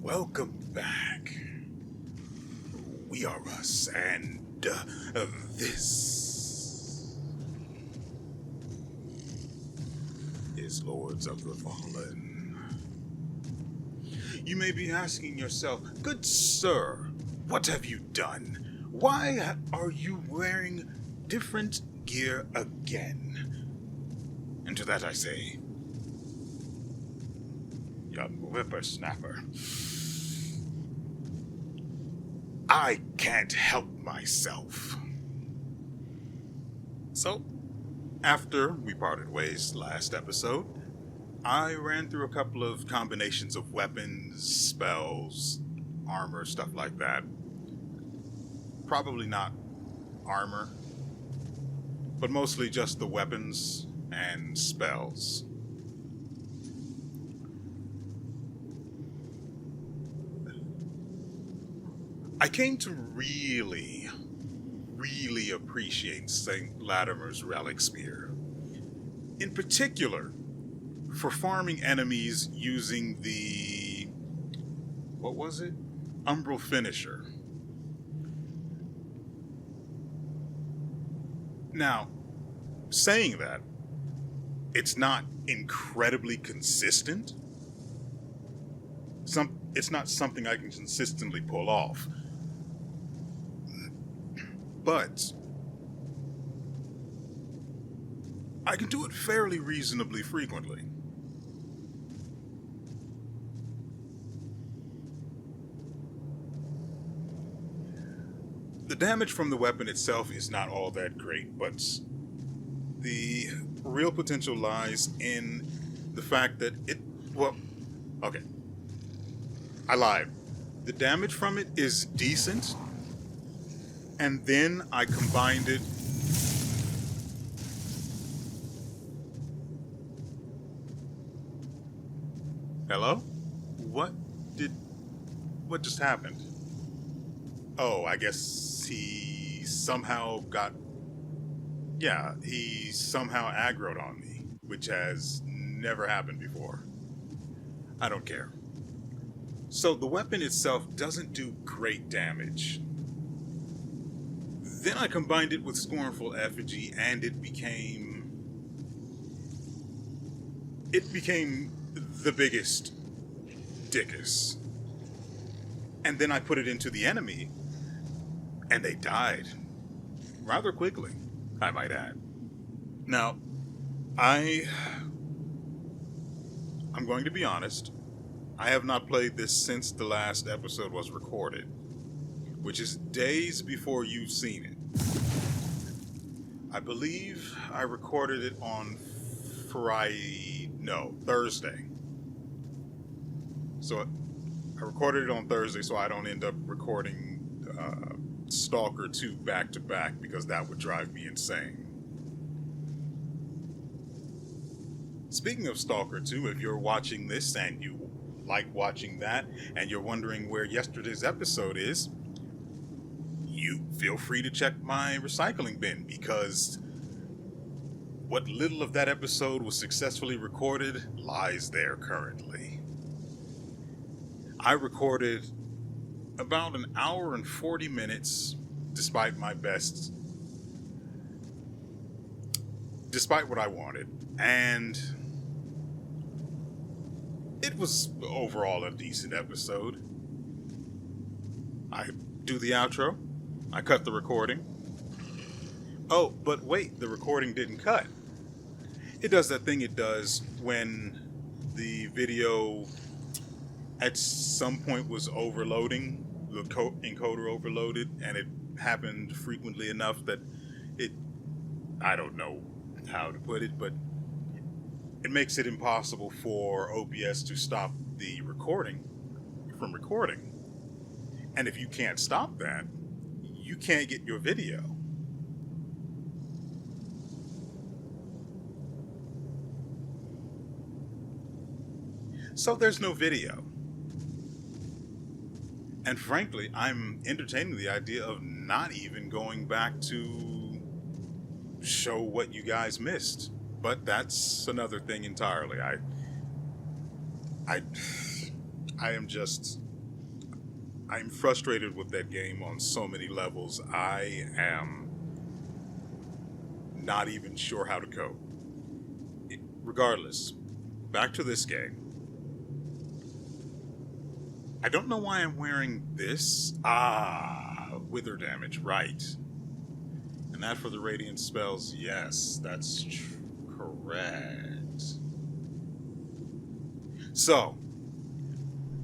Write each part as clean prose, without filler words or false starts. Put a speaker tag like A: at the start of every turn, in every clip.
A: Welcome back. WeArEuS, and this is Lords of the Fallen. You may be asking yourself, good sir, what have you done? Why are you wearing different gear again? And to that I say, you whippersnapper. I can't help myself. So, after we parted ways last episode, I ran through a couple of combinations of weapons, spells, armor, stuff like that. Probably not armor, but mostly just the weapons and spells. I came to really appreciate St. Latimer's Relic Spear. In particular, for farming enemies using the... what was it? Umbral Finisher. Now, saying that, it's not incredibly consistent. It's not something I can consistently pull off. But I can do it fairly reasonably frequently. The damage from the weapon itself is not all that great, but the real potential lies in the fact that I lied. The damage from it is decent, and then I combined it. Hello? What just happened? Oh, I guess he somehow aggroed on me, which has never happened before. I don't care. So the weapon itself doesn't do great damage. Then I combined it with Scornful Effigy, and it became the biggest dickus. And then I put it into the enemy, and they died. Rather quickly, I might add. Now, I'm going to be honest. I have not played this since the last episode was recorded, which is days before you've seen it. I believe I recorded it on Thursday. So I recorded it on Thursday so I don't end up recording Stalker 2 back to back, because that would drive me insane. Speaking of Stalker 2, if you're watching this and you like watching that, and you're wondering where yesterday's episode is, you feel free to check my recycling bin, because what little of that episode was successfully recorded lies there currently. I recorded about an hour and 40 minutes, despite what I wanted, and it was overall a decent episode. I do the outro. I cut the recording. Oh, but wait, the recording didn't cut. It does that thing it does when the video at some point was overloading, the encoder overloaded, and it happened frequently enough that I don't know how to put it, but it makes it impossible for OBS to stop the recording from recording. And if you can't stop that, you can't get your video. So there's no video. And frankly, I'm entertaining the idea of not even going back to show what you guys missed. But that's another thing entirely. I am just I'm frustrated with that game on so many levels. I am not even sure how to cope. Regardless, back to this game. I don't know why I'm wearing this. Wither damage, right. And that for the radiant spells, yes, that's correct. So,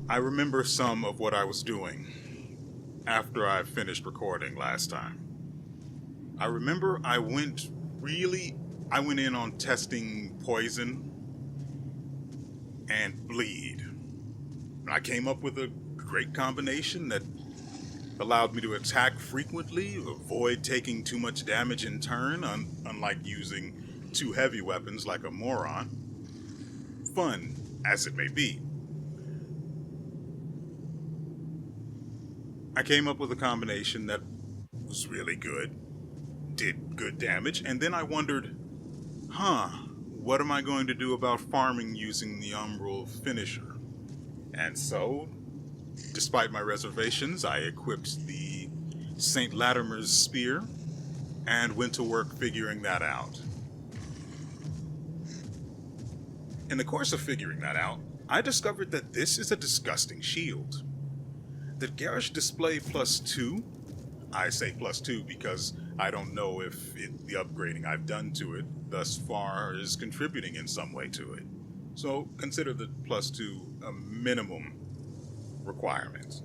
A: I remember some of what I was doing after I finished recording last time. I remember I went in on testing poison and bleed. I came up with a great combination that allowed me to attack frequently, avoid taking too much damage in turn, unlike using two heavy weapons like a moron. Fun as it may be. I came up with a combination that was really good, did good damage, and then I wondered, what am I going to do about farming using the Umbral Finisher? And so, despite my reservations, I equipped the St. Latimer's Spear and went to work figuring that out. In the course of figuring that out, I discovered that this is a disgusting shield. The Garish Display +2, I say +2 because I don't know if the upgrading I've done to it thus far is contributing in some way to it. So consider the +2 a minimum requirement.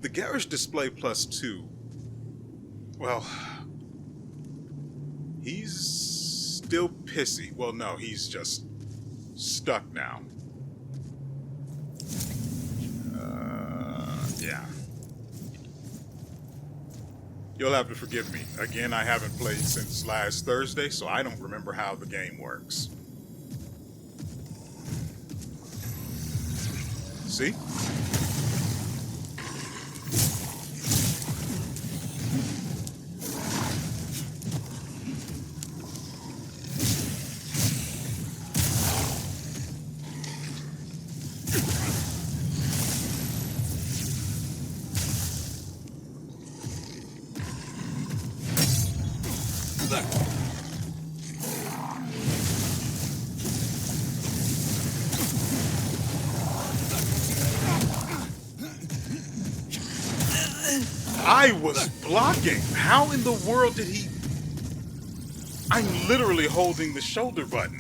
A: The Garish Display +2, well, he's still pissy. Well, no, he's just stuck now. Yeah. You'll have to forgive me. Again, I haven't played since last Thursday, so I don't remember how the game works. See? I was blocking. How in the world did he... I'm literally holding the shoulder button.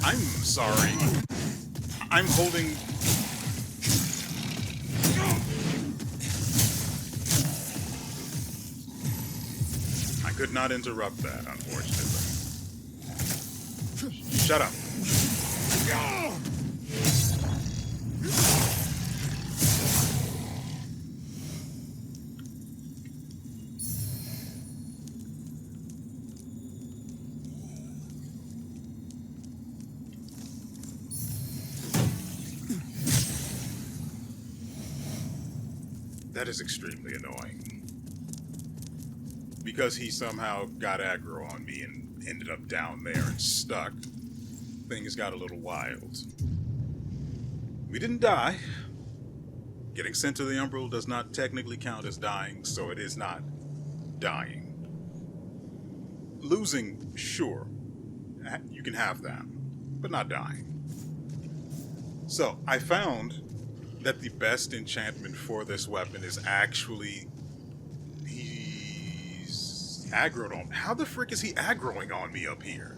A: I'm sorry. I'm holding... I could not interrupt that, unfortunately. Shut up. That is extremely annoying. Because he somehow got aggro on me and ended up down there and stuck, things got a little wild. We didn't die. Getting sent to the Umbral does not technically count as dying, so it is not dying. Losing, sure. You can have that, but not dying. So, I found that the best enchantment for this weapon is actually... He's aggroed on... How the frick is he aggroing on me up here?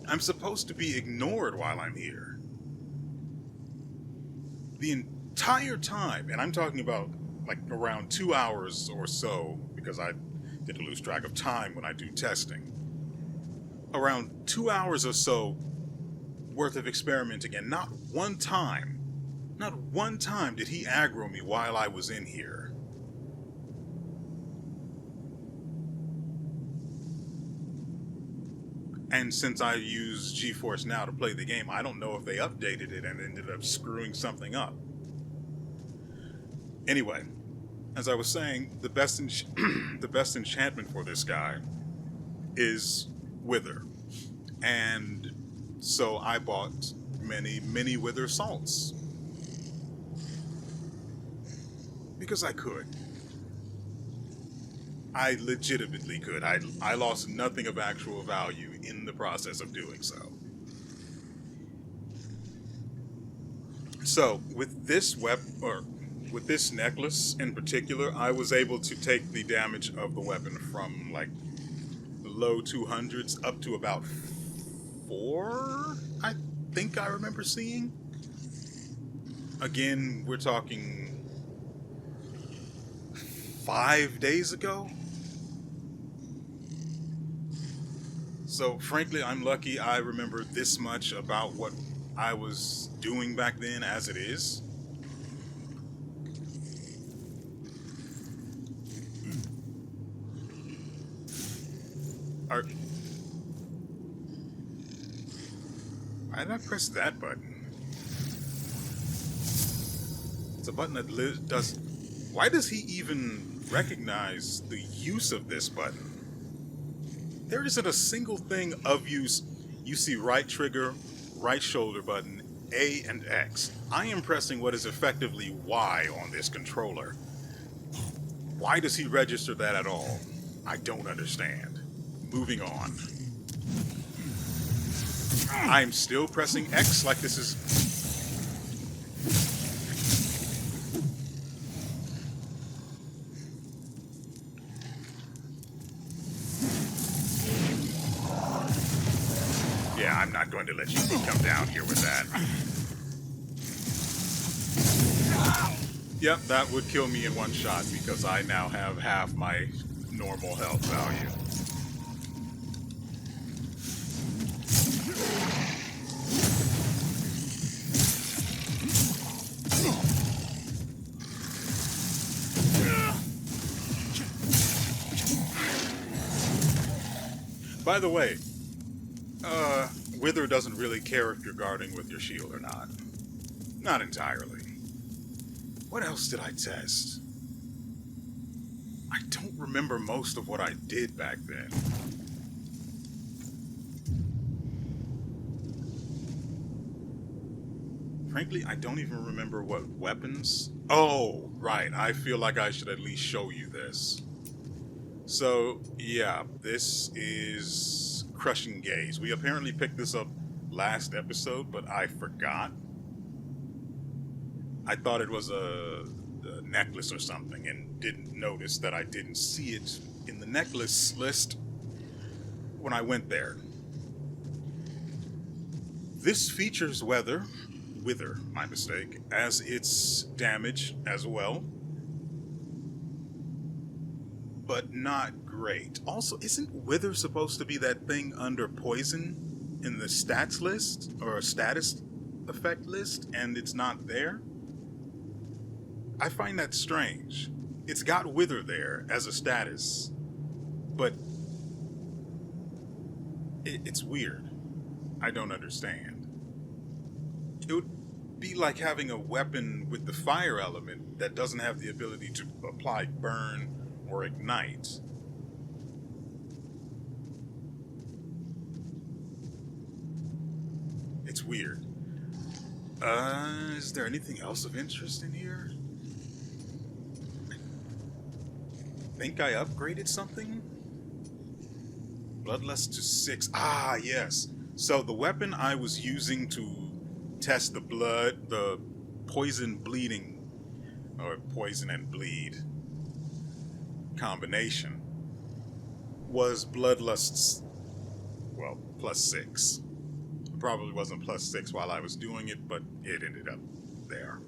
A: I'm supposed to be ignored while I'm here. The entire time, and I'm talking about like around 2 hours or so, because I tend to lose track of time when I do testing. Around 2 hours or so worth of experimenting, and not one time did he aggro me while I was in here. And since I use GeForce Now to play the game, I don't know if they updated it and ended up screwing something up. Anyway, as I was saying, the best enchantment for this guy is Wither. And So I bought many wither salts. Because I could. I legitimately could. I lost nothing of actual value in the process of doing so. So, with this with this necklace in particular, I was able to take the damage of the weapon from like the low 200s up to about 4, I think I remember seeing. Again, we're talking 5 days ago. So, frankly, I'm lucky I remember this much about what I was doing back then as it is. Why did I press that button? It's a button that does... Why does he even recognize the use of this button? There isn't a single thing of use. You see right trigger, right shoulder button, A and X. I am pressing what is effectively Y on this controller. Why does he register that at all? I don't understand. Moving on. I'm still pressing X like this is... Yeah, I'm not going to let you come down here with that. Yep, that would kill me in one shot because I now have half my normal health value. By the way, Wither doesn't really care if you're guarding with your shield or not. Not entirely. What else did I test? I don't remember most of what I did back then. Frankly, I don't even remember what weapons... Oh, right. I feel like I should at least show you this. So, yeah, this is Crushing Gaze. We apparently picked this up last episode, but I forgot. I thought it was a necklace or something and didn't notice that I didn't see it in the necklace list when I went there. This features Wither, my mistake, as its damage as well. But not great. Also, isn't Wither supposed to be that thing under poison in the stats list or status effect list, and it's not there? I find that strange. It's got Wither there as a status, but it's weird. I don't understand. It would be like having a weapon with the fire element that doesn't have the ability to apply burn or ignite. It's weird. Is there anything else of interest in here? I think I upgraded something? Bloodlust to 6. Ah, yes. So the weapon I was using to test the poison bleeding, or poison and bleed combination, was Bloodlust's, well, +6. It probably wasn't +6 while I was doing it, but it ended up there.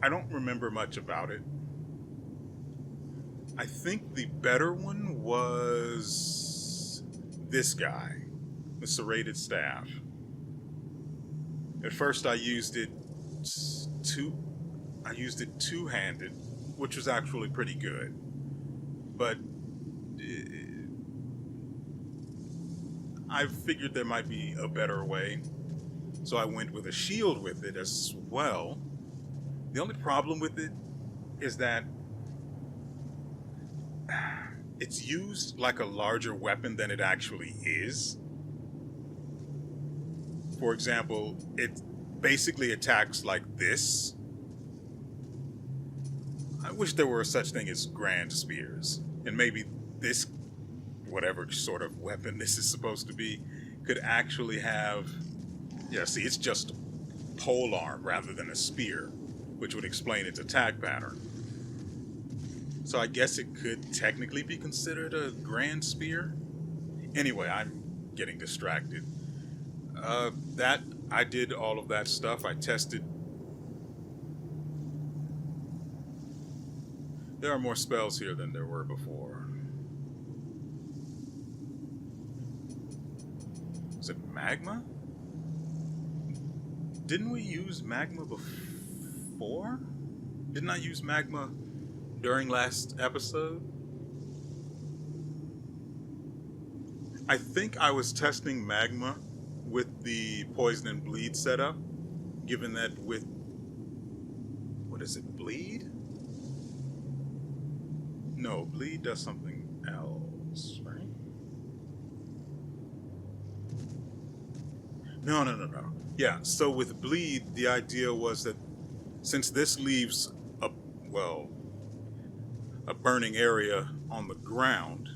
A: I don't remember much about it. I think the better one was this guy, the serrated staff. At first I used it two-handed, which was actually pretty good. But I figured there might be a better way, so I went with a shield with it as well. The only problem with it is that it's used like a larger weapon than it actually is. For example, it basically attacks like this. I wish there were such thing as grand spears, and maybe this, whatever sort of weapon this is supposed to be, could actually have, yeah, see, it's just pole arm rather than a spear, which would explain its attack pattern. So I guess it could technically be considered a grand spear. Anyway, I'm getting distracted. I did all of that stuff. I tested. There are more spells here than there were before. Is it magma? Didn't we use magma before? Didn't I use magma during last episode? I think I was testing magma with the poison and bleed setup, given that with, what is it, bleed? No, bleed does something else, right? No. Yeah, so with bleed, the idea was that since this leaves a burning area on the ground,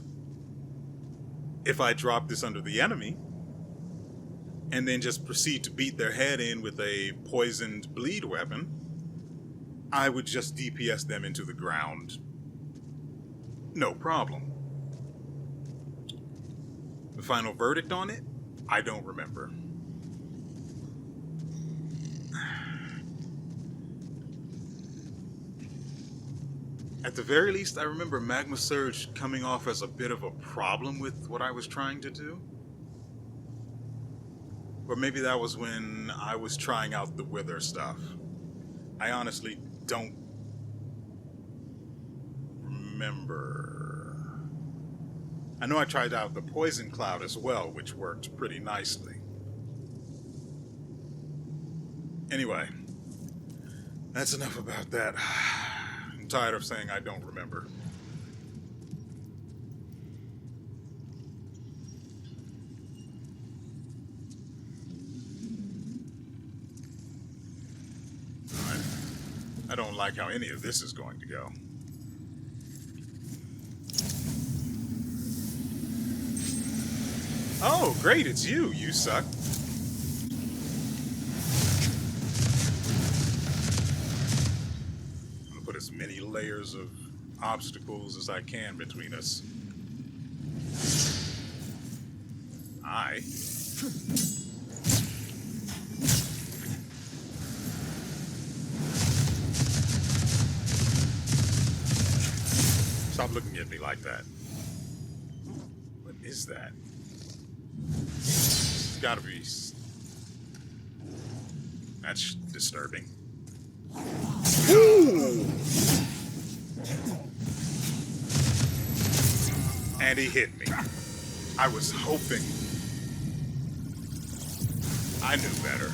A: if I drop this under the enemy and then just proceed to beat their head in with a poisoned bleed weapon, I would just DPS them into the ground. No problem. The final verdict on it? I don't remember. At the very least, I remember Magma Surge coming off as a bit of a problem with what I was trying to do. Or maybe that was when I was trying out the Wither stuff. I honestly don't remember. I know I tried out the Poison Cloud as well, which worked pretty nicely. Anyway, that's enough about that. I'm tired of saying I don't remember. I don't like how any of this is going to go. Oh, great, it's you. You suck. I'm gonna put as many layers of obstacles as I can between us. Stop looking at me like that. What is that? It's gotta be... That's disturbing. Ooh! And he hit me. I was hoping... I knew better.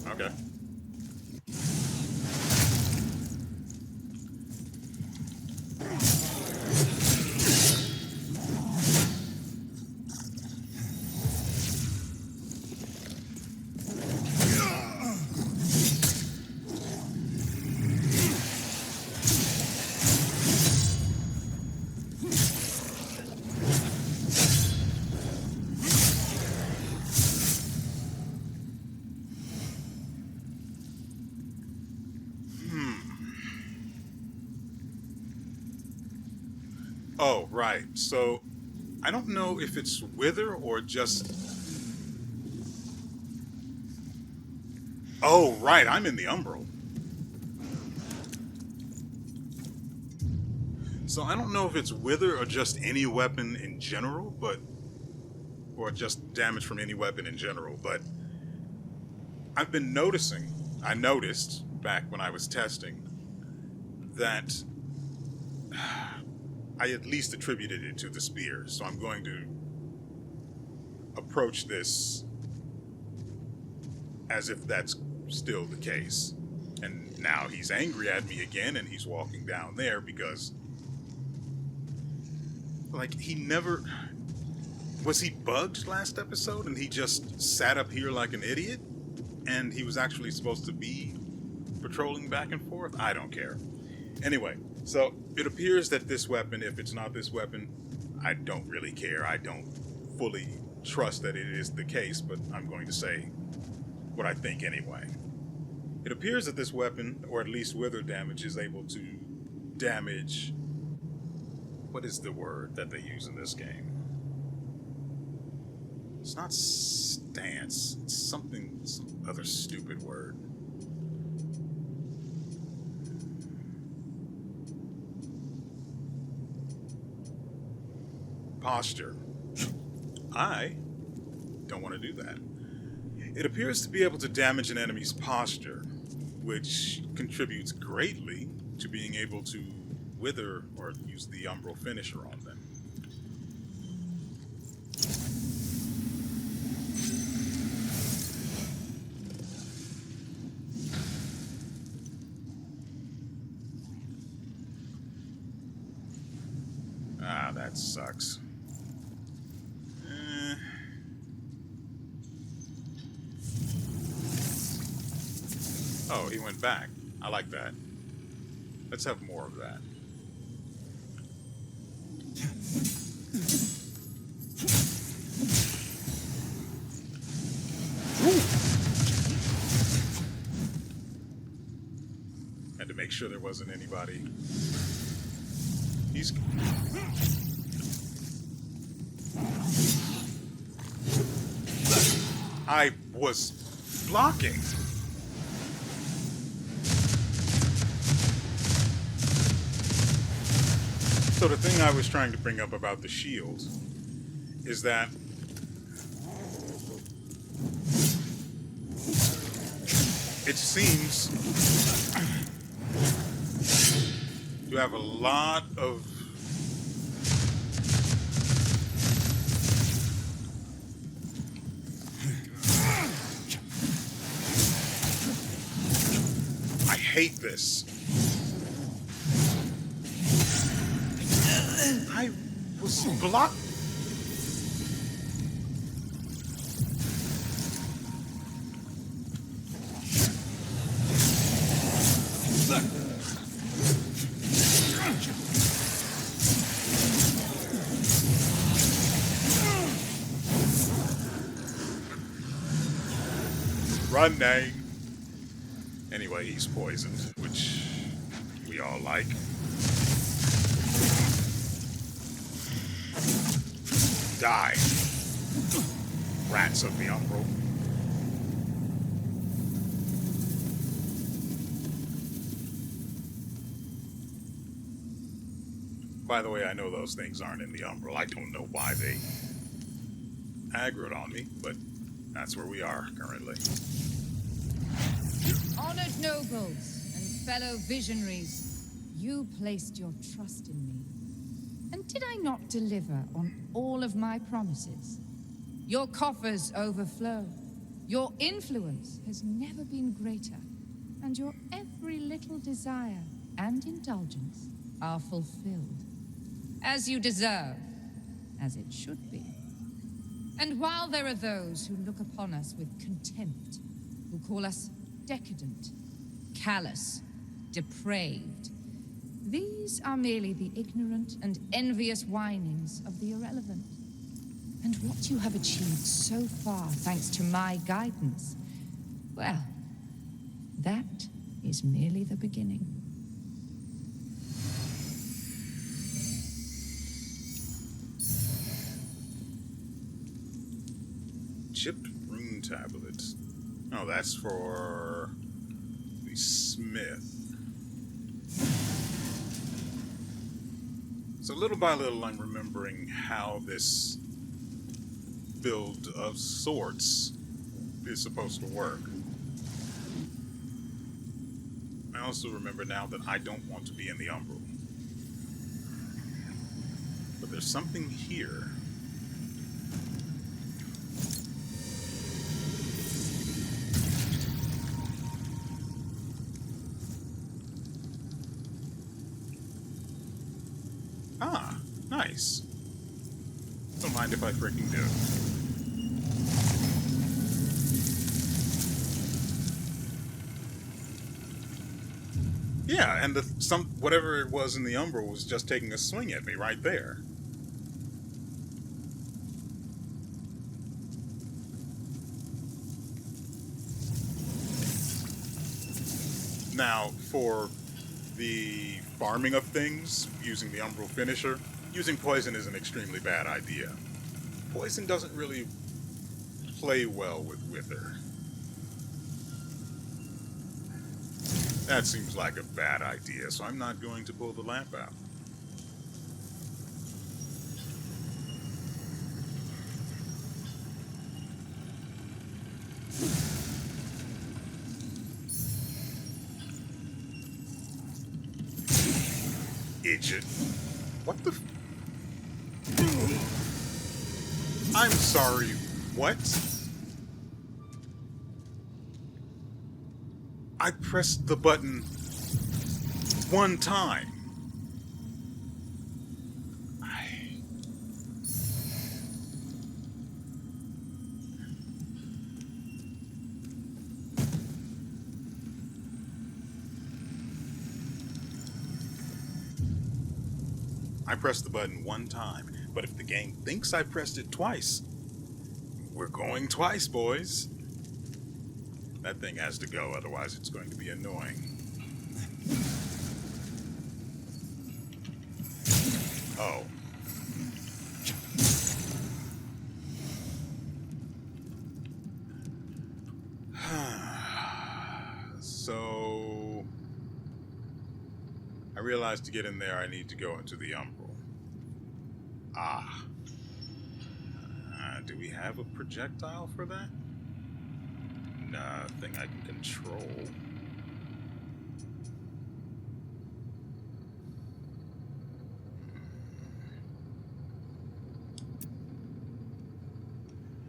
A: Okay. Oh, right. So, I don't know if it's Wither or just... Oh, right. I'm in the Umbral. So, I don't know if it's Wither or just any weapon in general, but... Or just damage from any weapon in general, but... I've been noticing... I noticed, back when I was testing, that... I at least attributed it to the spear, so I'm going to approach this as if that's still the case. And now he's angry at me again, and he's walking down there because, like, he never... Was he bugged last episode and he just sat up here like an idiot? And he was actually supposed to be patrolling back and forth? I don't care. Anyway, so it appears that this weapon, if it's not this weapon, I don't really care. I don't fully trust that it is the case, but I'm going to say what I think anyway. It appears that this weapon, or at least wither damage, is able to damage... What is the word that they use in this game? It's not stance. It's some other stupid word. Posture. I don't want to do that. It appears to be able to damage an enemy's posture, which contributes greatly to being able to wither or use the Umbral Finisher on them. Ah, that sucks. Oh, he went back. I like that. Let's have more of that. Had to make sure there wasn't anybody. He's... I was blocking. So the thing I was trying to bring up about the shield is that it seems to have a lot of I hate this. I was blocked. Running. Anyway, he's poisoned, which we all like. Die. Rats of the Umbral. By the way, I know those things aren't in the Umbral. I don't know why they aggroed on me, but that's where we are currently.
B: Honored nobles and fellow visionaries, you placed your trust in me. And did I not deliver on all of my promises? Your coffers overflow. Your influence has never been greater. And your every little desire and indulgence are fulfilled. As you deserve, as it should be. And while there are those who look upon us with contempt, who call us decadent, callous, depraved, these are merely the ignorant and envious whinings of the irrelevant. And what you have achieved so far, thanks to my guidance, well, that is merely the beginning.
A: Chipped rune tablets. Oh, that's for the smith. So little by little, I'm remembering how this build of sorts is supposed to work. I also remember now that I don't want to be in the Umbral. But there's something here. Ah, nice. Don't mind if I freaking do. Yeah, and whatever it was in the Umbral was just taking a swing at me right there. Now, for the farming of things, using the Umbral Finisher, using poison is an extremely bad idea. Poison doesn't really play well with Wither. That seems like a bad idea, so I'm not going to pull the lamp out. Idiot. What the I'm sorry, what? I pressed the button one time. I pressed the button one time, but if the game thinks I pressed it twice, we're going twice, boys. That thing has to go, otherwise it's going to be annoying. Oh. So, I realized to get in there I need to go into the Umbral. Ah. Do we have a projectile for that? Nothing I can control.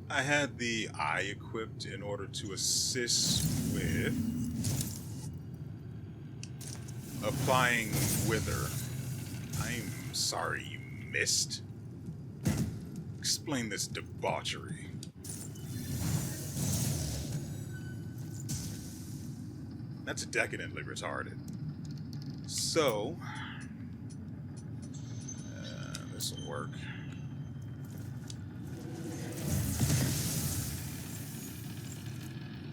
A: I had the eye equipped in order to assist with applying Wither. I'm sorry you missed. Explain this debauchery. That's decadently retarded. So, this will work.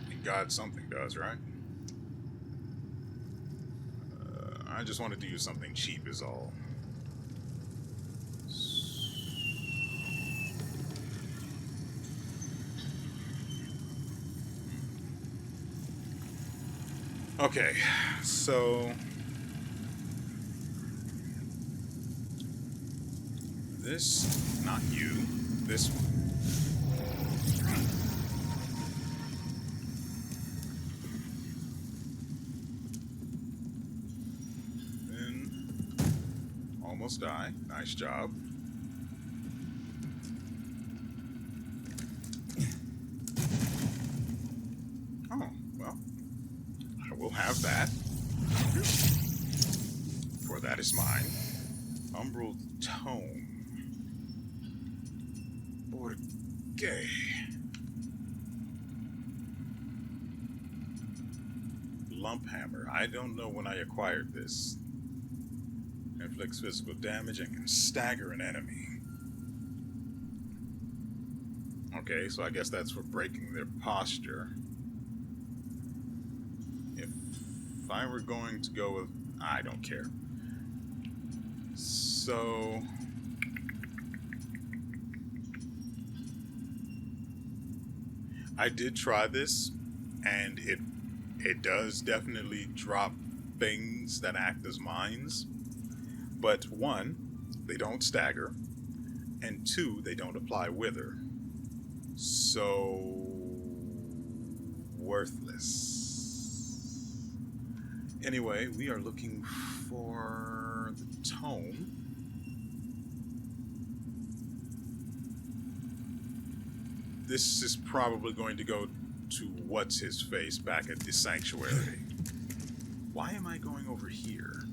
A: Thank God something does, right? I just wanted to use something cheap is all. Okay, so this, not you, this one. Then almost die. Nice job. Oh, well, I will have that. For that is mine. Umbral Tome. Gay. Lump Hammer. I don't know when I acquired this. Inflicts physical damage and can stagger an enemy. Okay, so I guess that's for breaking their posture. If I were going to go with... I don't care. So... I did try this, and it does definitely drop things that act as mines. But one, they don't stagger, and two, they don't apply Wither. So worthless. Anyway, we are looking for the tome. This is probably going to go to what's-his-face back at the sanctuary. Why am I going over here?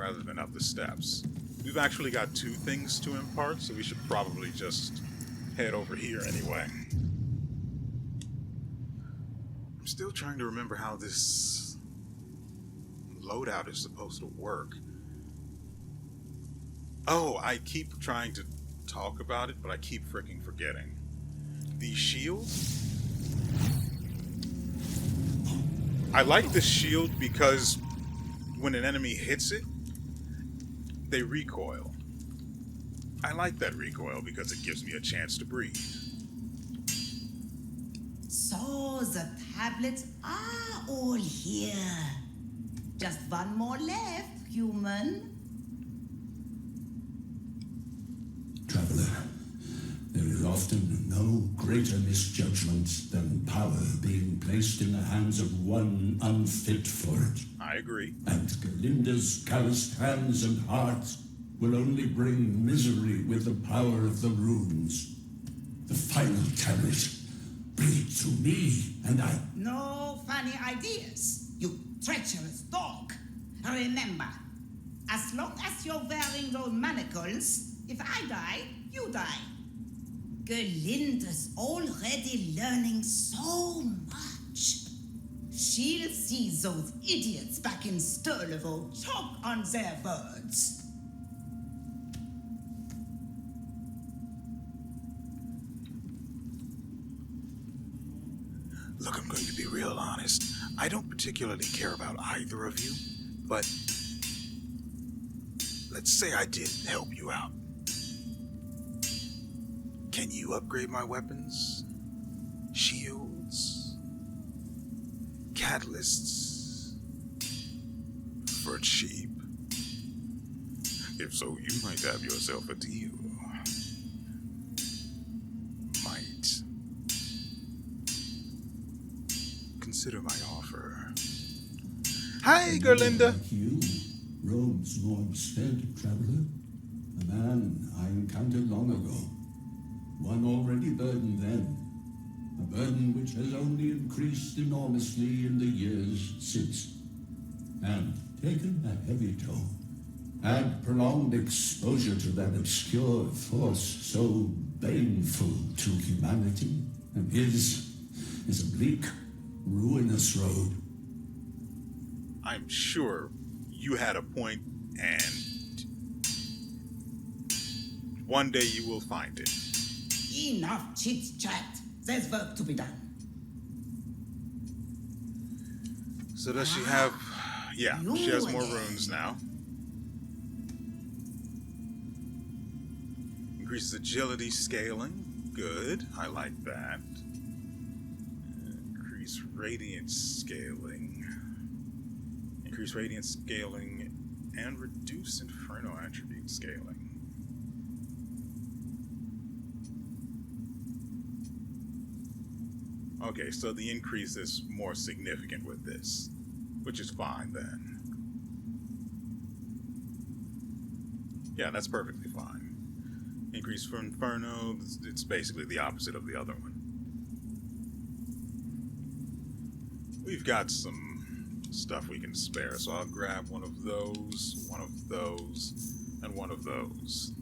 A: rather than up the steps. We've actually got 2 things to impart, so we should probably just head over here anyway. I'm still trying to remember how this loadout is supposed to work. Oh, I keep trying to talk about it, but I keep freaking forgetting. These shields? I like this shield because when an enemy hits it, they recoil. I like that recoil because it gives me a chance to breathe.
C: So the tablets are all here. Just one more left, human.
D: Traveler, there is often no greater misjudgment than power being placed in the hands of one unfit for it.
A: I agree.
D: And Galinda's calloused hands and heart will only bring misery with the power of the runes. The final tablet, bring it to me, and I...
C: No funny ideas, you treacherous dog. Remember, as long as you're wearing those manacles, if I die, you die. Galinda's already learning so much. She'll see those idiots back in Sturlevo choke on their words.
A: Look, I'm going to be real honest. I don't particularly care about either of you, but let's say I did help you out. Can you upgrade my weapons? Shields? Catalysts? For cheap? If so, you might have yourself a deal. Might. Consider my offer. Hi, Gerlinda!
D: Like you, roads once fed, traveler. A man I encountered long ago. One already burdened then. A burden which has only increased enormously in the years since. And taken a heavy toll. And prolonged exposure to that obscure force so baneful to humanity. And his is a bleak, ruinous road.
A: I'm sure you had a point, and one day you will find it.
C: Enough chit-chat. There's work to be done.
A: So does she have... Yeah, she has more runes now. Increases agility scaling. Good. I like that. Increase radiance scaling. Increase radiance scaling and reduce inferno attribute scaling. Okay, so the increase is more significant with this, which is fine then. Yeah, that's perfectly fine. Increase for Inferno, it's basically the opposite of the other one. We've got some stuff we can spare, so I'll grab one of those, and one of those.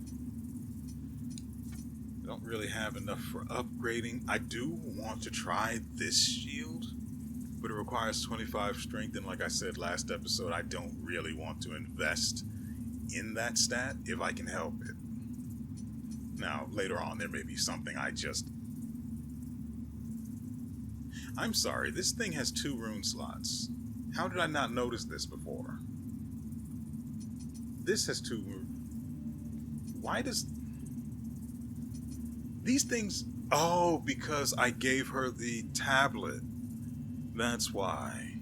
A: Don't really have enough for upgrading. I do want to try this shield, but it requires 25 strength, and like I said last episode, I don't really want to invest in that stat if I can help it. Now, later on, there may be something I'm sorry, this thing has 2 rune slots. How did I not notice this before? This has 2 rune... Why does... These things... Oh, because I gave her the tablet. That's why.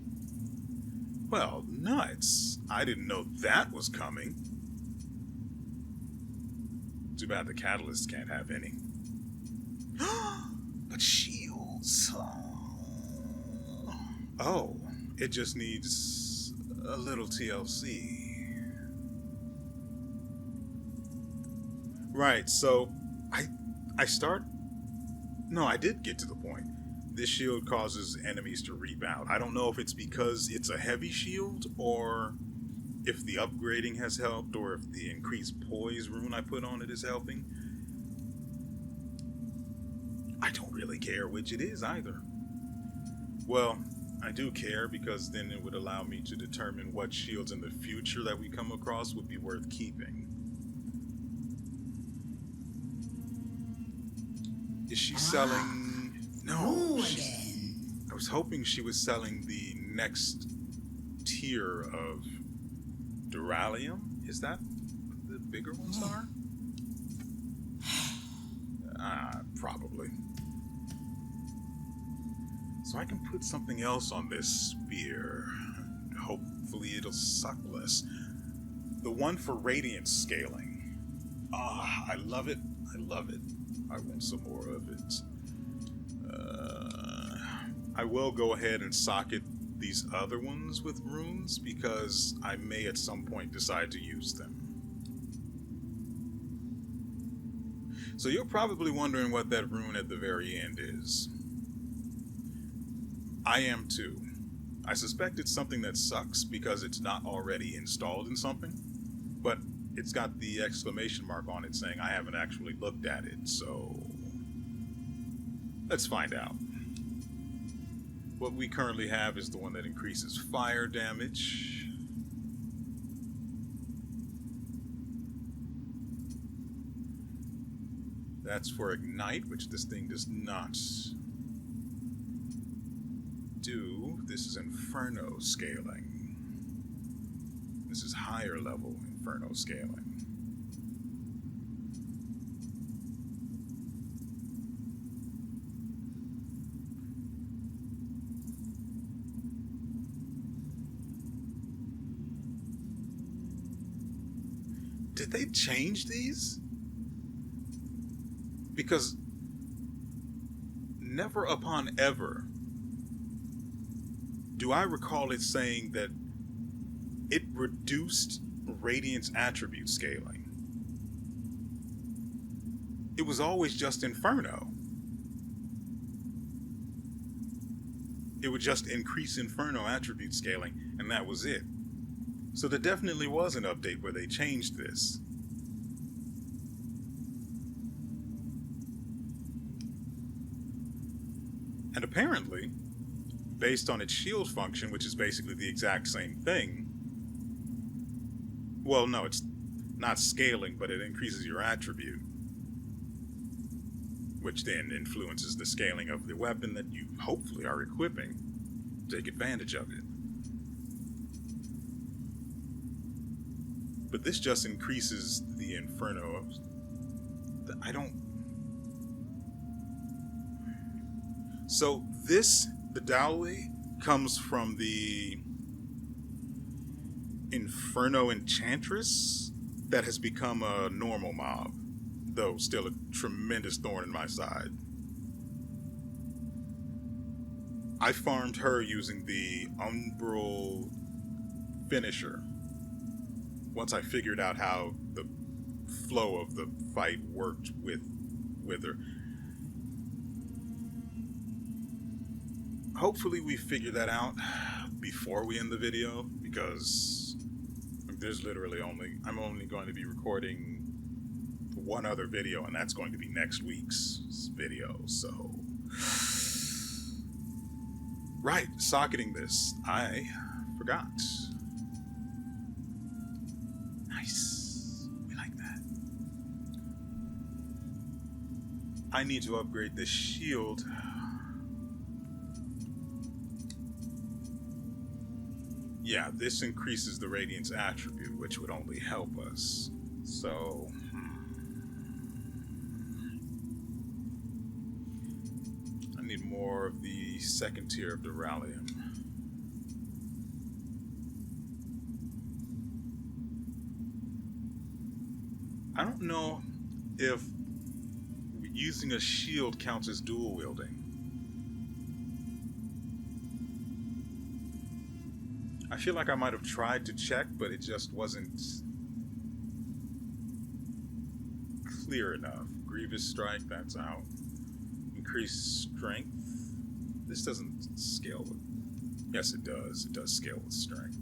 A: Well, nuts. I didn't know that was coming. Too bad the catalysts can't have any. But shields... Oh, it just needs a little TLC. Right, so I start... No, I did get to the point. This shield causes enemies to rebound. I don't know if it's because it's a heavy shield or if the upgrading has helped or if the increased poise rune I put on it is helping. I don't really care which it is either. Well, I do care because then it would allow me to determine what shields in the future that we come across would be worth keeping. Is she selling... No, I was hoping she was selling the next tier of Duralium. Is that the bigger ones are? Probably. So I can put something else on this spear. Hopefully it'll suck less. The one for radiance scaling. I love it. I love it. I want some more of it. I will go ahead and socket these other ones with runes because I may at some point decide to use them. So you're probably wondering what that rune at the very end is. I am too. I suspect it's something that sucks because it's not already installed in something, but it's got the exclamation mark on it saying I haven't actually looked at it, so let's find out. What we currently have is the one that increases fire damage. That's for Ignite, which this thing does not do. This is Inferno scaling. This is higher level Inferno scaling. Did they change these? Because never upon ever do I recall it saying that it reduced Radiance attribute scaling. It was always just Inferno. It would just increase Inferno attribute scaling, and that was it. So there definitely was an update where they changed this. And apparently, based on its shield function, which is basically the exact same thing, well, no, it's not scaling, but it increases your attribute, which then influences the scaling of the weapon that you hopefully are equipping. Take advantage of it. But this just increases the Inferno. I don't... So this, the Dowley, comes from the Inferno Enchantress that has become a normal mob, though still a tremendous thorn in my side. I farmed her using the Umbral Finisher. Once I figured out how the flow of the fight worked with her. Hopefully we figure that out before we end the video, because there's literally I'm only going to be recording one other video, and that's going to be next week's video, so... Right, socketing this. I forgot. Nice. We like that. I need to upgrade this shield. Yeah, this increases the Radiance attribute, which would only help us. So... I need more of the second tier of Duralium. I don't know if using a shield counts as dual wielding. I feel like I might have tried to check, but it just wasn't clear enough. Grievous Strike, that's out. Increased Strength. This doesn't scale with... Yes, it does. It does scale with Strength.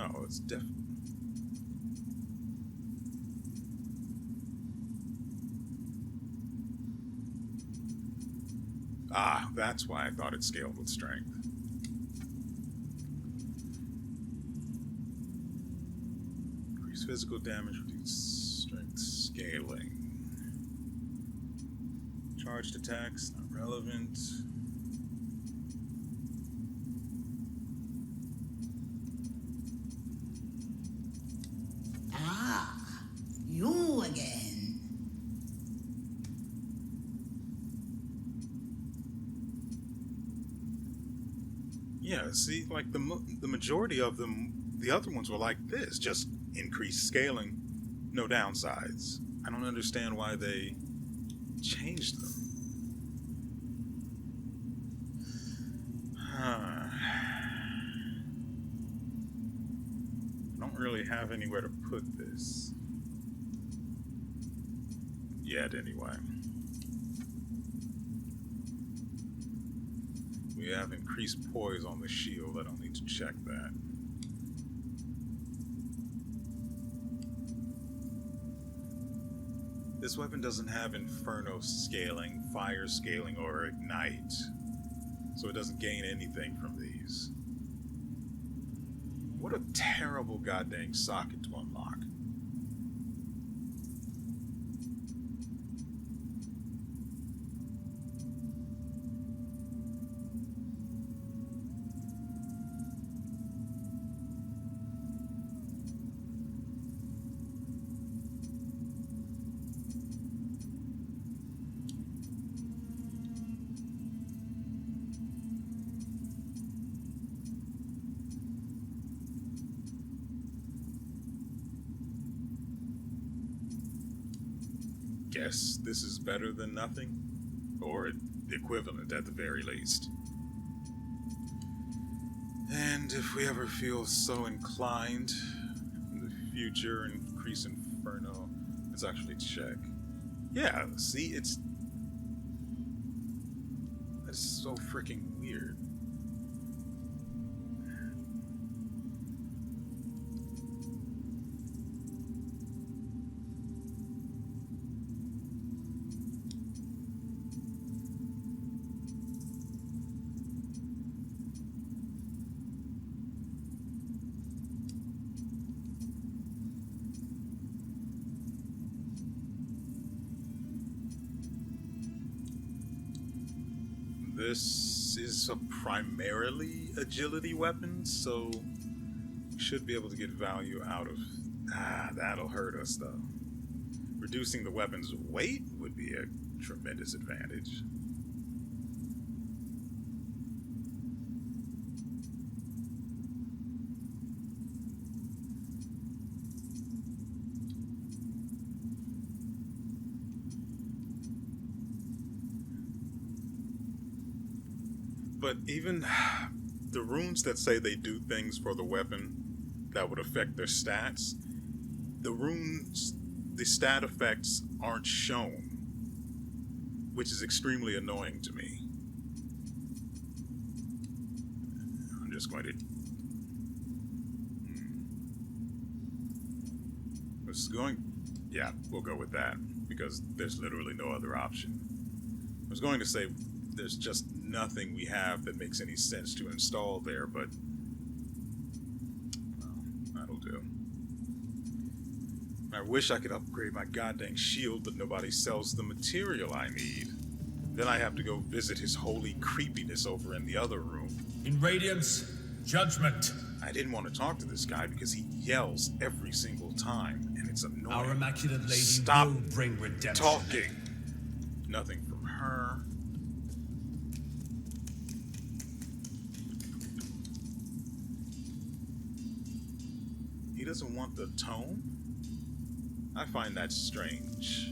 A: No, it's definitely... Ah, that's why I thought it scaled with strength. Increase physical damage, reduce strength scaling. Charged attacks, not relevant.
C: Ah, you again.
A: Yeah, see, like the majority of them, the other ones were like this, just increased scaling, no downsides. I don't understand why they changed them. I don't really have anywhere to put this. Yet, anyway. We have increased poise on the shield. I don't need to check that. This weapon doesn't have Inferno scaling, Fire scaling, or Ignite, so it doesn't gain anything from these. What a terrible goddamn socket to unlock. Guess this is better than nothing, or equivalent at the very least. And if we ever feel so inclined in the future, increase Inferno. Let's actually check. Yeah, see, that's so freaking weird. This is a primarily agility weapon, so we should be able to get value out of... that'll hurt us, though. Reducing the weapon's weight would be a tremendous advantage. But even the runes that say they do things for the weapon that would affect their stats, the runes, the stat effects aren't shown, which is extremely annoying to me. I'm just going to... Yeah, we'll go with that, because there's literally no other option. I was going to say there's just nothing we have that makes any sense to install there, but well, that'll do. I wish I could upgrade my goddamn shield, but nobody sells the material I need. Then I have to go visit his holy creepiness over in the other room.
E: In Radiance, judgment.
A: I didn't want to talk to this guy because he yells every single time, and it's annoying.
E: Our Immaculate Lady
A: Stop
E: will bring redemption.
A: talking. Nothing from her. He doesn't want the tome? I find that strange.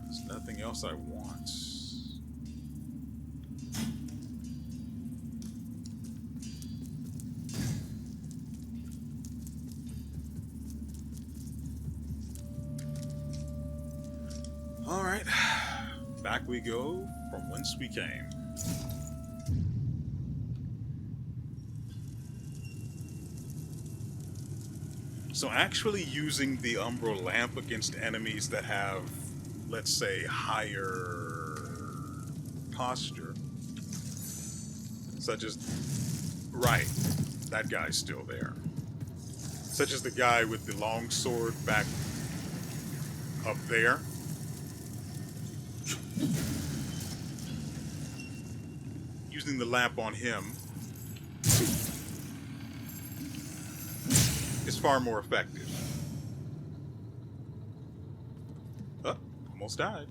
A: There's nothing else I want. Alright, back back we go from whence we came. So actually using the Umbral lamp against enemies that have, let's say, higher posture, such as, right, that guy's still there. Such as the guy with the long sword back up there. Using the lamp on him is far more effective. Oh, almost died.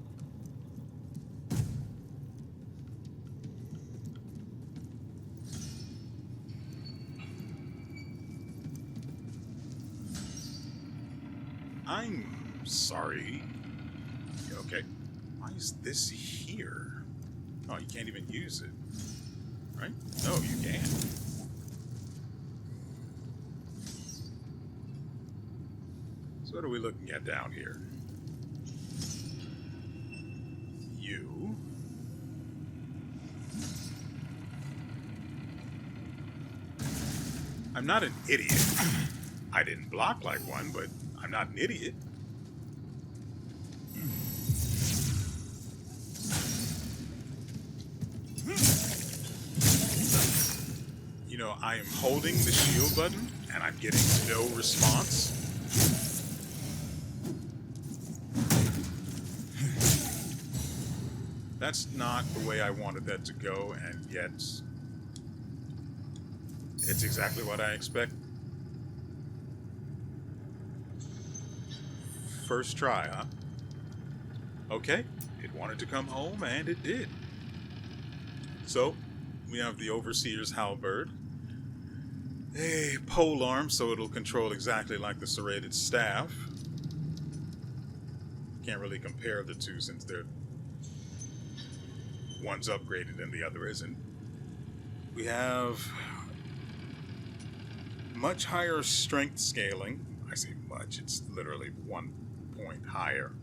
A: I'm sorry. Okay. Why is this here? Oh, you can't even use it. Right? No, you can't. So what are we looking at down here? You. I'm not an idiot. I didn't block like one, but I'm not an idiot. You know, I am holding the shield button and I'm getting no response. That's not the way I wanted that to go, and yet it's exactly what I expect. First try, huh? Okay, it wanted to come home, and it did. So, we have the Overseer's Halberd. A pole arm, so it'll control exactly like the serrated staff. Can't really compare the two since one's upgraded and the other isn't. We have much higher strength scaling. I say much, it's literally 1 point higher.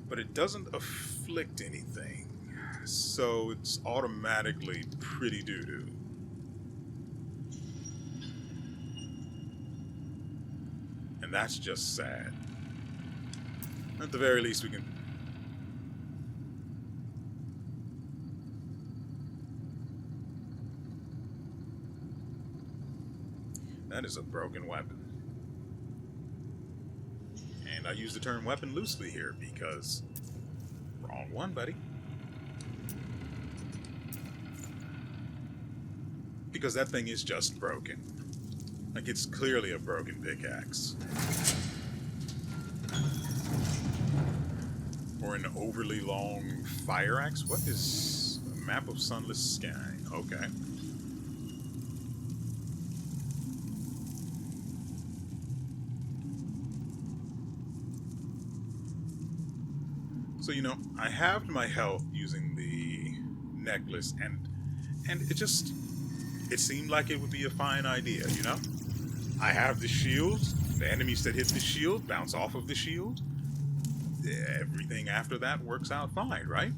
A: But it doesn't afflict anything, so it's automatically pretty doo-doo. And that's just sad. At the very least, we can... That is a broken weapon. And I use the term weapon loosely here because... Wrong one, buddy. Because that thing is just broken. Like, it's clearly a broken pickaxe. Or an overly long fire axe? What is a map of sunless sky? Okay. So, you know, I halved my health using the necklace, and it seemed like it would be a fine idea, you know? I have the shield. The enemies that hit the shield bounce off of the shield. Everything after that works out fine, right?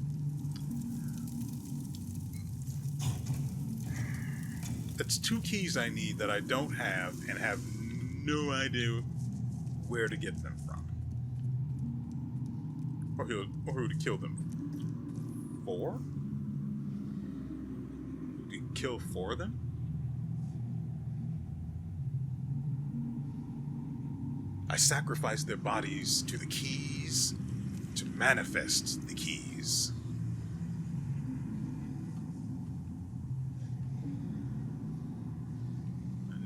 A: That's 2 keys I need that I don't have and have no idea where to get them from. Or who to kill them for? To kill for them? I sacrificed their bodies to the keys to manifest the keys.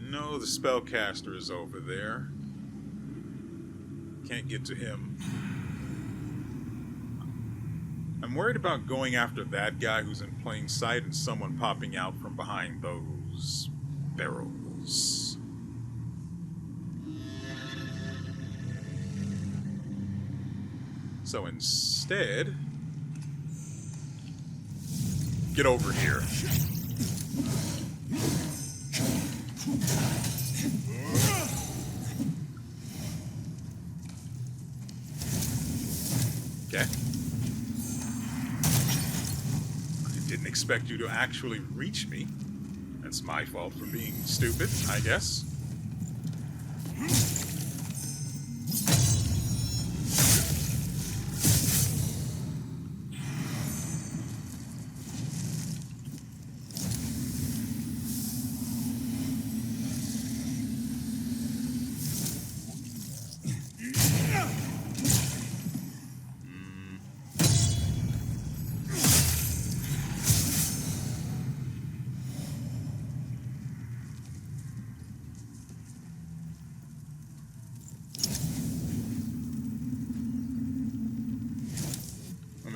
A: No, the spellcaster is over there. Can't get to him. I'm worried about going after that guy who's in plain sight and someone popping out from behind those barrels. So instead, get over here. Okay. didn't expect you to actually reach me. That's my fault for being stupid, I guess.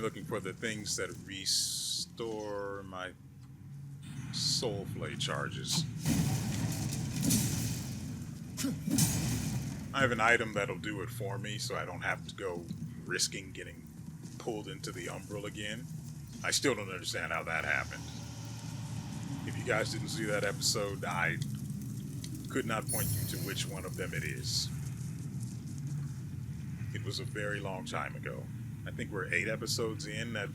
A: Looking for the things that restore my soul flay charges. I have an item that'll do it for me, so I don't have to go risking getting pulled into the Umbral again. I still don't understand how that happened. If you guys didn't see that episode, I could not point you to which one of them it is. It was a very long time ago. I think we're 8 episodes in at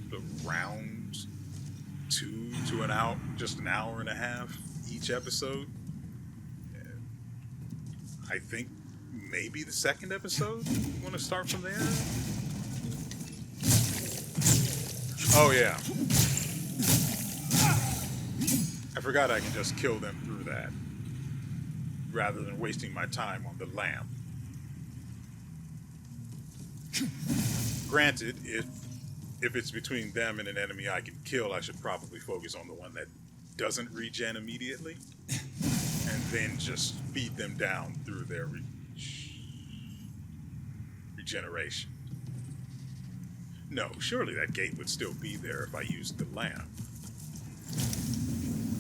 A: around just an hour and a half each episode. I think maybe the second episode. Want to start from there? Oh yeah. I forgot I can just kill them through that, rather than wasting my time on the lamp. Granted, if it's between them and an enemy I can kill, I should probably focus on the one that doesn't regen immediately, and then just beat them down through their regeneration. No, surely that gate would still be there if I used the lamp.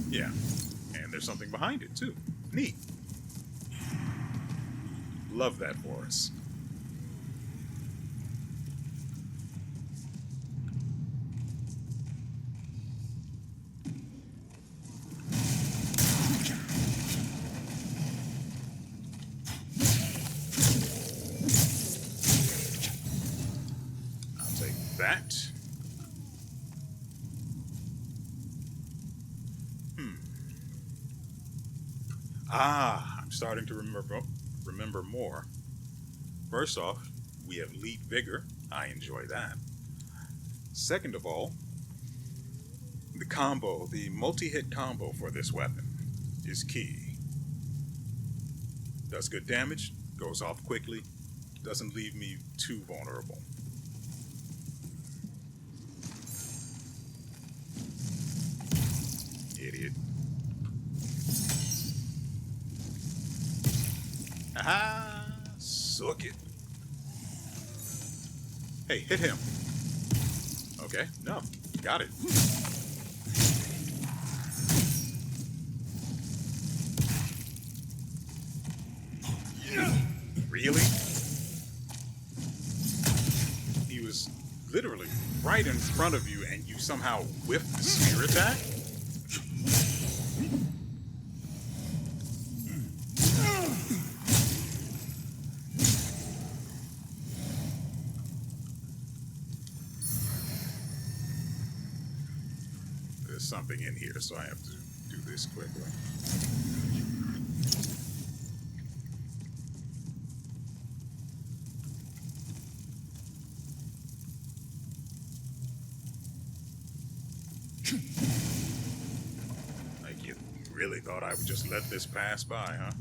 A: Yeah, and there's something behind it too. Neat. Love that for us. That. I'm starting to remember more. First off, we have Lead Vigor. I enjoy that. Second of all, the combo, the multi-hit combo for this weapon is key. Does good damage, goes off quickly, doesn't leave me too vulnerable. Idiot. Aha! Suck it. Hey, hit him. Okay, no, got it. Really? He was literally right in front of you and you somehow whiffed the spear attack? There's something in here, so I have to do this quickly. Like you really thought I would just let this pass by, huh?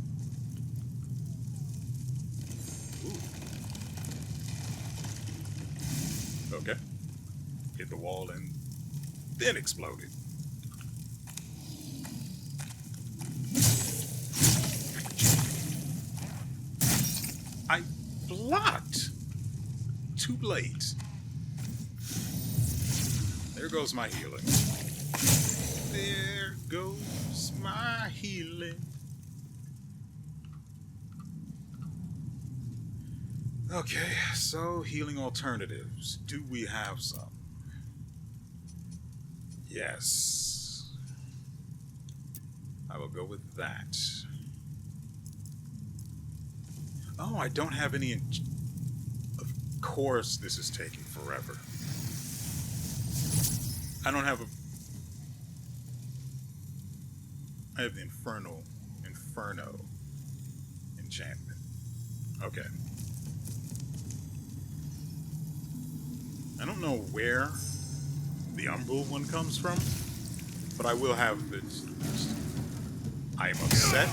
A: Ooh. Okay. Hit the wall and then exploded. I blocked. Too late. There goes my healing. There goes my healing. Okay, so healing alternatives. Do we have some? Yes. I will go with that. Oh, I don't have any... Of course this is taking forever. I don't have I have the Inferno enchantment. Okay. I don't know where the Umbral one comes from, but I will have this. I am upset.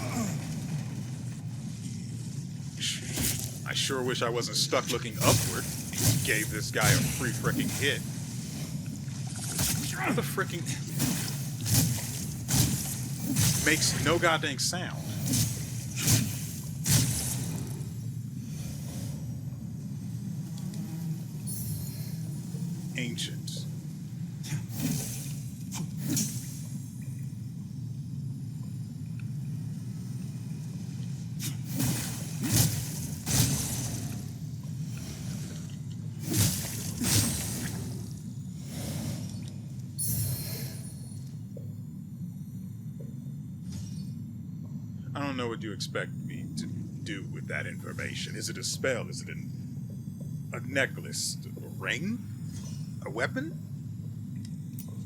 A: I sure wish I wasn't stuck looking upward. Gave this guy a free fricking hit. What the fricking... Makes no goddamn sound. Ancient. I don't know what you expect me to do with that information. Is it a spell? Is it a necklace? A ring? A weapon?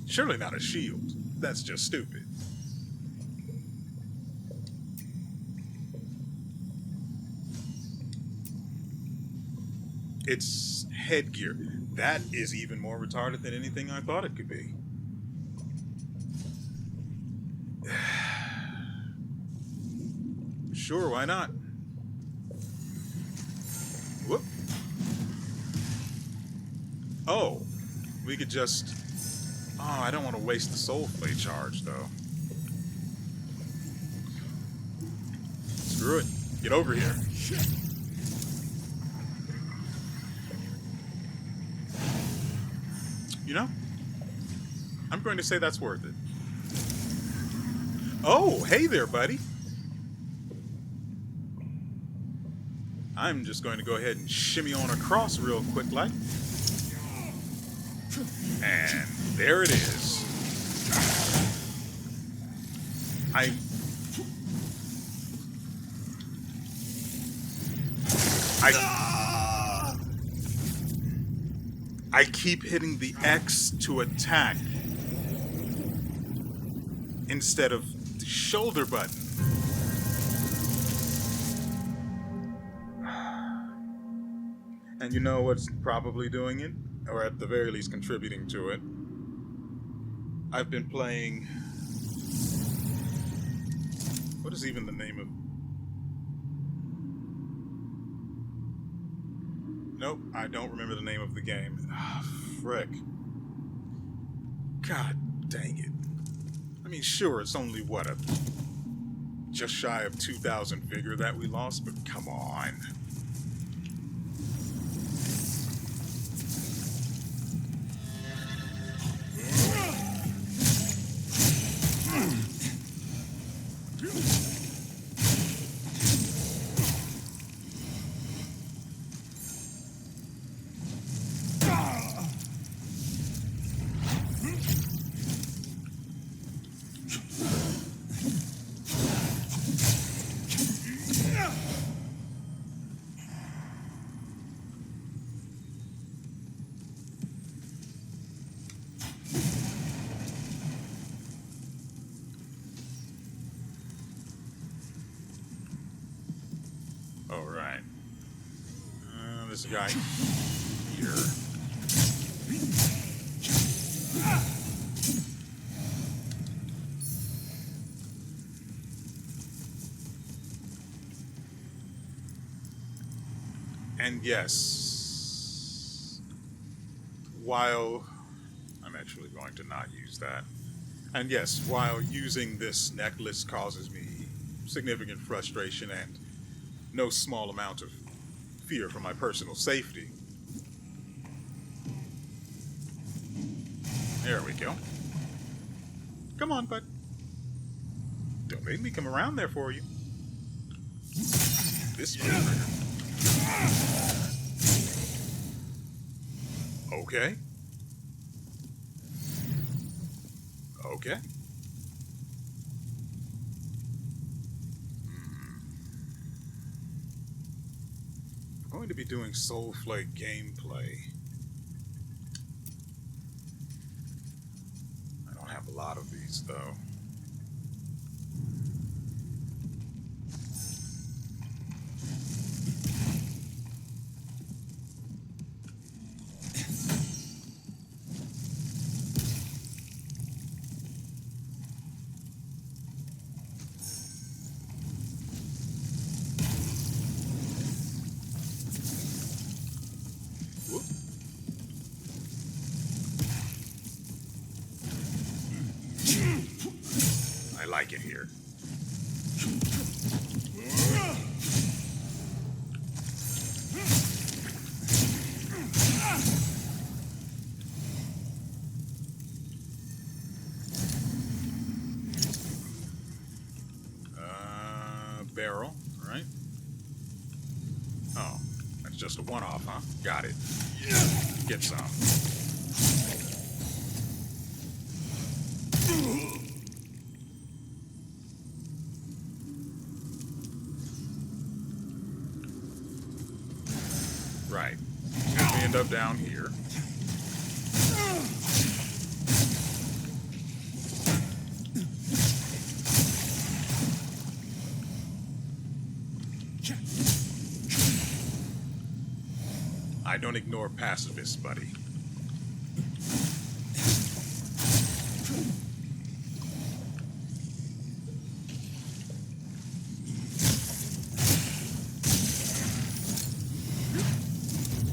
A: Surely not a shield. That's just stupid. It's headgear. That is even more retarded than anything I thought it could be. Sure, why not? Whoop. Oh, we could just... Oh, I don't want to waste the soul flay charge, though. Screw it. Get over here. You know, I'm going to say that's worth it. Oh, hey there, buddy. I'm just going to go ahead and shimmy on across real quick like. And there it is. I keep hitting the X to attack instead of the shoulder button. And you know what's probably doing it? Or at the very least contributing to it? I've been playing... What is even the name of... Nope, I don't remember the name of the game. Ah, frick. God dang it. I mean, sure, it's only, what, just shy of 2,000 vigor that we lost, but come on. Alright. This guy here. And yes, while I'm actually going to not use that. And yes, while using this necklace causes me significant frustration and no small amount of fear for my personal safety. There we go. Come on, bud. Don't make me come around there for you. This way. Okay. Okay. We're going to be doing Soulflake gameplay. I don't have a lot of these, though. I like it here. Barrel, right? Oh, that's just a one-off, huh? Got it. Get some. Right. We end up down here. I don't ignore pacifists, buddy.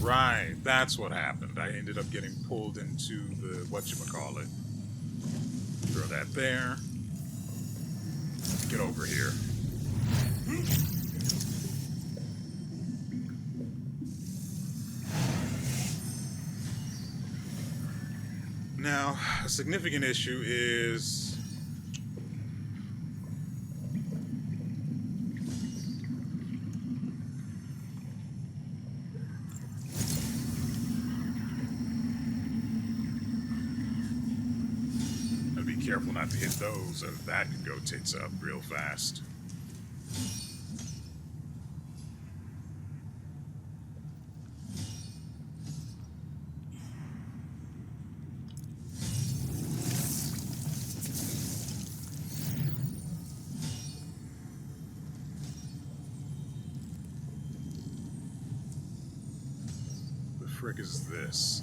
A: Right, that's what happened. I ended up getting pulled into the whatchamacallit. Throw that there. Get over here. Now, a significant issue is gotta be careful not to hit those, or that could go tits up real fast. Frick is this?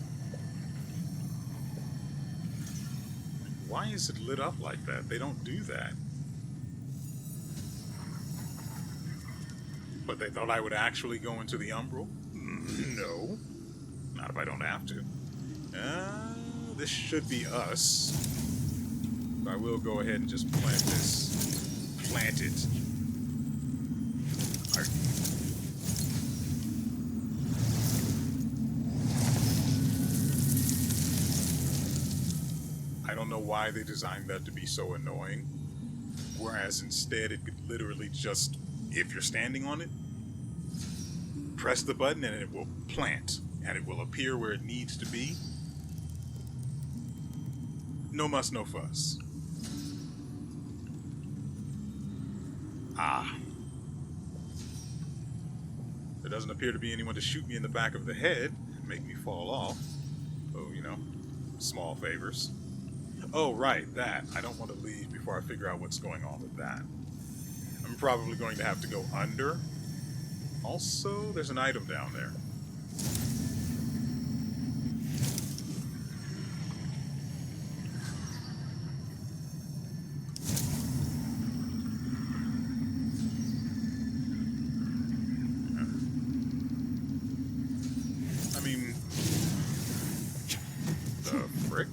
A: Why is it lit up like that? They don't do that. But they thought I would actually go into the Umbral? No. Not if I don't have to. This should be us. I will go ahead and just plant this. Plant it. I don't know why they designed that to be so annoying. Whereas instead it could literally just, if you're standing on it, press the button and it will plant. And it will appear where it needs to be. No muss, no fuss. Ah. There doesn't appear to be anyone to shoot me in the back of the head and make me fall off. Oh, you know, small favors. Oh, right, that. I don't want to leave before I figure out what's going on with that. I'm probably going to have to go under. Also, there's an item down there. I mean, the frick?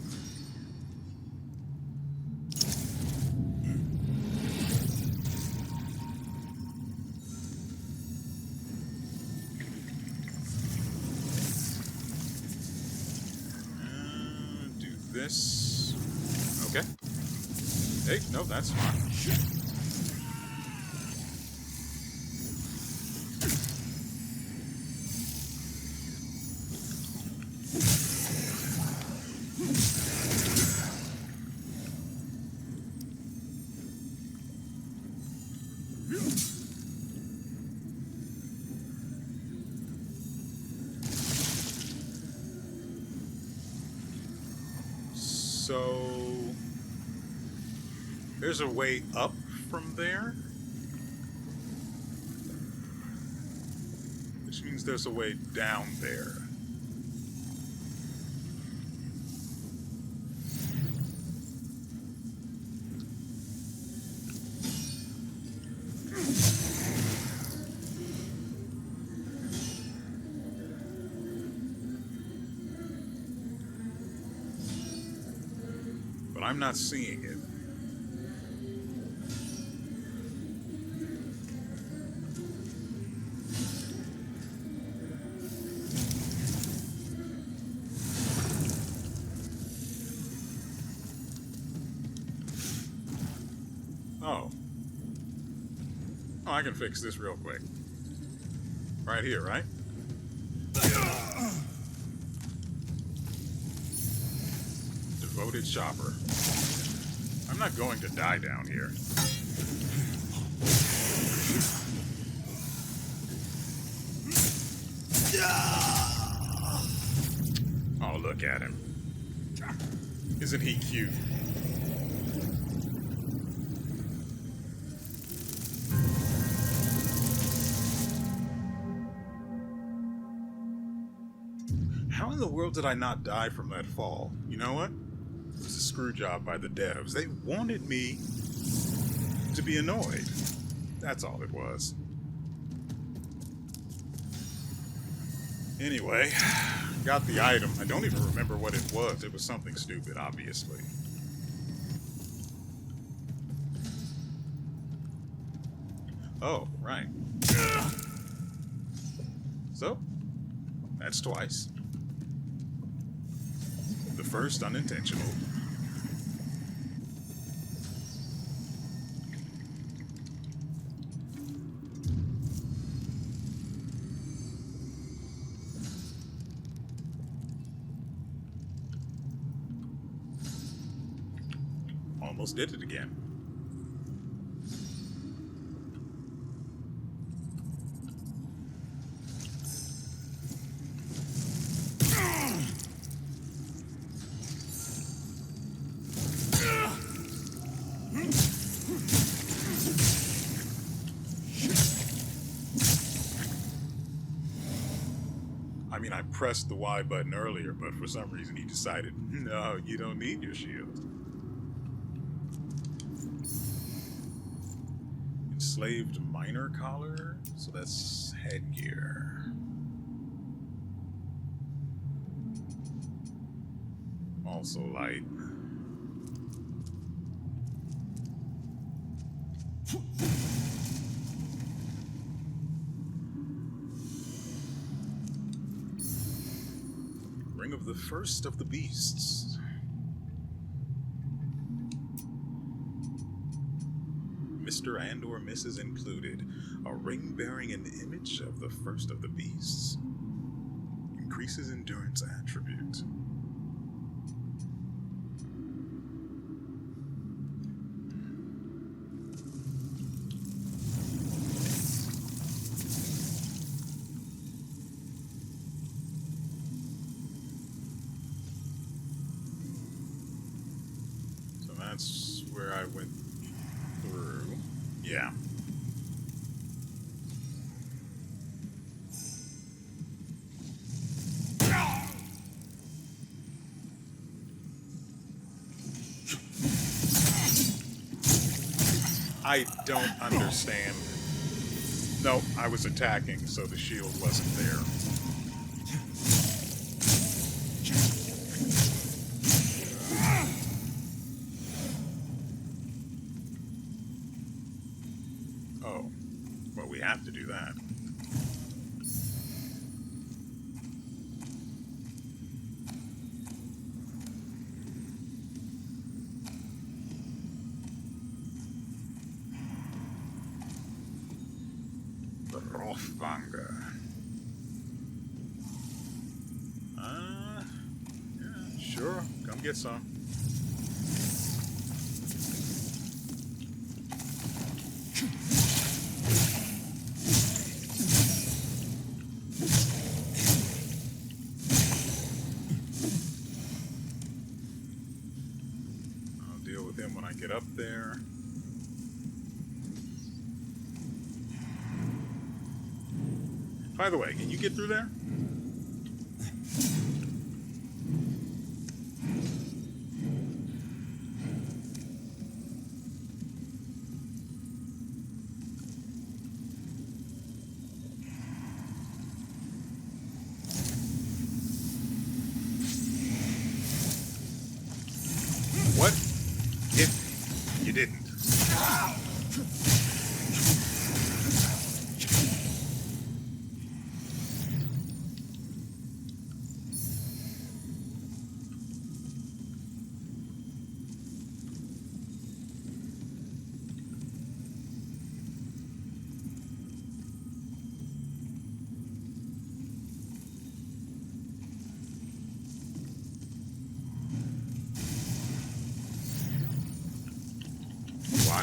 A: This. Okay. Hey, no, that's fine. So there's a way up from there, which means there's a way down there. But I'm not seeing it. Oh. Oh, I can fix this real quick. Right here, right? Devoted shopper. I'm not going to die down here. Oh, look at him. Isn't he cute? How in the world did I not die from that fall? You know what? It was a screw job by the devs. They wanted me to be annoyed. That's all it was. Anyway, got the item. I don't even remember what it was. It was something stupid, obviously. Oh, right. So, that's twice. The first unintentional. Almost did it again. I mean, I pressed the Y button earlier, but for some reason he decided, no, you don't need your shield. Enslaved miner collar, so that's headgear. Also light. Ring of the first of the beasts. Mr. and/or Mrs. included. A ring bearing an image of the first of the beasts. Increases endurance attribute. So that's where I went through. Yeah. I don't understand. No, I was attacking, so the shield wasn't there. Oh, well, we have to do that. The Rothwanger. Yeah, sure. Come get some. I'll deal with him when I get up there. By the way, can you get through there? What if you didn't?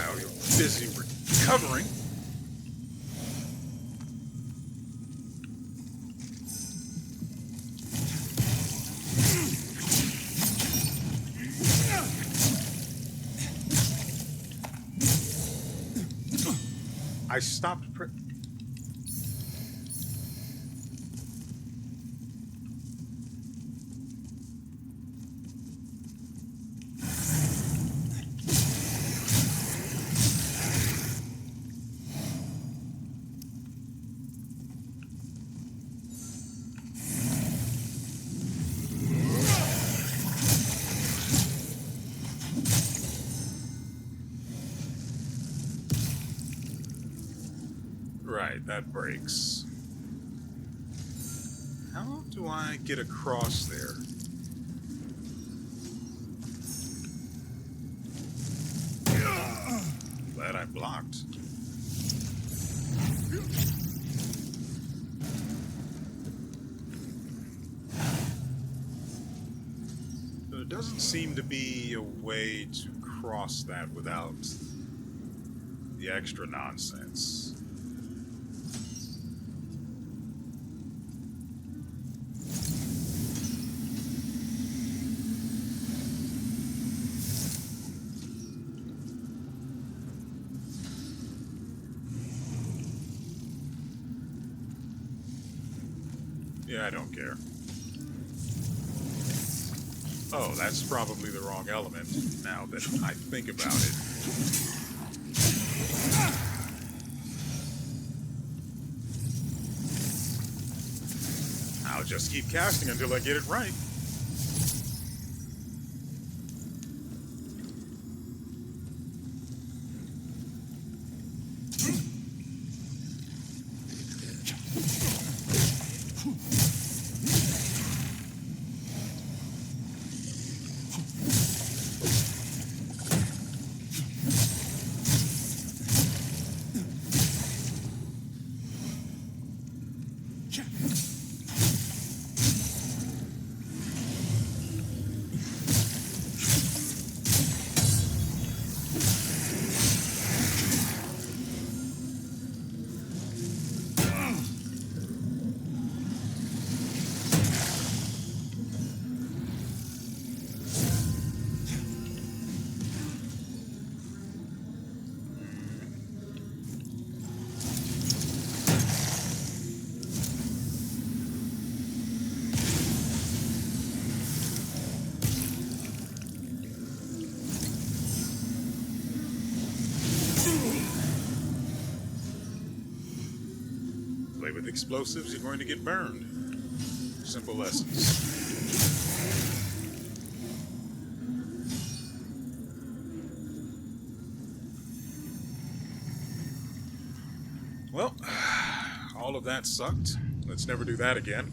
A: while you're busy recovering. I stopped. Right, that breaks. How do I get across there? Glad I blocked. There doesn't seem to be a way to cross that without the extra nonsense. Yeah, I don't care. Oh, that's probably the wrong element, now that I think about it. I'll just keep casting until I get it right. Play with explosives, you're going to get burned. Simple lessons. Well, all of that sucked. Let's never do that again.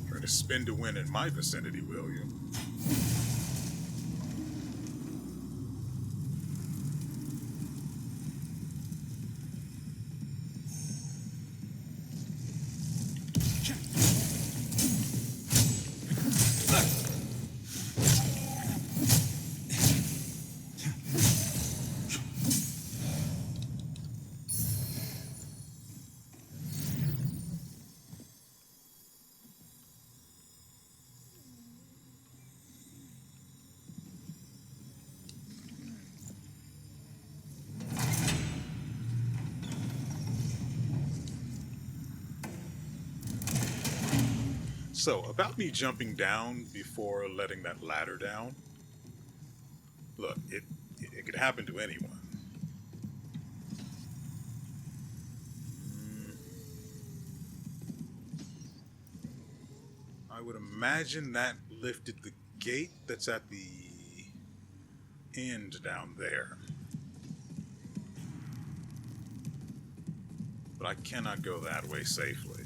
A: Try to spin to win in my vicinity, will you? So, about me jumping down before letting that ladder down. Look, it could happen to anyone. I would imagine that lifted the gate that's at the end down there. But I cannot go that way safely.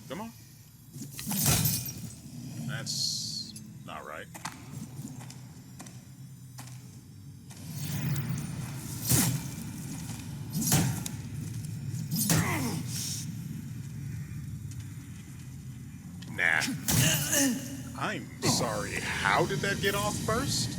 A: Come on. That's not right. Nah. I'm sorry. How did that get off first?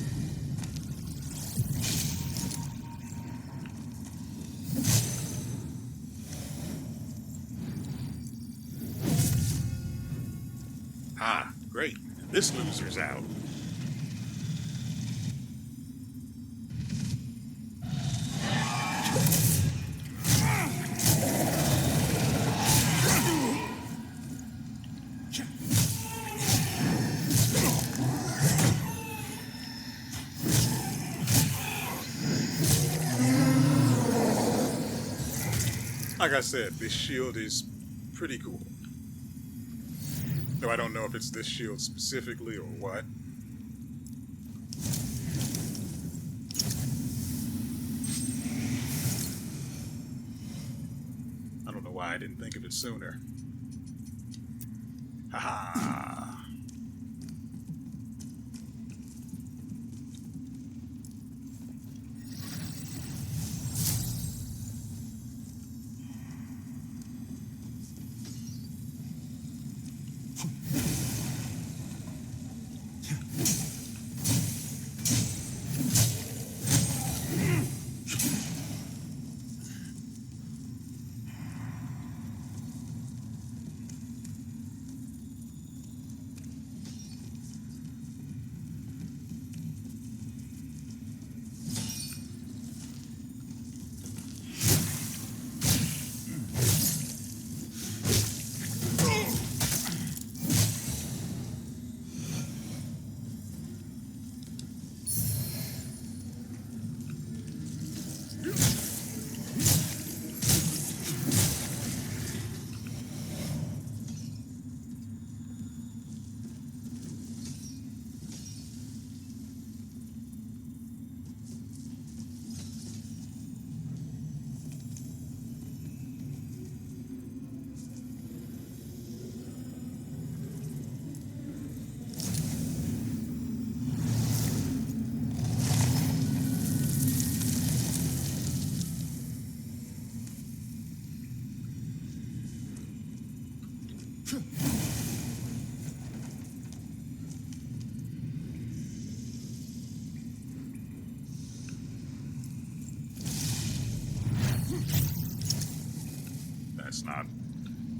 A: Ah, great. This loser's out. Like I said, this shield is pretty cool. Though I don't know if it's this shield specifically or what. I don't know why I didn't think of it sooner. Haha.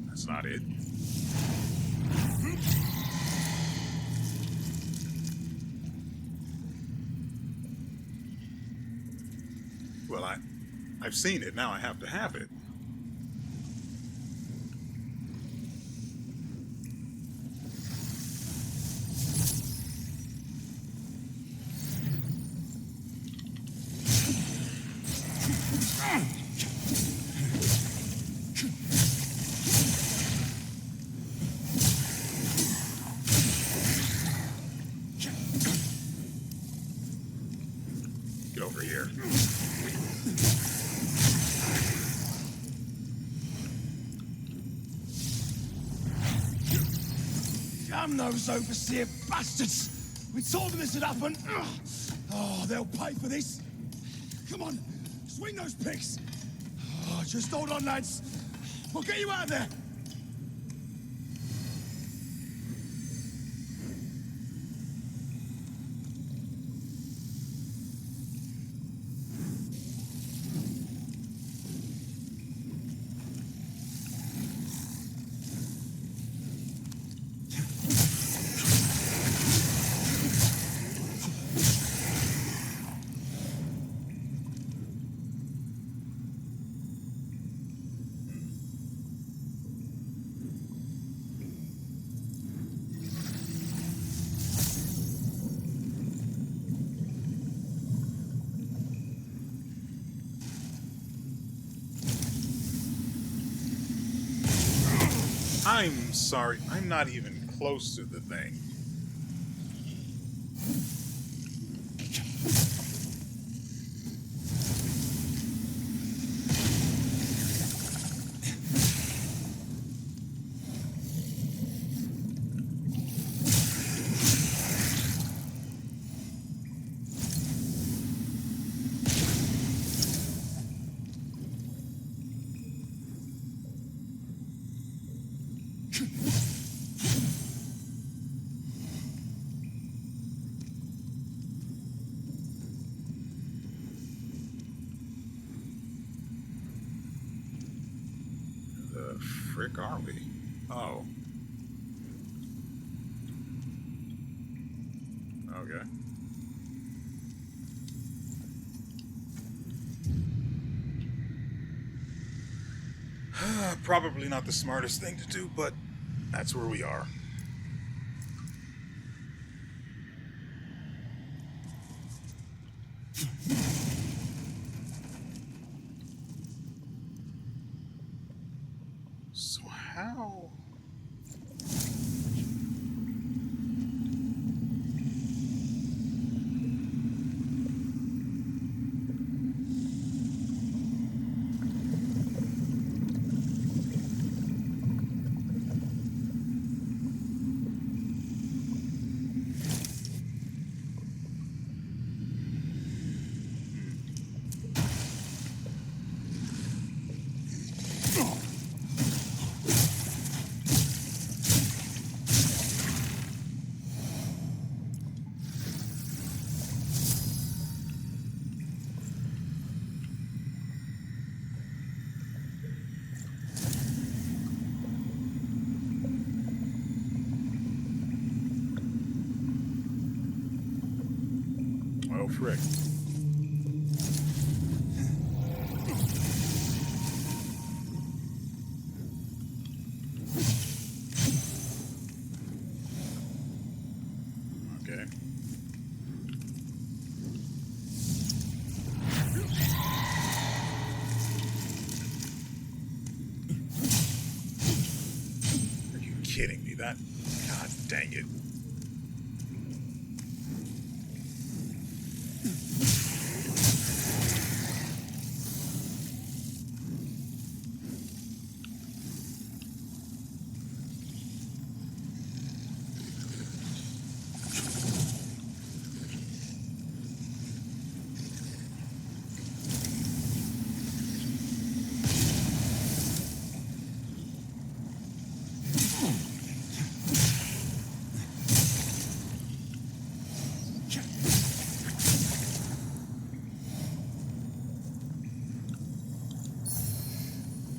A: That's not it. Well, I've seen it, now I have to have it. Get over here.
F: Damn those overseer bastards! We told them this would happen. Oh, they'll pay for this. Come on, swing those picks. Oh, just hold on, lads. We'll get you out of there.
A: I'm sorry. I'm not even close to the thing. The frick are we? Oh. Okay. Probably not the smartest thing to do, but that's where we are. So how? Oh, frick. Okay. Are you kidding me? That... God dang it.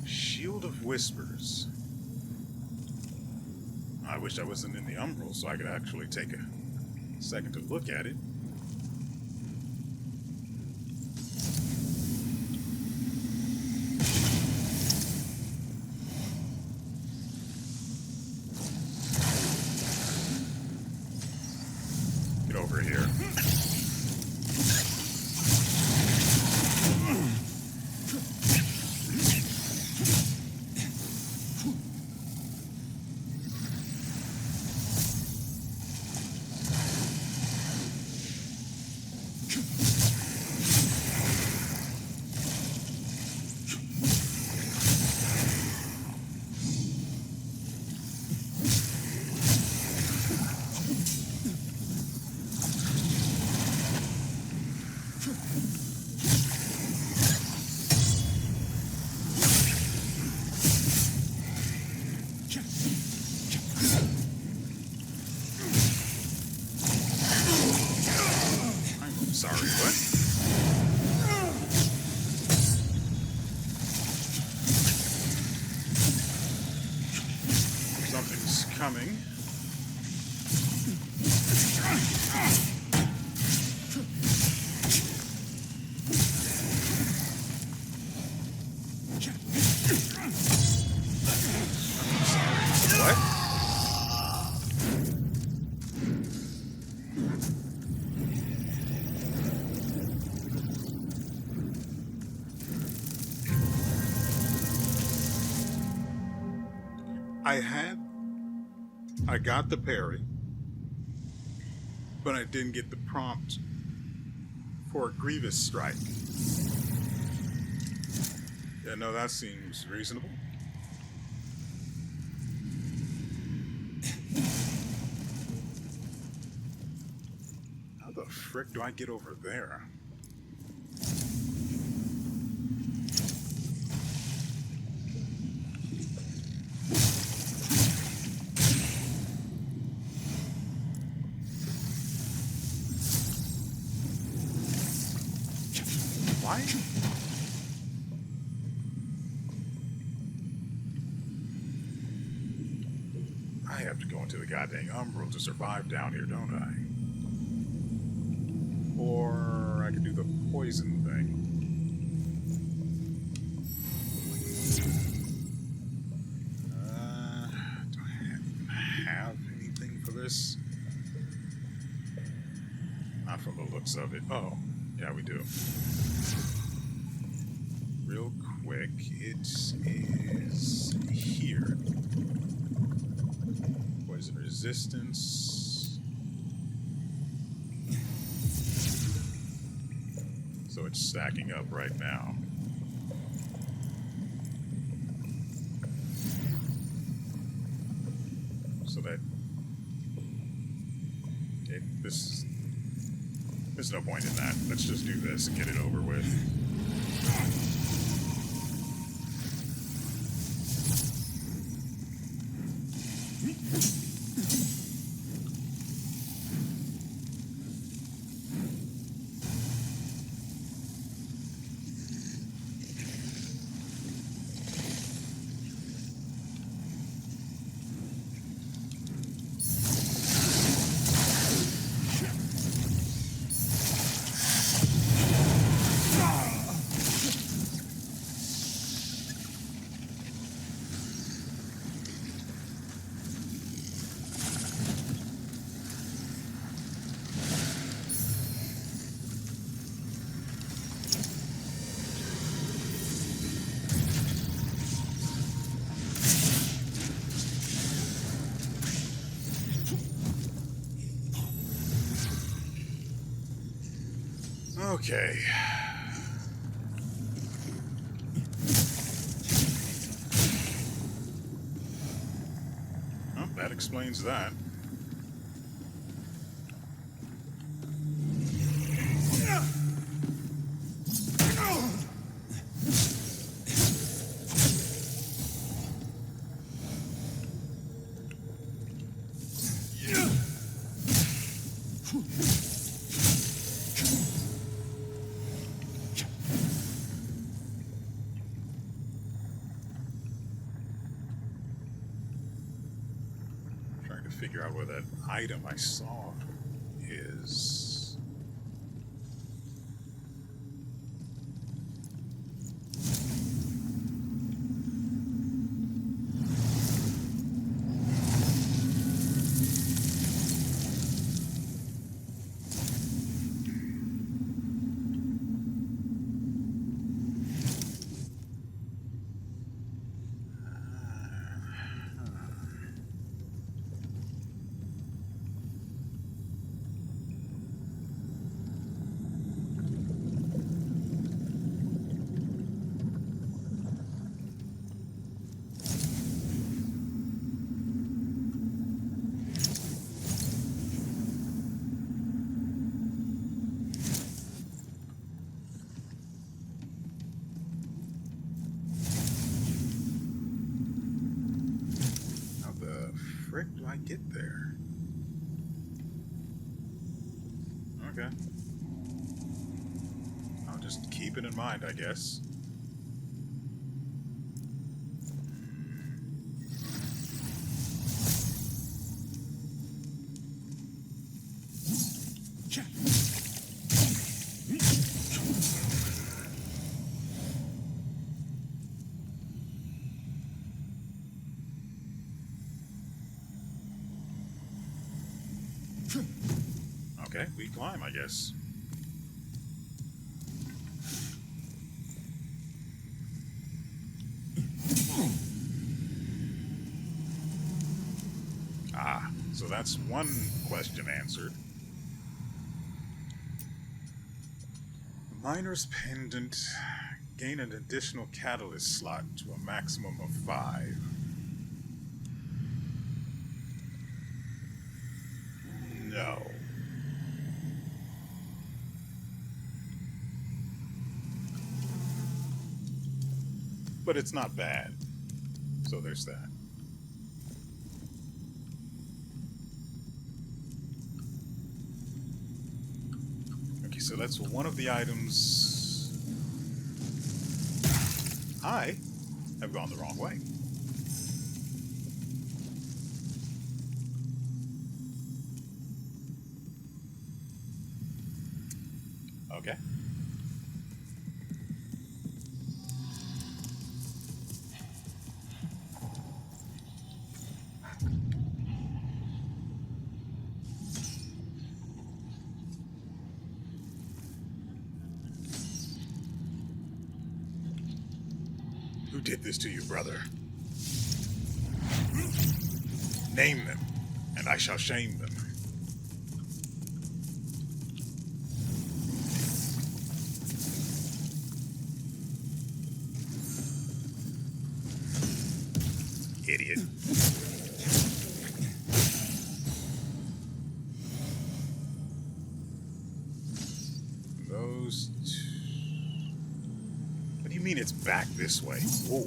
A: Shield of Whispers. I wish I wasn't in the Umbral so I could actually take a second to look at it. Get over here. Sorry, what? Something's coming. What? I got the parry, but I didn't get the prompt for a Grievous strike. Yeah, no, that seems reasonable. How the frick do I get over there? Why? I have to go into the goddamn Umbral to survive down here, don't I? Or I could do the poison thing. Do I even have anything for this? Not from the looks of it. Oh, yeah, we do. Real quick, it is here. Poison resistance. So it's stacking up right now. So that there's no point in that. Let's just do this and get it over with. Okay. Well, that explains that. Figure out where that item I saw is. Do I get there? Okay. I'll just keep it in mind, I guess. Okay, we climb, I guess. that's one question answered. Miner's Pendant. Gain an additional catalyst slot to a maximum of 5. No. But it's not bad. So there's that. Okay, so that's one of the items. I have gone the wrong way. Okay. Who did this to you, brother? Name them, and I shall shame them. Idiot. Those two. What do you mean it's back this way? Whoa.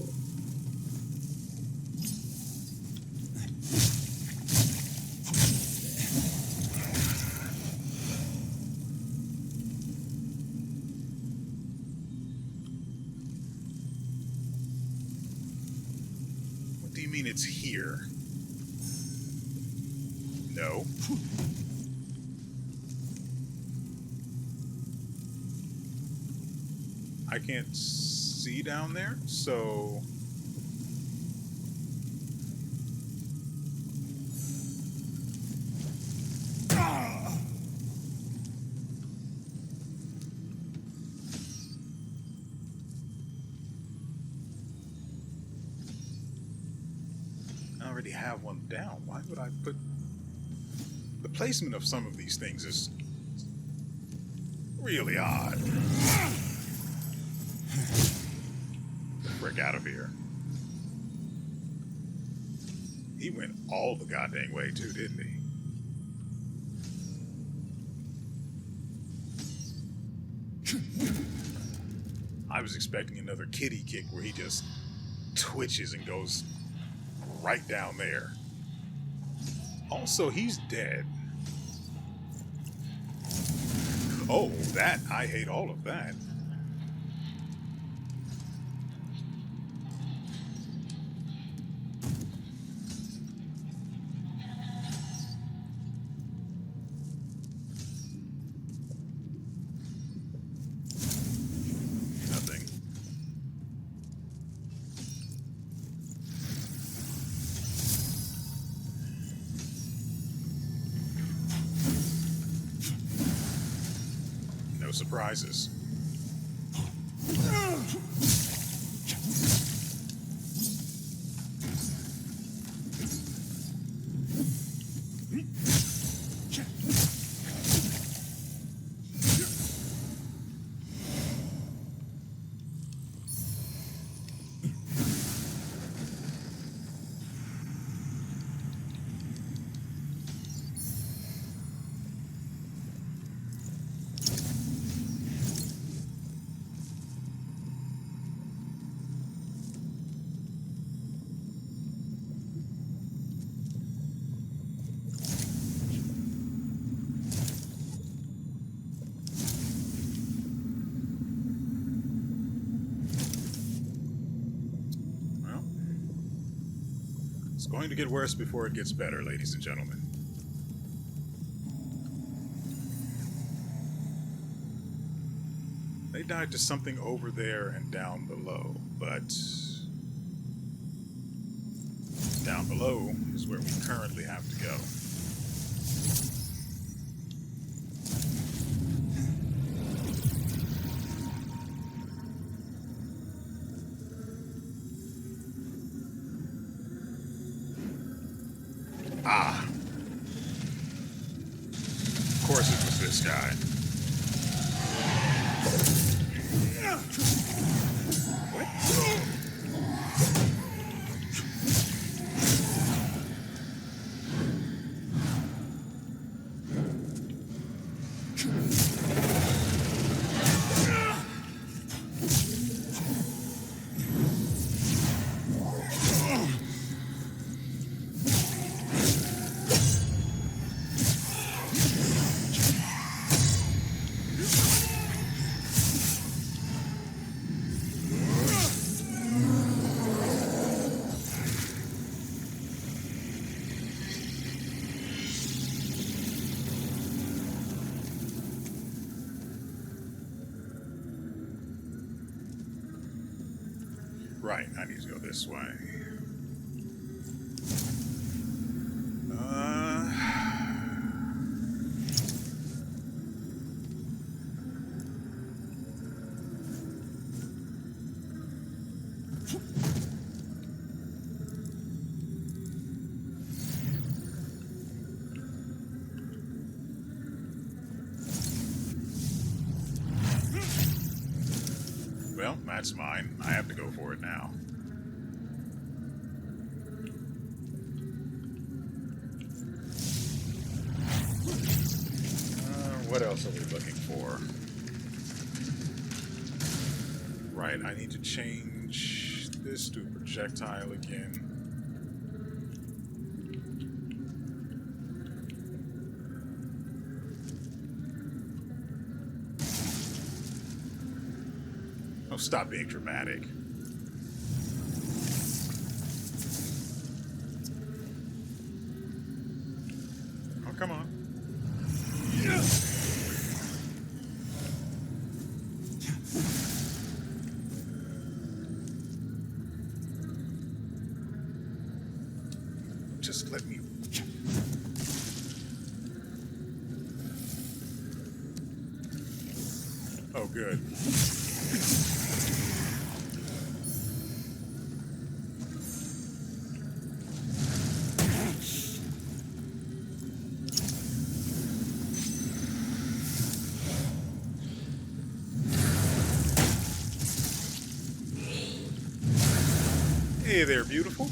A: What do you mean it's here? No. I can't see down there, so... I already have one down. Why would I put... The placement of some of these things is really odd. The frick out of here. He went all the goddamn way too, didn't he? I was expecting another kitty kick where he just twitches and goes right down there. Also, he's dead. Oh, that, I hate all of that. Nothing. No surprises. It's going to get worse before it gets better, ladies and gentlemen. They died to something over there and down below, but down below is where we currently have to go. Ah. this guy. Right, I need to go this way. Well, that's mine. I have to go for it now. What else are we looking for? Right, I need to change this to projectile again. Oh, stop being dramatic. Oh, come on. Just let me... Oh, good. Hey there, beautiful.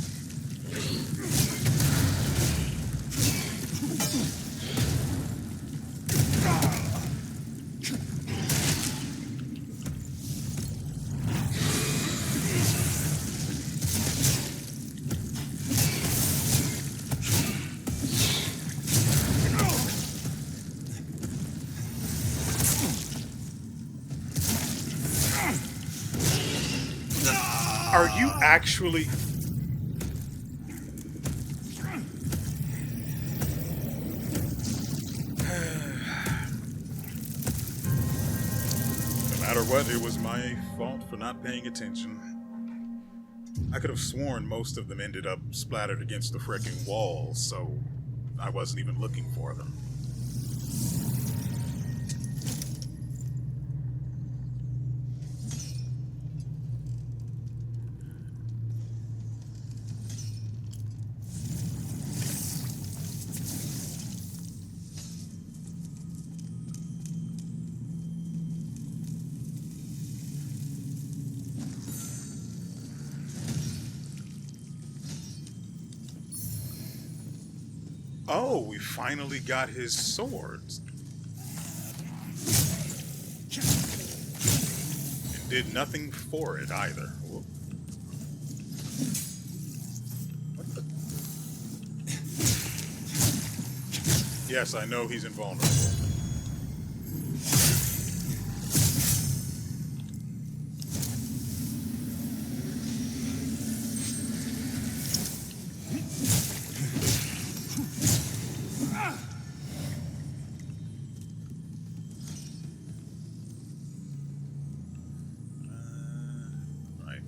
A: Are you actually... No matter what, it was my fault for not paying attention. I could have sworn most of them ended up splattered against the frickin' wall, so I wasn't even looking for them. Oh, we finally got his swords. And did nothing for it either. Whoa. What the? Yes, I know he's invulnerable.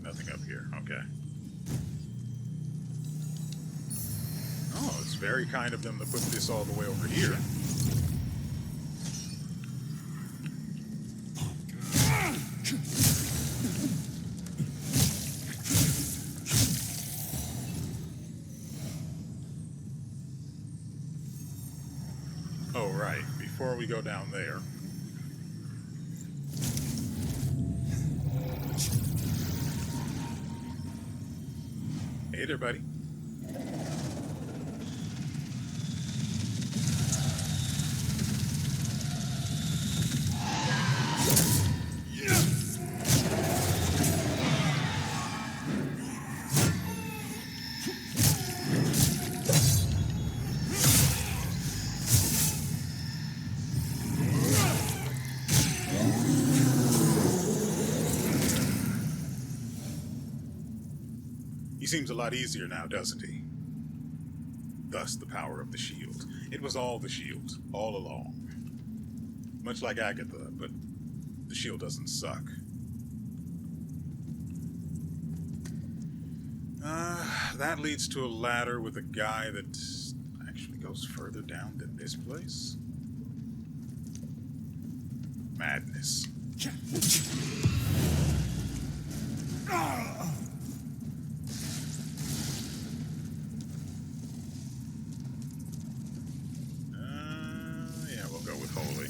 A: Nothing up here. Okay. Oh, it's very kind of them to put this all the way over here. Oh, right. Before before we go down there. Hey there, buddy. He seems a lot easier now, doesn't he? Thus the power of the shield. It was all the shield, all along. Much like Agatha, but the shield doesn't suck. That leads to a ladder with a guy that actually goes further down than this place. Madness. Yeah, we'll go with holy.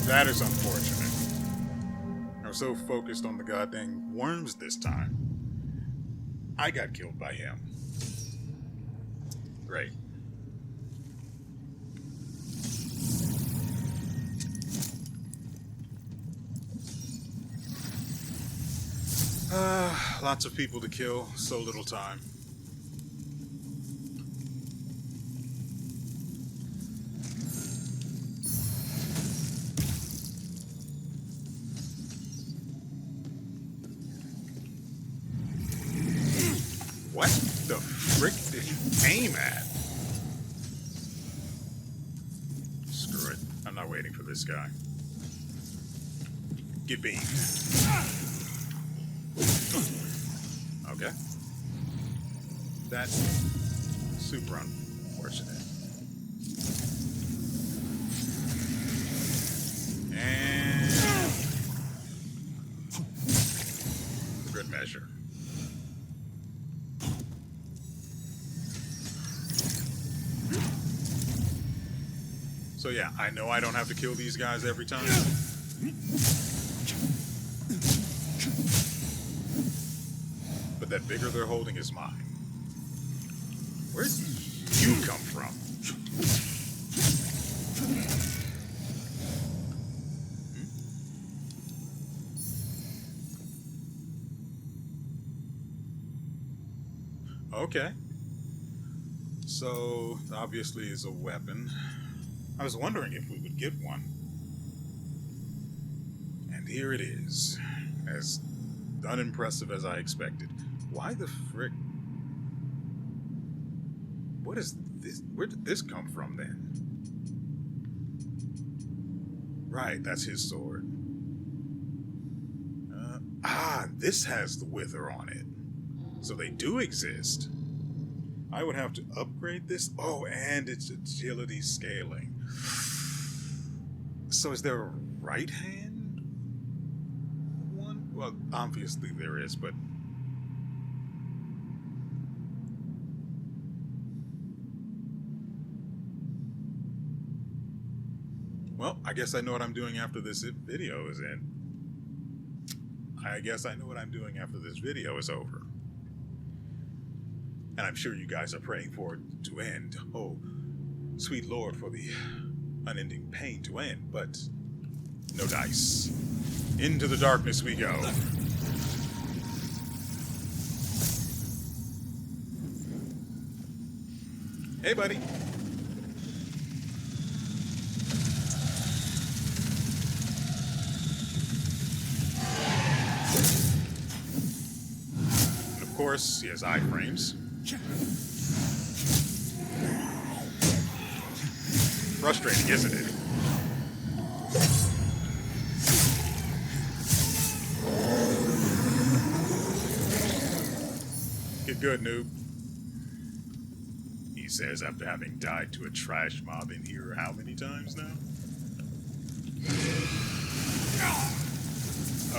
A: That is unfortunate. I was so focused on the goddamn worms this time. I got killed by him. Great. Lots of people to kill, so little time. What the frick did you aim at? Screw it. I'm not waiting for this guy. Get beamed. Okay. That's super unfortunate. And for good measure. So yeah, I know I don't have to kill these guys every time. But that bigger they're holding is mine. Where did you come from? Okay. So, obviously it's a weapon. I was wondering if we would get one. And here it is. As unimpressive as I expected. Why the frick? What is this? Where did this come from then? Right, that's his sword. This has the wither on it. So they do exist. I would have to upgrade this. Oh, and it's agility scaling. So is there a right hand one? Well, obviously there is, but... Well, I guess I know what I'm doing after this video is in. I guess I know what I'm doing after this video is over. And I'm sure you guys are praying for it to end. Oh, sweet Lord, for the unending pain to end, but no dice. Into the darkness we go. Hey, buddy. And of course, he has iframes. Frustrating, isn't it? Get good, noob. He says after having died to a trash mob in here how many times now?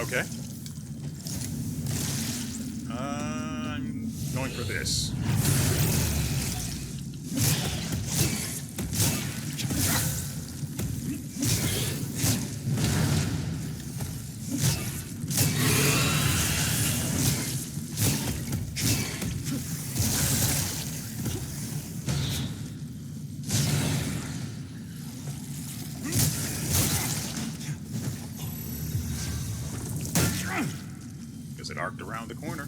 A: Okay. I'm going for this. Because it arced around the corner.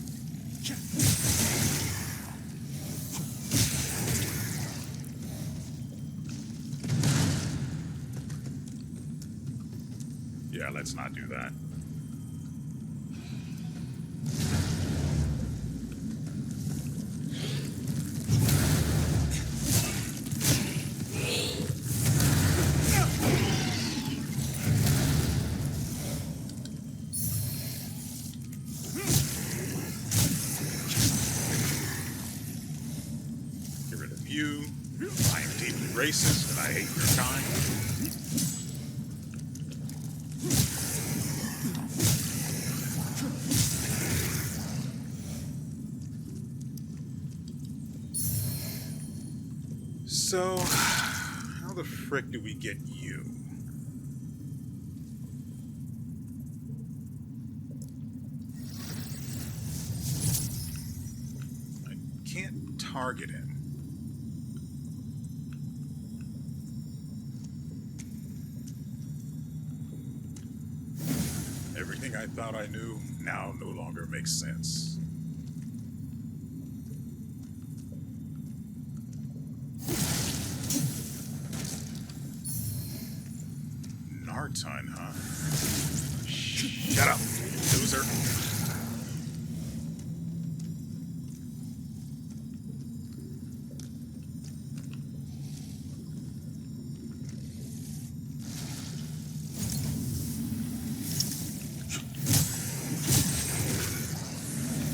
A: Yeah, let's not do that. Get rid of you. I am deeply racist and I hate your kind. So, how the frick do we get you? I can't target him. Everything I thought I knew now no longer makes sense. Narton, huh? Shut up, loser.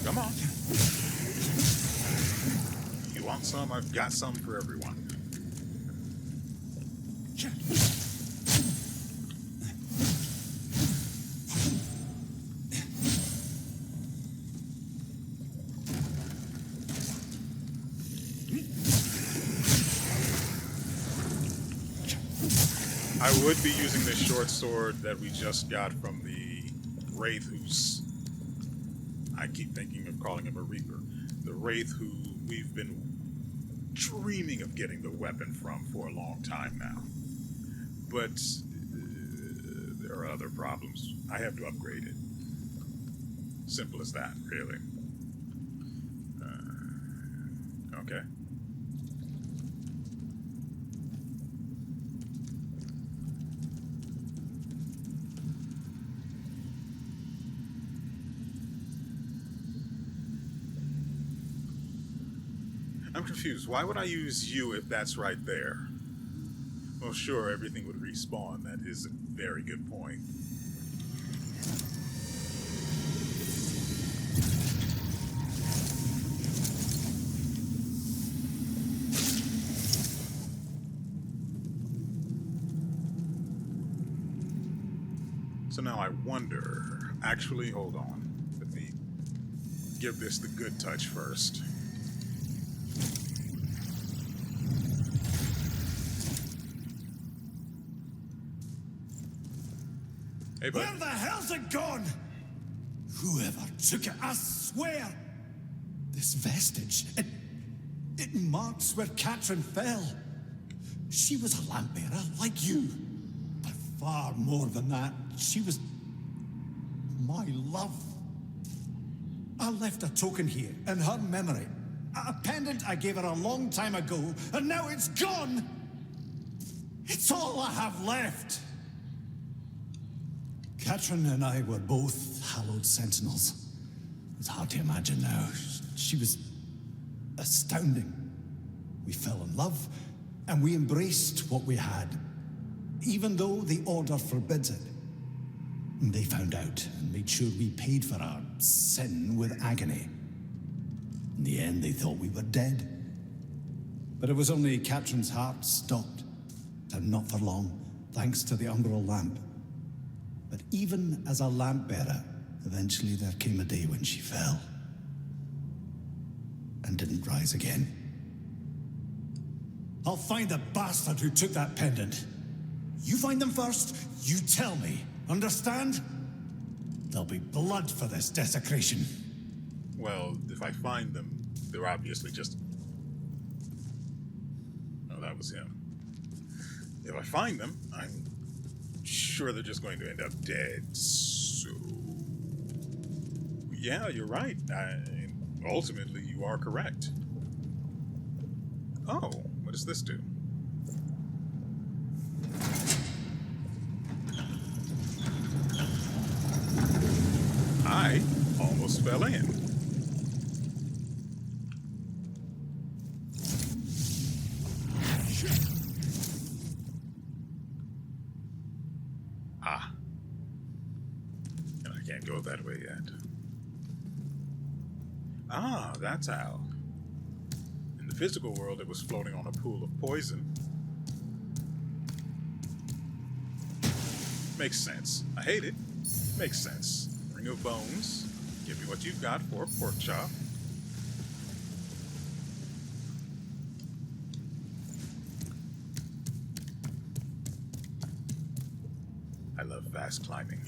A: Come on. You want some? I've got some for everyone. I would be using this short sword that we just got from the Wraith who's... I keep thinking of calling him a Reaper. The Wraith who we've been dreaming of getting the weapon from for a long time now. But there are other problems. I have to upgrade it. Simple as that, really. Okay. I'm confused. Why would I use you if that's right there? Well, sure, everything would respawn. That is a very good point. So now I wonder... Actually, hold on. Let me give this the good touch first. Hey, buddy.
F: Where the hell's it gone? Whoever took it, I swear. This vestige, It marks where Catherine fell. She was a lamp bearer like you. But far more than that, she was my love. I left a token here in her memory. A pendant I gave her a long time ago, and now it's gone! It's all I have left! Catherine and I were both hallowed sentinels. It's hard to imagine now. She was astounding. We fell in love, and we embraced what we had, even though the Order forbids it. And they found out and made sure we paid for our sin with agony. In the end, they thought we were dead. But it was only Catherine's heart stopped, and not for long, thanks to the Umbral lamp. But even as a lamp bearer, eventually there came a day when she fell and didn't rise again. I'll find the bastard who took that pendant. You find them first, you tell me. Understand? There'll be blood for this desecration.
A: Well, if I find them, they're obviously just... Oh, that was him. If I find them, I'm sure they're just going to end up dead. So... Yeah, you're right. Ultimately, you are correct. Oh, what does this do? I almost fell in. Ah. And I can't go that way yet. Ah, that's how. In the physical world, it was floating on a pool of poison. Makes sense. I hate it. Makes sense. Ring of bones. Give me what you've got for a pork chop. I love fast climbing.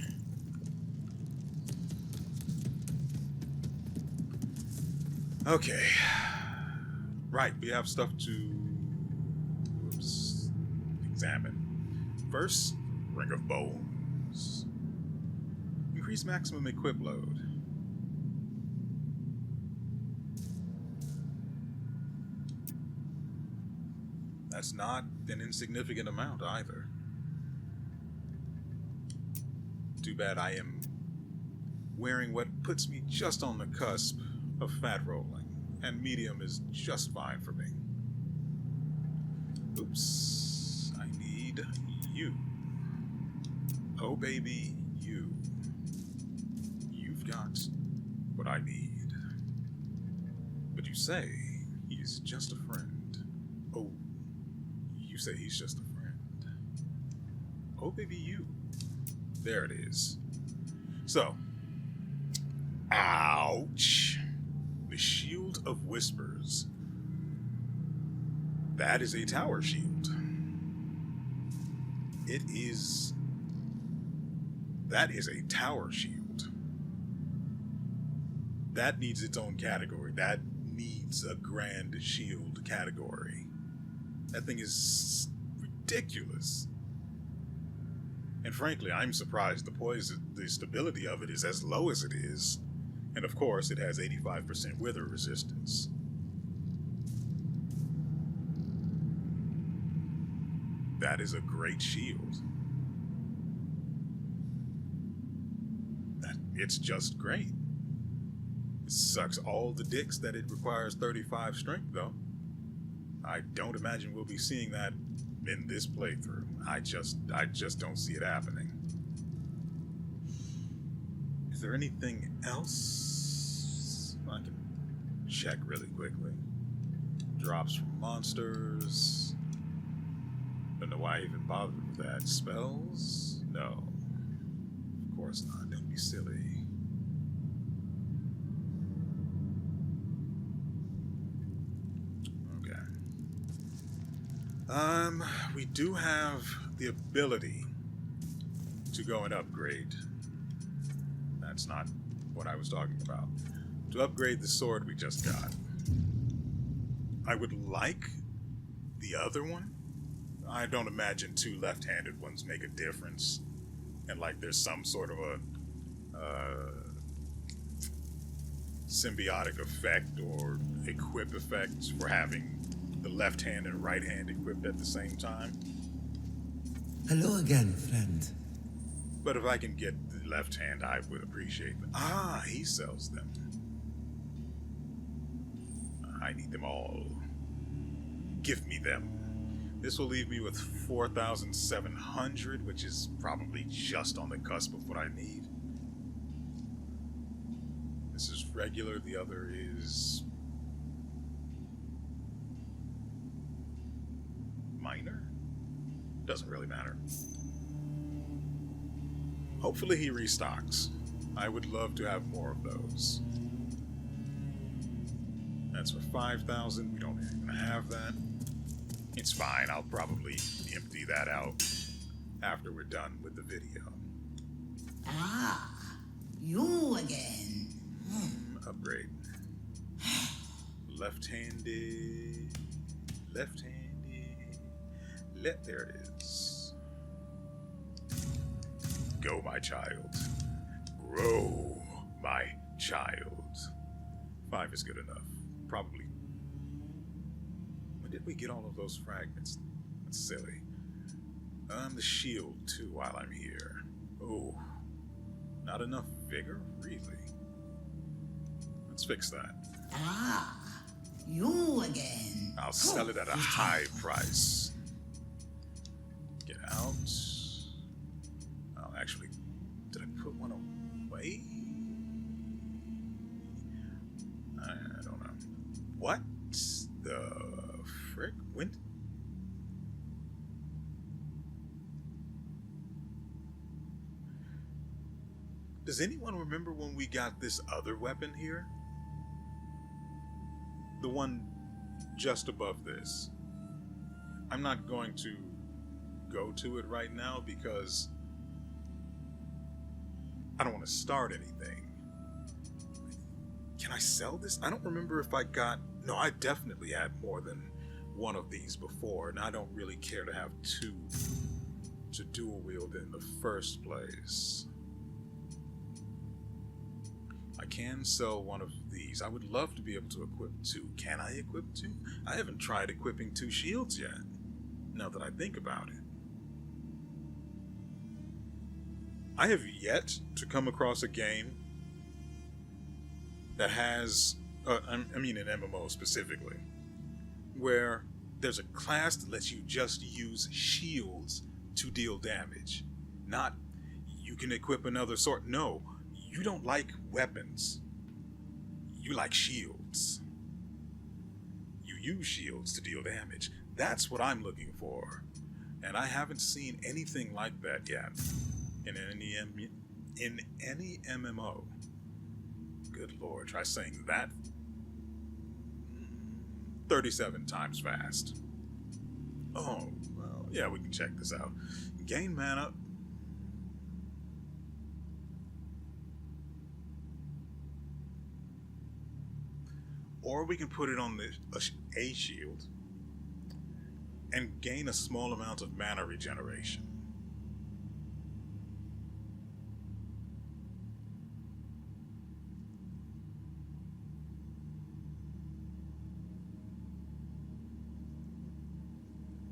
A: Okay. Right, we have stuff to examine. First, Ring of Bones. Increase maximum equip load. That's not an insignificant amount either. Too bad I am wearing what puts me just on the cusp of fat rolling, and medium is just fine for me. Oops, I need you. Oh baby, you. You've got what I need. But you say he's just a friend. Oh, you say he's just a friend. Oh baby, you. There it is. So, ouch. The Shield of Whispers. That is a tower shield. That is a tower shield. That needs its own category. That needs a grand shield category. That thing is ridiculous. And frankly, I'm surprised the stability of it is as low as it is. And of course, it has 85% wither resistance. That is a great shield. It's just great. It sucks all the dicks that it requires 35 strength, though. I don't imagine we'll be seeing that in this playthrough. I just don't see it happening. Is there anything else I can check really quickly? Drops from monsters. Don't know why I even bothered with that. Spells? No. Of course not. Don't be silly. Okay. We do have the ability to go and upgrade. That's not what I was talking about. To upgrade the sword we just got. I would like the other one. I don't imagine two left-handed ones make a difference. And like there's some sort of a symbiotic effect or equip effect for having the left hand and right hand equipped at the same time.
G: Hello again, friend.
A: But if I can get the left hand, I would appreciate them. Ah, he sells them. I need them all. Give me them. This will leave me with 4,700, which is probably just on the cusp of what I need. This is regular, the other is minor? Doesn't really matter. Hopefully he restocks. I would love to have more of those. That's for 5,000. We don't even have that. It's fine. I'll probably empty that out after we're done with the video.
C: Ah, you again.
A: Upgrade. Left-handed. Left-handed. There it is. Go, my child. Grow, my child. 5 is good enough. Probably. When did we get all of those fragments? That's silly. The shield, too, while I'm here. Oh. Not enough vigor? Really? Let's fix that.
C: Ah, you again.
A: I'll sell it at a high price. Get out. Oh, actually, did I put one away? I don't know. What the frick? When? Does anyone remember when we got this other weapon here? The one just above this. I'm not going to go to it right now because I don't want to start anything. Can I sell this? I don't remember if I got... No, I definitely had more than one of these before, and I don't really care to have two to dual wield in the first place. I can sell one of these. I would love to be able to equip two. Can I equip two? I haven't tried equipping two shields yet, now that I think about it. I have yet to come across a game that has, I mean an MMO specifically, where there's a class that lets you just use shields to deal damage. Not, you can equip another sword. No, you don't like weapons. You like shields. You use shields to deal damage. That's what I'm looking for. And I haven't seen anything like that yet in any MMO. Good Lord, try saying that 37 times fast. Oh, well, yeah, we can check this out. Gain mana. Or we can put it on a shield and gain a small amount of mana regeneration.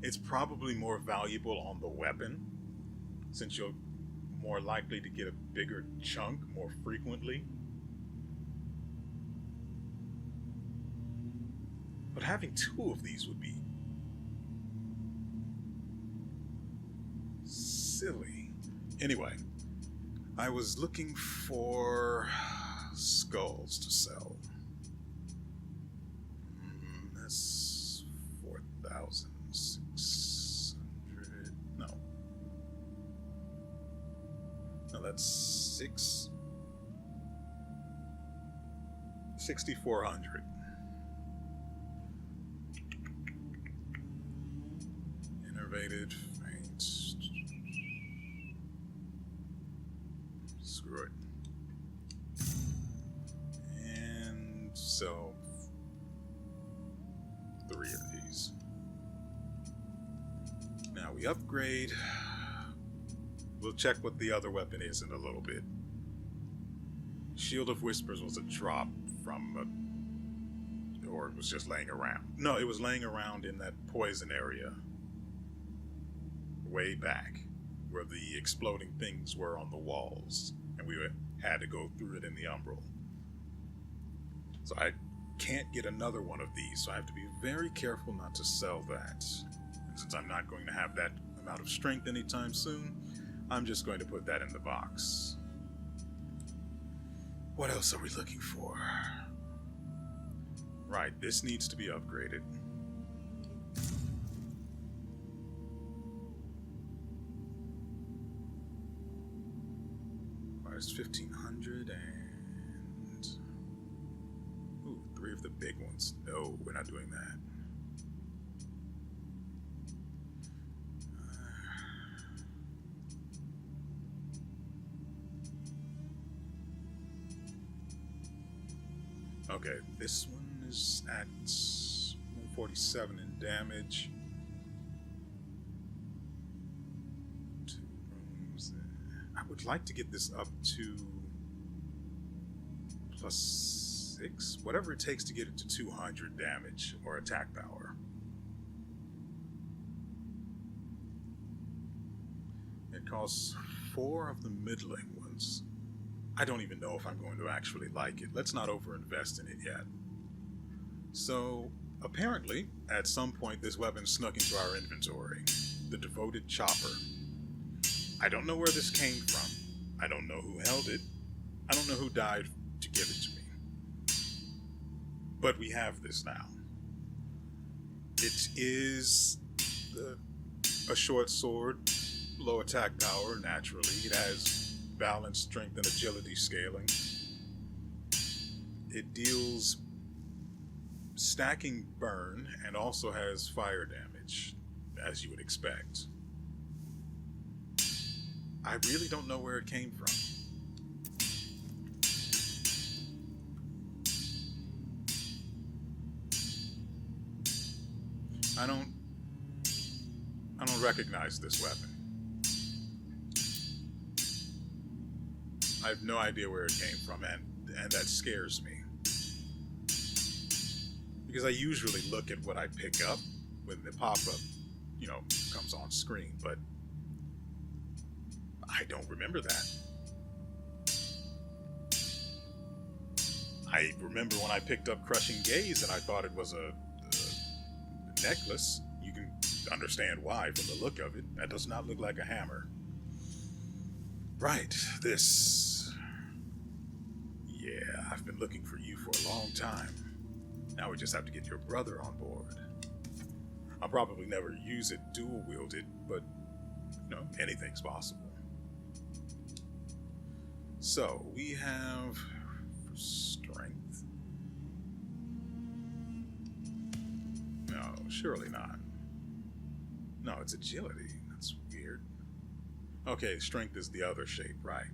A: It's probably more valuable on the weapon, since you're more likely to get a bigger chunk more frequently. But having two of these would be silly. Anyway, I was looking for skulls to sell. That's 4,600. No, that's 6,400. Innervated, faint. Screw it. And so we upgrade. We'll check what the other weapon is in a little bit. Shield of Whispers was a drop from or it was just laying around. No, it was laying around in that poison area. Way back, where the exploding things were on the walls. And we had to go through it in the Umbral. So I can't get another one of these, so I have to be very careful not to sell that. And since I'm not going to have that amount of strength anytime soon, I'm just going to put that in the box. What else are we looking for? Right, this needs to be upgraded. Requires 1,500 and... Ooh, 3 of the big ones. No, we're not doing that. Okay, this one is at 147 in damage. 2 rooms. I would like to get this up to +6, whatever it takes to get it to 200 damage or attack power. It costs 4 of the middling ones. I don't even know if I'm going to actually like it. Let's not overinvest in it yet. So, apparently, at some point this weapon snuck into our inventory. The Devoted Chopper. I don't know where this came from. I don't know who held it. I don't know who died to give it to me. But we have this now. It is a short sword, low attack power, naturally. It has balance, strength, and agility scaling. It deals stacking burn and also has fire damage, as you would expect. I really don't know where it came from. I don't recognize this weapon. I have no idea where it came from, and that scares me. Because I usually look at what I pick up when the pop-up, comes on screen, but I don't remember that. I remember when I picked up Crushing Gaze and I thought it was a necklace. You can understand why from the look of it. That does not look like a hammer. Right, this... Yeah, I've been looking for you for a long time. Now we just have to get your brother on board. I'll probably never use it dual-wielded, but, anything's possible. So, we have strength. No, surely not. No, it's agility. That's weird. Okay, strength is the other shape, right?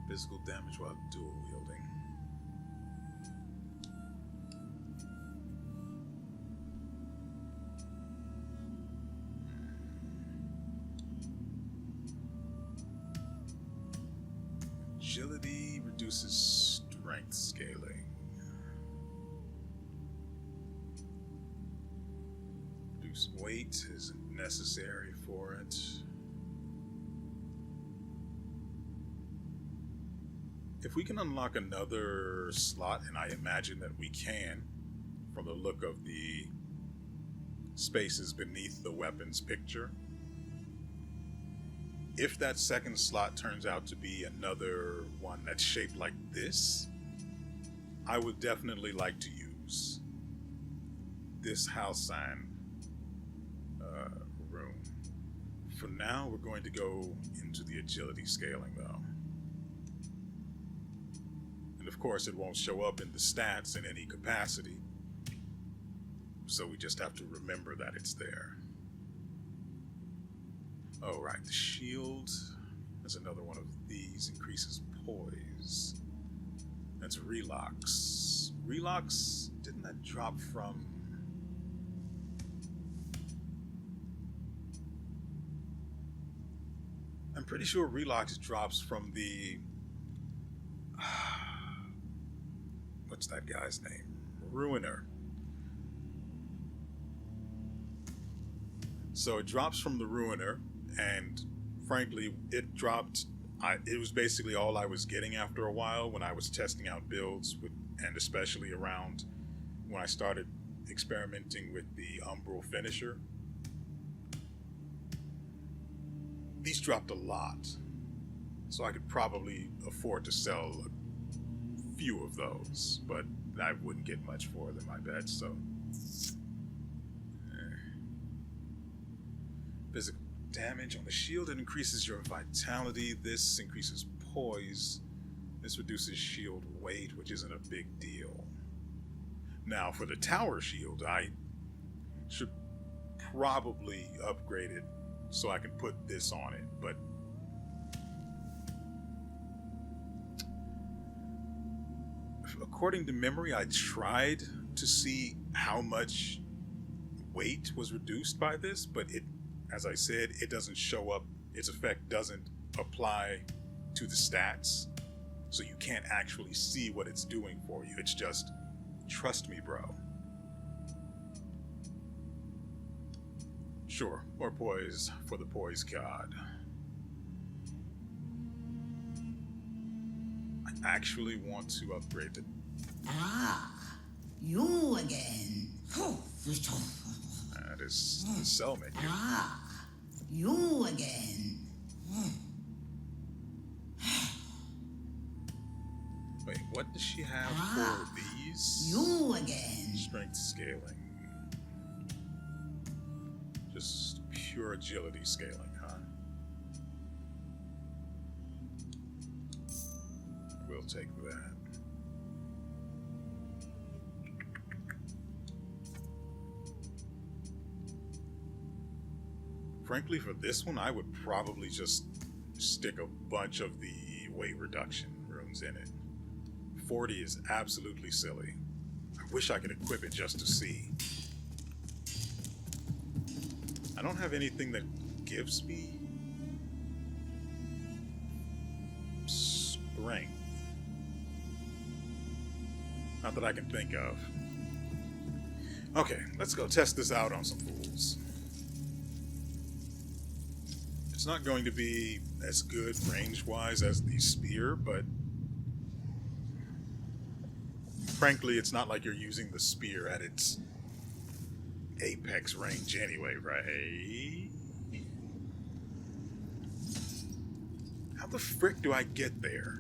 A: Physical damage while dual wielding. Agility reduces strength scaling. Reduce weight isn't necessary for it. If we can unlock another slot, and I imagine that we can, from the look of the spaces beneath the weapons picture, if that second slot turns out to be another one that's shaped like this, I would definitely like to use this house sign room. For now, we're going to go into the agility scaling, though. And of course, it won't show up in the stats in any capacity, so we just have to remember that it's there. Oh, right, the shield. There's another one of these, increases poise. That's Relox. Relox, didn't that drop from... I'm pretty sure Relox drops from the... What's that guy's name? Ruiner. So it drops from the Ruiner, and frankly, it dropped... it was basically all I was getting after a while when I was testing out builds, and especially around when I started experimenting with the Umbral Finisher. These dropped a lot, so I could probably afford to sell a few of those, but I wouldn't get much for them, I bet, so... Physical damage on the shield, it increases your vitality. This increases poise. This reduces shield weight, which isn't a big deal. Now, for the tower shield, I should probably upgrade it so I can put this on it, but according to memory, I tried to see how much weight was reduced by this, but it, as I said, it doesn't show up. Its effect doesn't apply to the stats, so you can't actually see what it's doing for you. It's just, trust me, bro. Sure, more poise for the poise god. I actually want to upgrade it.
C: Ah, you again.
A: That is the cellmate.
C: Ah, you again.
A: Wait, what does she have for these?
C: You again.
A: Strength scaling. Just pure agility scaling, huh? We'll take that. Frankly, for this one, I would probably just stick a bunch of the weight reduction runes in it. 40 is absolutely silly. I wish I could equip it just to see. I don't have anything that gives me strength. Not that I can think of. Okay, let's go test this out on some fools. It's not going to be as good range-wise as the spear, but frankly, it's not like you're using the spear at its apex range anyway, right? How the frick do I get there?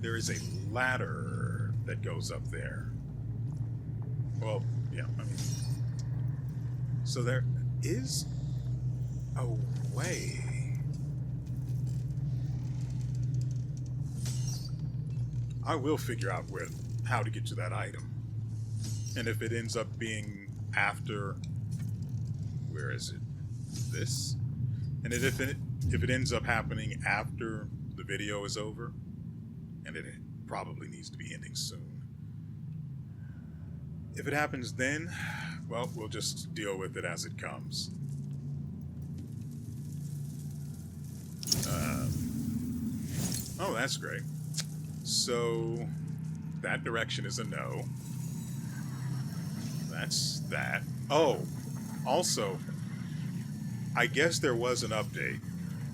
A: There is a ladder that goes up there. Well, yeah, I mean... So there is a way... I will figure out how to get to that item. And if it ends up being after... Where is it? This? And if it ends up happening after the video is over, and it probably needs to be ending soon. If it happens then, well, we'll just deal with it as it comes. Oh, that's great. So, that direction is a no. That's that. Oh, also, I guess there was an update.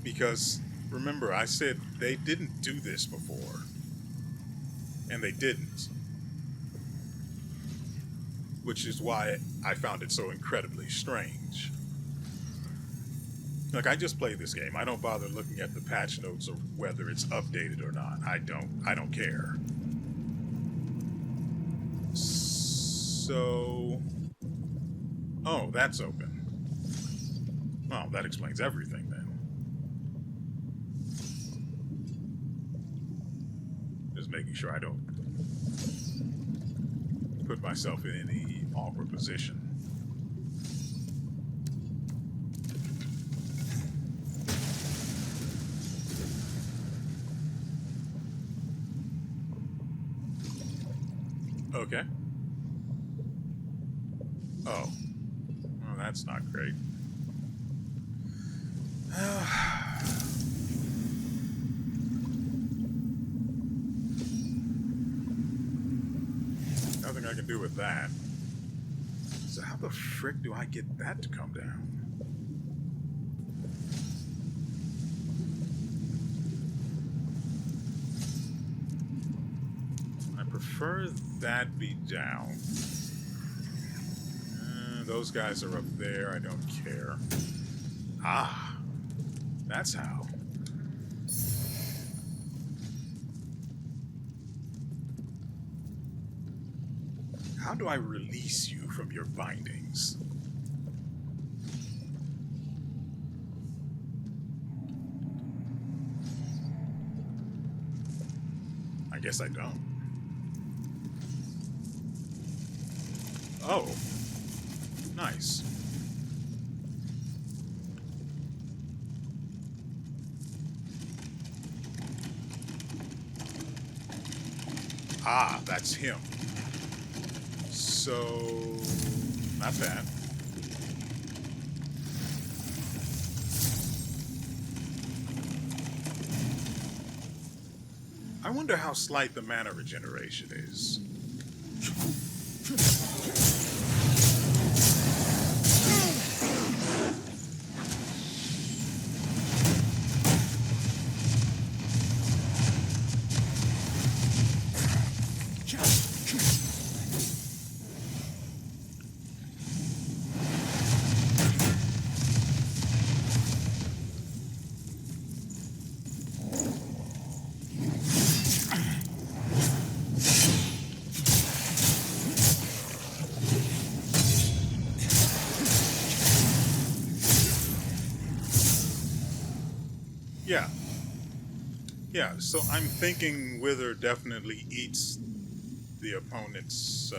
A: Because, remember, I said they didn't do this before. And they didn't. Which is why I found it so incredibly strange. Like, I just play this game. I don't bother looking at the patch notes or whether it's updated or not. I don't care. So... Oh, that's open. Well, that explains everything then. Just making sure I don't put myself in any awkward position. Okay. Oh. Well, that's not great. Nothing I can do with that. So how the frick do I get that to come down? I prefer that be down. Those guys are up there. I don't care. Ah, that's how. How do I release you from your bindings? I guess I don't. Oh. Nice. Ah, that's him. So, not bad. I wonder how slight the mana regeneration is. Yeah. Yeah, so I'm thinking Wither definitely eats the opponent's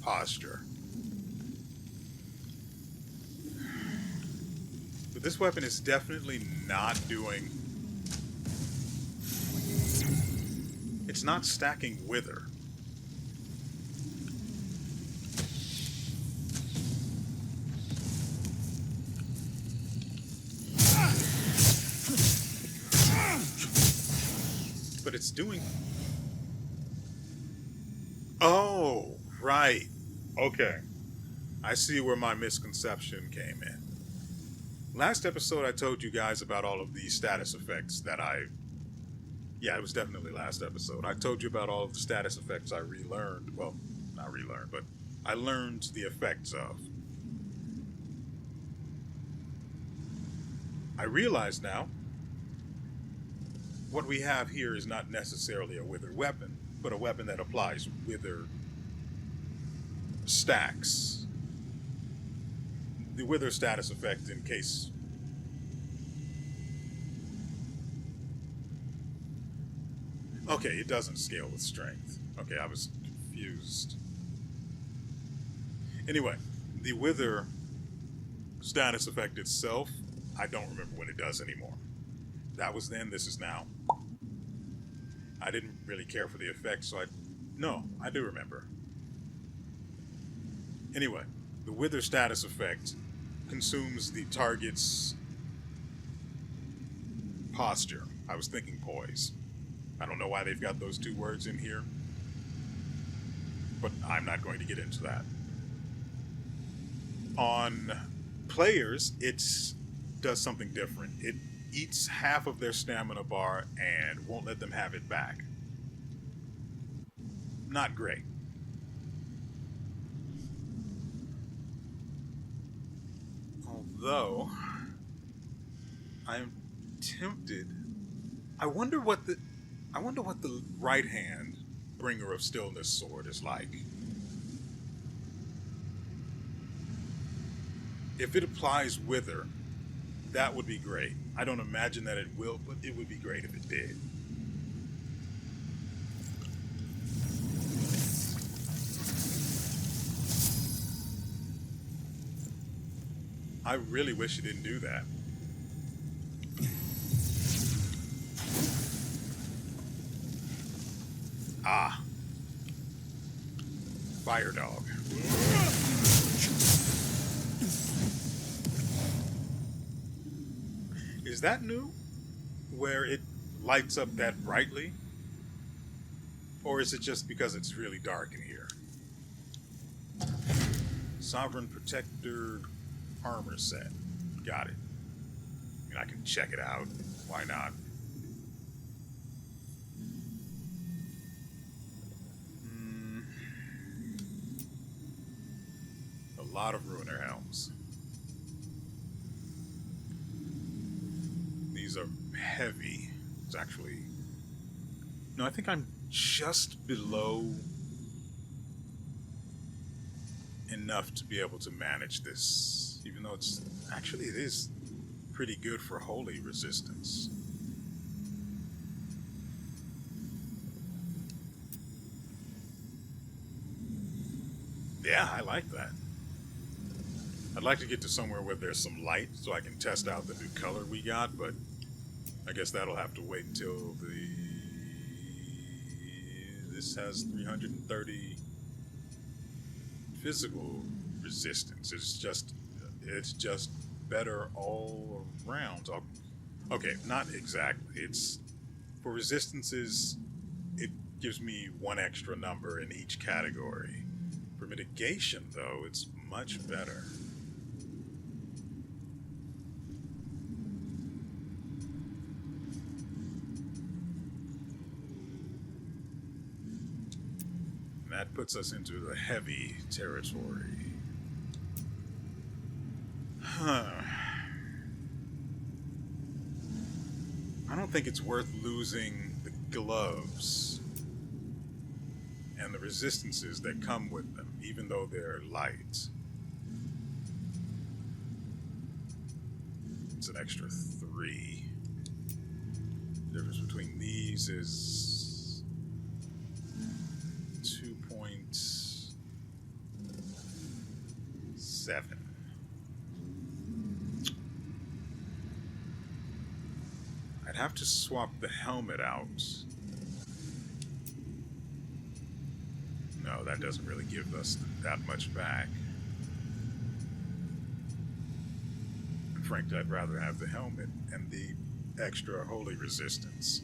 A: posture. But this weapon is definitely not doing... It's not stacking Wither. But it's doing... Oh, right. Okay. I see where my misconception came in. Last episode, I told you guys about all of the status effects that I... Yeah, it was definitely last episode. I told you about all of the status effects I relearned. Well, not relearned, but I learned the effects of. I realize now what we have here is not necessarily a Wither weapon, but a weapon that applies Wither stacks. The Wither status effect, in case... Okay, it doesn't scale with strength. Okay, I was confused. Anyway, the Wither status effect itself, I don't remember what it does anymore. That was then, this is now. I didn't really care for the effect, so no, I do remember. Anyway, the Wither status effect consumes the target's posture. I was thinking poise. I don't know why they've got those two words in here, but I'm not going to get into that. On players, it does something different. It eats half of their stamina bar and won't let them have it back. Not great. Although, I am tempted. I wonder what the right hand bringer of stillness sword is like. If it applies Wither, that would be great. I don't imagine that it will, but it would be great if it did. I really wish it didn't do that. Ah. fire dog. Is that new? Where it lights up that brightly? Or is it just because it's really dark in here? Sovereign Protector armor set. Got it. I mean, I can check it out. Why not? A lot of Ruiner helms. These are heavy. It's actually... No, I think I'm just below enough to be able to manage this. Even though it's... Actually, it is pretty good for holy resistance. Yeah, I like that. I'd like to get to somewhere where there's some light so I can test out the new color we got, but I guess that'll have to wait until the... This has 330 physical resistance. It's just better all around. Okay, not exactly. It's for resistances, it gives me one extra number in each category. For mitigation, though, it's much better. That puts us into the heavy territory. I don't think it's worth losing the gloves and the resistances that come with them, even though they're light. It's an extra 3. The difference between these is 2.7. I'd have to swap the helmet out. No, that doesn't really give us that much back. Frankly, I'd rather have the helmet and the extra holy resistance.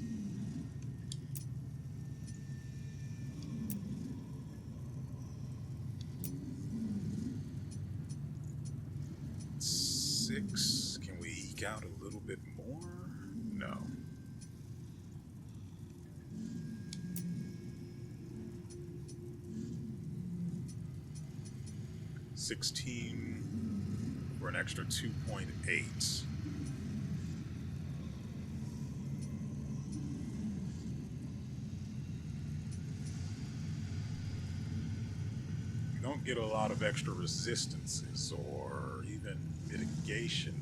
A: Six. Can we eke out a little bit more? No. $16 for an extra 2.8. We don't get a lot of extra resistances or even mitigation.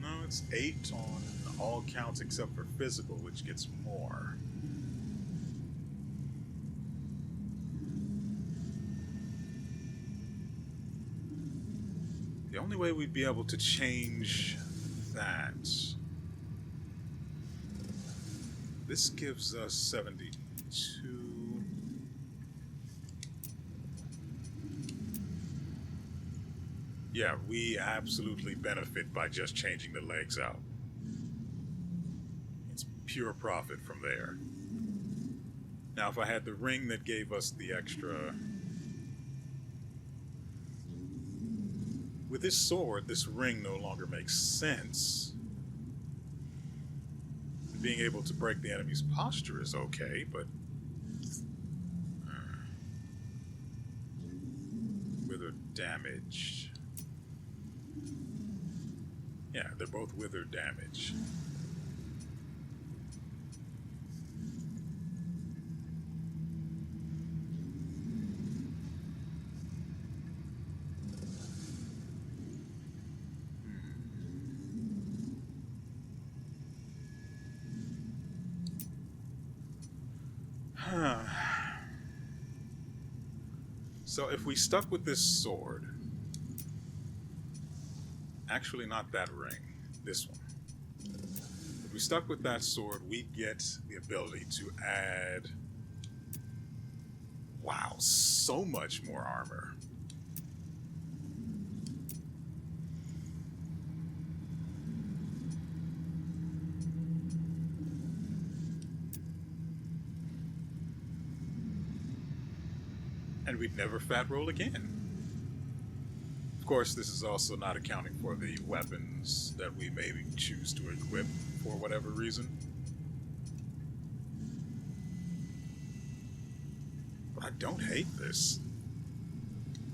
A: No, it's 8 on all counts except for physical, which gets more. The only way we'd be able to change that, this gives us 72. Yeah, we absolutely benefit by just changing the legs out. It's pure profit from there. Now, if I had the ring that gave us the extra... With this sword, this ring no longer makes sense. Being able to break the enemy's posture is okay, but... Withered damage. Yeah, they're both withered damage. So if we stuck with this sword, actually not that ring, this one. If we stuck with that sword, we get the ability to add, wow, so much more armor. And we'd never fat roll again. Of course, this is also not accounting for the weapons that we maybe choose to equip for whatever reason. But I don't hate this.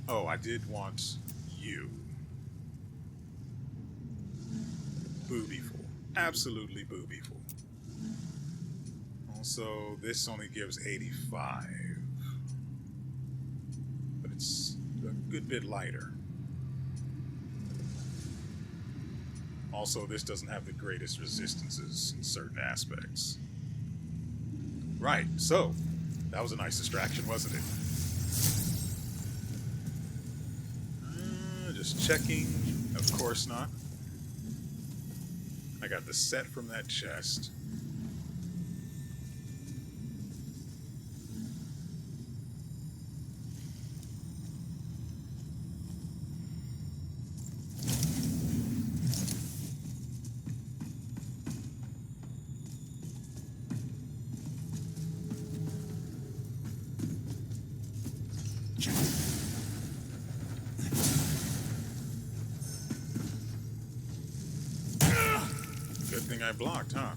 A: Oh, I did want you. Boobyful. Absolutely boobyful. Also, this only gives 85. But it's a good bit lighter. Also, this doesn't have the greatest resistances in certain aspects. Right, so, that was a nice distraction, wasn't it? Just checking. Of course not. I got the set from that chest. Good thing I blocked, huh?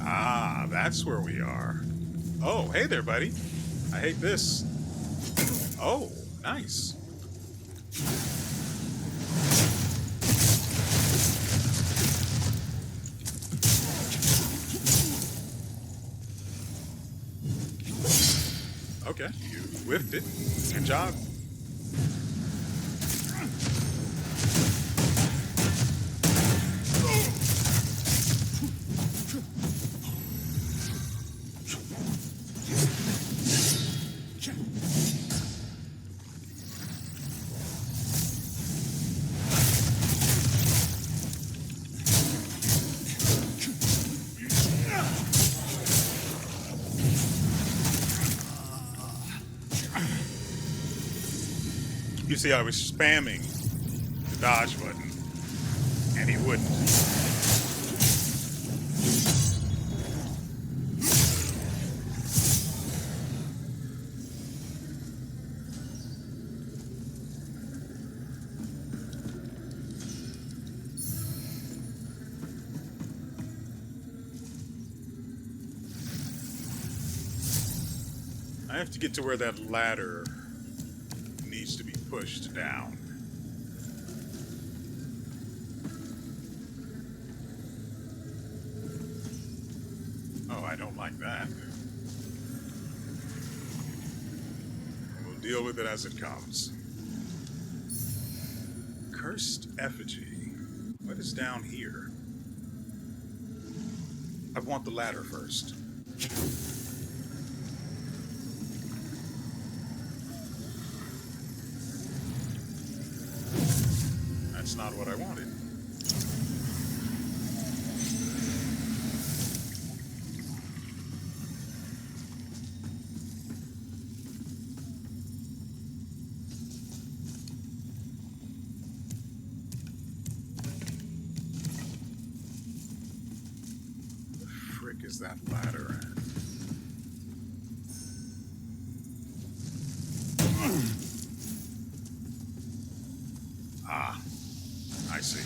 A: Ah, that's where we are. Oh, hey there, buddy. I hate this. Oh, nice. Okay, you whiffed it. Good job. You see, I was spamming the dodge button, and he wouldn't. I have to get to where that ladder needs to be pushed down. Oh, I don't like that. We'll deal with it as it comes. Cursed effigy. What is down here? I want the ladder first. That's not what I wanted. Where the frick is that ladder at? Ah. I see.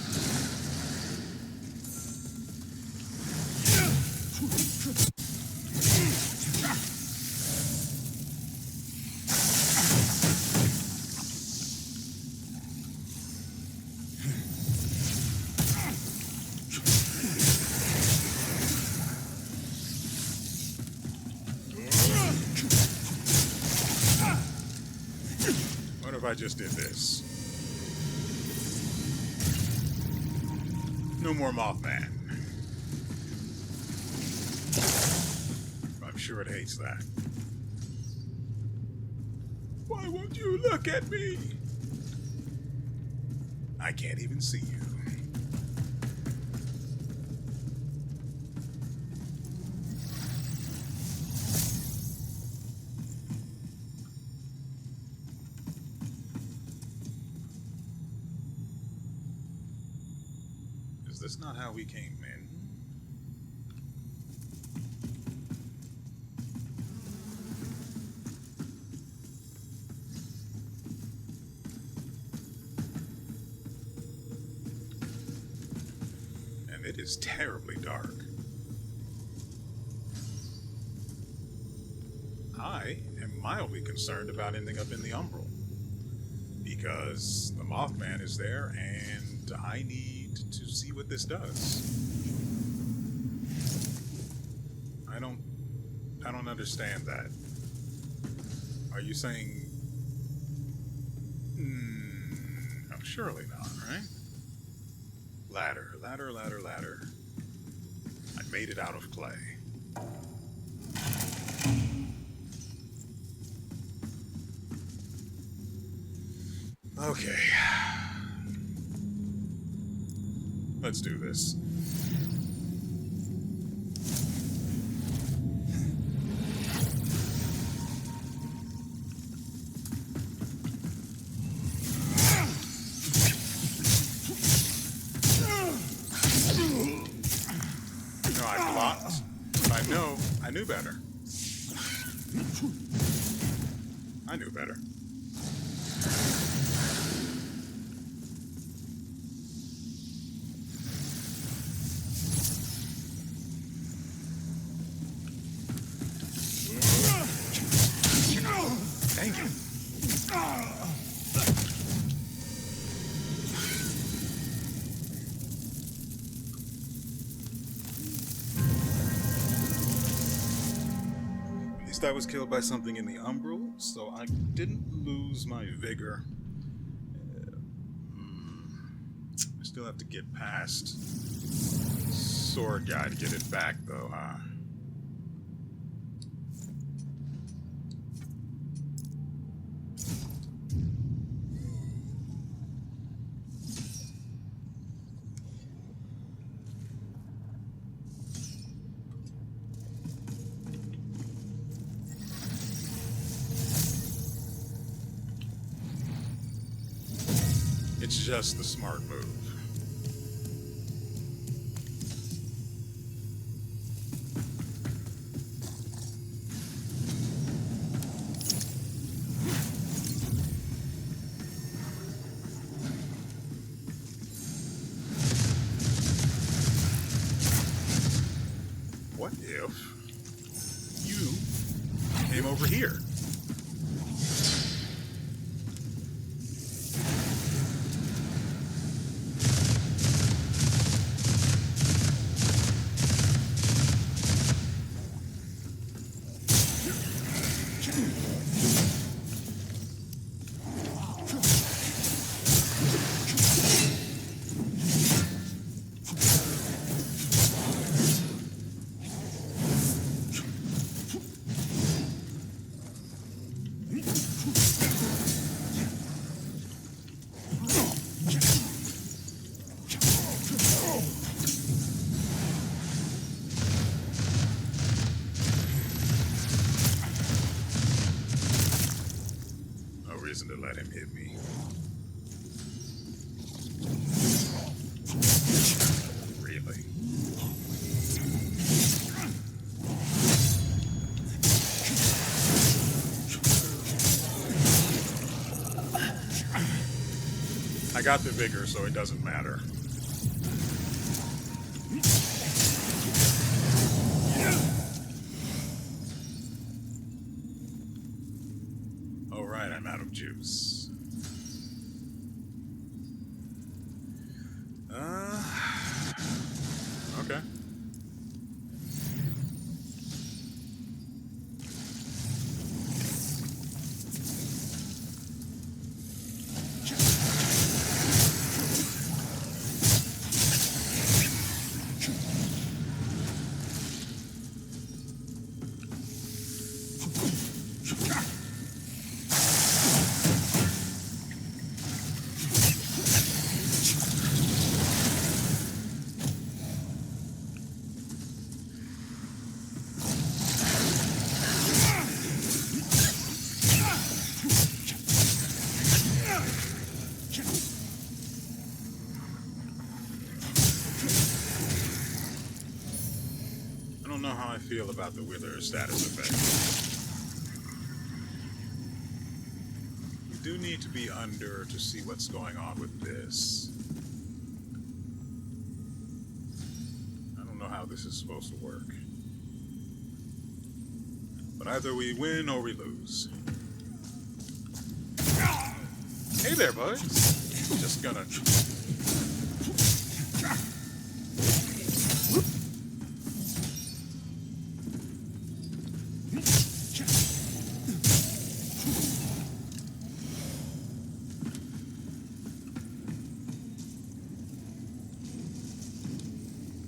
A: What if I just did this? No more Mothman. I'm sure it hates that. Why won't you look at me? I can't even see you. Is this not how we came in? And it is terribly dark. I am mildly concerned about ending up in the Umbral, because the Mothman is there and I need to see what this does. I don't understand that. Are you saying... No, surely not, right? Ladder, ladder, ladder, ladder. I made it out of clay. Okay. Let's do this. No, I blocked. I knew better. I knew better. Thank you. At least I was killed by something in the Umbral, so I didn't lose my vigor. I still have to get past Sword Guy to get it back, though, huh? It's just the smart move. What if you came over here? To let him hit me. Really? I got the vigor, so it doesn't matter. Alright, I'm out of juice. Okay. how I feel about the Wither status effect. We do need to be under to see what's going on with this. I don't know how this is supposed to work. But either we win or we lose. Hey there, bud. Just gonna...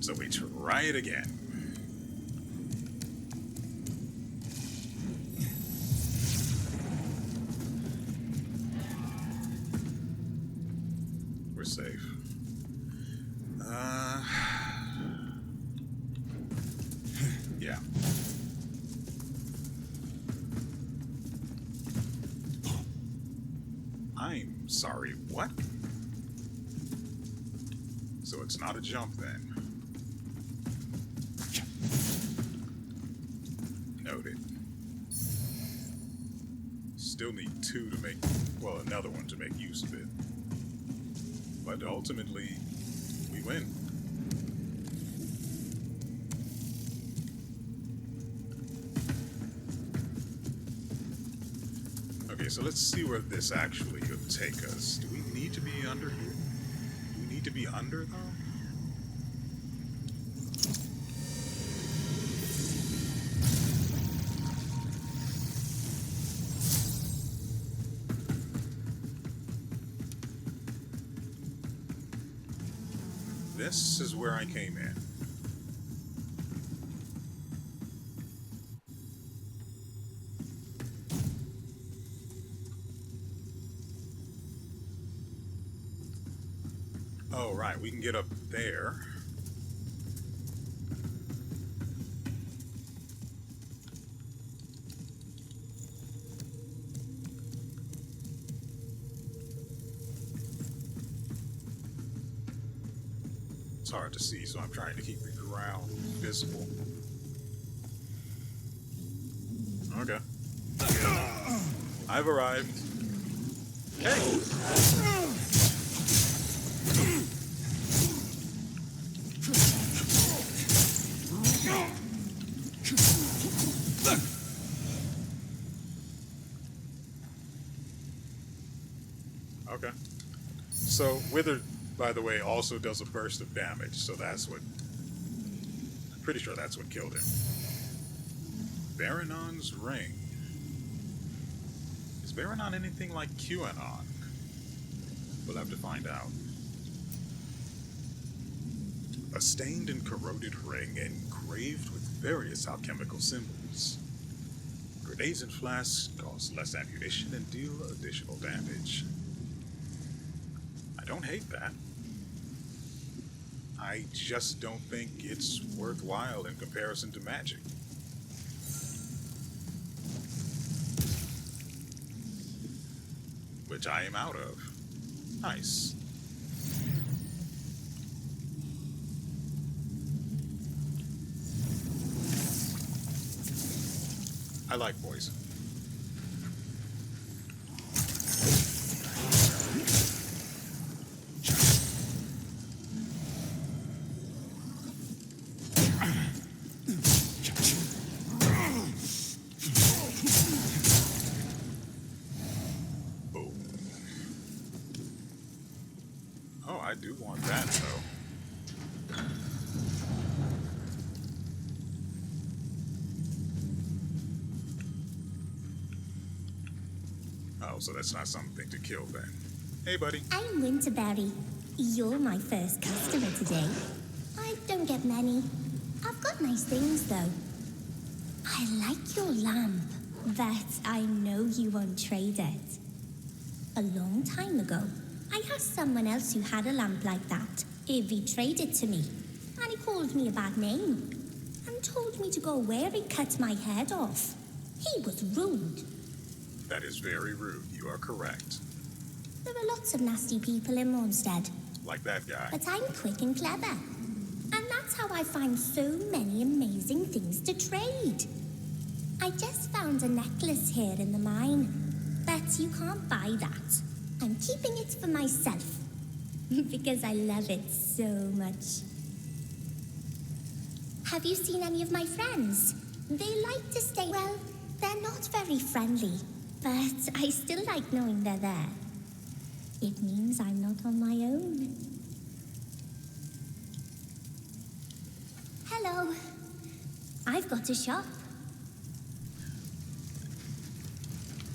A: So we try it again. We're safe. Yeah. I'm sorry, what? So it's not a jump then. Noted. Still need two to make, well, another one to make use of it. But ultimately, we win. Okay, so let's see where this actually could take us. Do we need to be under here? Do we need to be under, though? This is where I came in. Oh, right, we can get up there. It's hard to see, so I'm trying to keep the ground visible. Okay. I've arrived. Hey! Okay. So, Wither, by the way, also does a burst of damage, so that's what... I'm pretty sure that's what killed him. Baronon's Ring. Is Baronon anything like QAnon? We'll have to find out. A stained and corroded ring engraved with various alchemical symbols. Grenades and flasks cost less ammunition and deal additional damage. I don't hate that. I just don't think it's worthwhile in comparison to magic. Which I am out of. Nice. I like poison. I do want that, though. Oh, so that's not something to kill then. Hey, buddy.
H: I'm Winterberry. You're my first customer today. I don't get many. I've got nice things, though. I like your lamp, but I know you won't trade it. A long time ago, I asked someone else who had a lamp like that if he'd trade it to me, and he called me a bad name and told me to go where he cut my head off. He was rude.
A: That is very rude. You are correct.
H: There are lots of nasty people in Mondstadt.
A: Like that guy.
H: But I'm quick and clever. And that's That's how I find so many amazing things to trade. I just found a necklace here in the mine, but you can't buy that. I'm keeping it for myself, because I love it so much. Have you seen any of my friends? They like to stay... Well, they're not very friendly, but I still like knowing they're there. It means I'm not on my own. Hello. I've got a shop.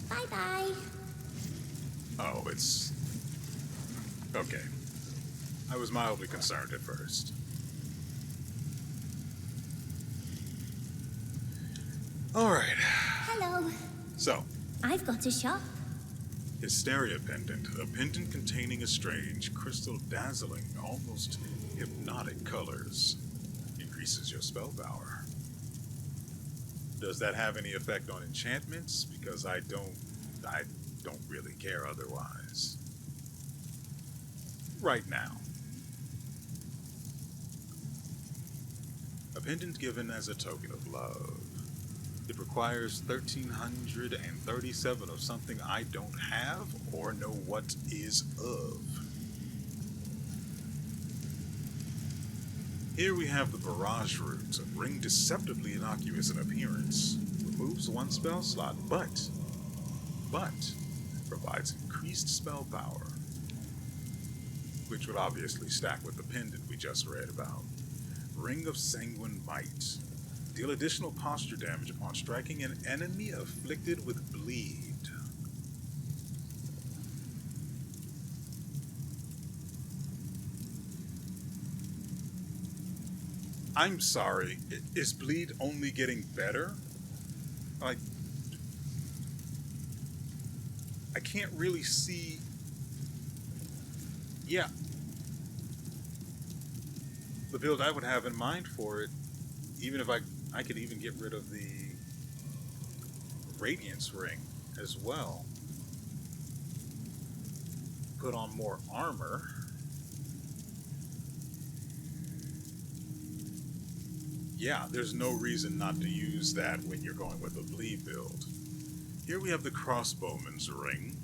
H: Bye-bye.
A: Oh, it's... okay. I was mildly concerned at first. Alright.
H: Hello.
A: So,
H: I've got a shop.
A: Hysteria Pendant. A pendant containing a strange, crystal dazzling, almost hypnotic colors. Increases your spell power. Does that have any effect on enchantments? Because I don't really care otherwise. Right now. A pendant given as a token of love. It requires 1,337 of something I don't have or know what is of. Here we have the Barrage Root, a ring deceptively innocuous in appearance. Removes one spell slot, but provides increased spell power, which would obviously stack with the pendant we just read about. Ring of Sanguine Might. Deal additional posture damage upon striking an enemy afflicted with bleed. I'm sorry, is bleed only getting better? Like, I can't really see... Yeah. The build I would have in mind for it, even if I could even get rid of the Radiance Ring as well. Put on more armor. Yeah, there's no reason not to use that when you're going with a bleed build. Here we have the Crossbowman's Ring.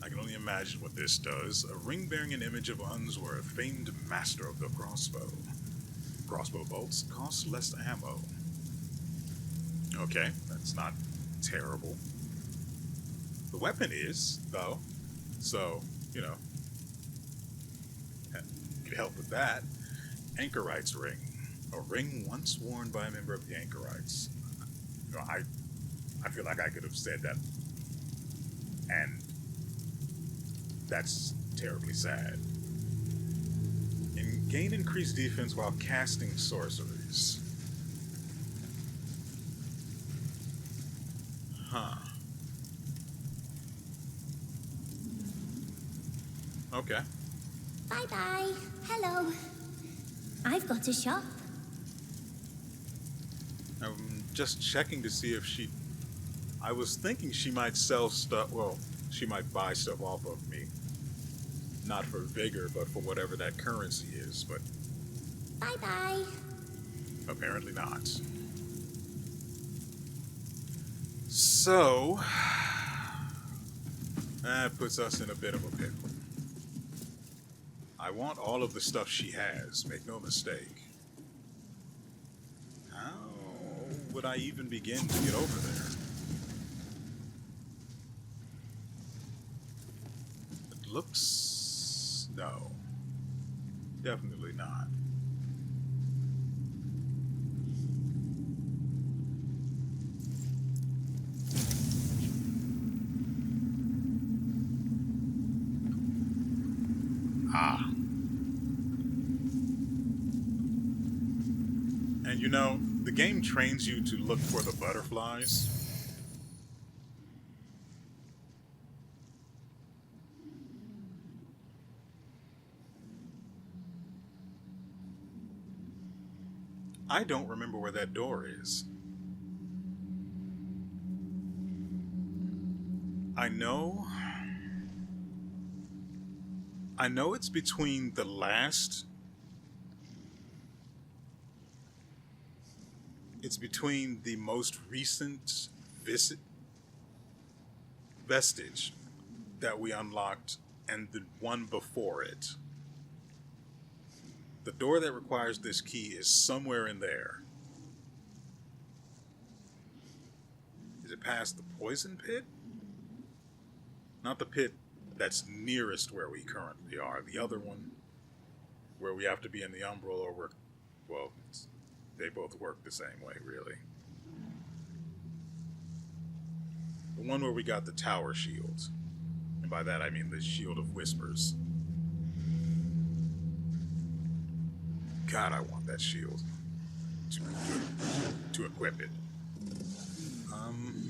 A: I can only imagine what this does. A ring bearing an image of Unsworth, famed master of the crossbow. Crossbow bolts cost less ammo. Okay, that's not terrible. The weapon is, though, so, you know, could help with that. Anchorite's Ring. A ring once worn by a member of the Anchorites. You know, I feel like I could have said that, and that's terribly sad. And gain increased defense while casting sorceries. Huh. Okay.
H: Bye-bye. Hello. I've got a shop.
A: I'm just checking to see if she... I was thinking she might sell stuff... Well, she might buy stuff off of me. Not for vigor, but for whatever that currency is, but...
H: Bye-bye.
A: Apparently not. So... that puts us in a bit of a pickle. I want all of the stuff she has, make no mistake. How would I even begin to get over there? It looks... no. Definitely not. Ah. And you know, the game trains you to look for the butterflies. I don't remember where that door is. I know it's between the last It's between the most recent vestige that we unlocked and the one before it. The door that requires this key is somewhere in there. Is it past the poison pit? Not the pit that's nearest where we currently are. The other one, where we have to be in the Umbral, or we're... Well, they both work the same way, really. The one where we got the tower shield. And by that I mean the Shield of Whispers. God, I want that shield. To equip it. I'm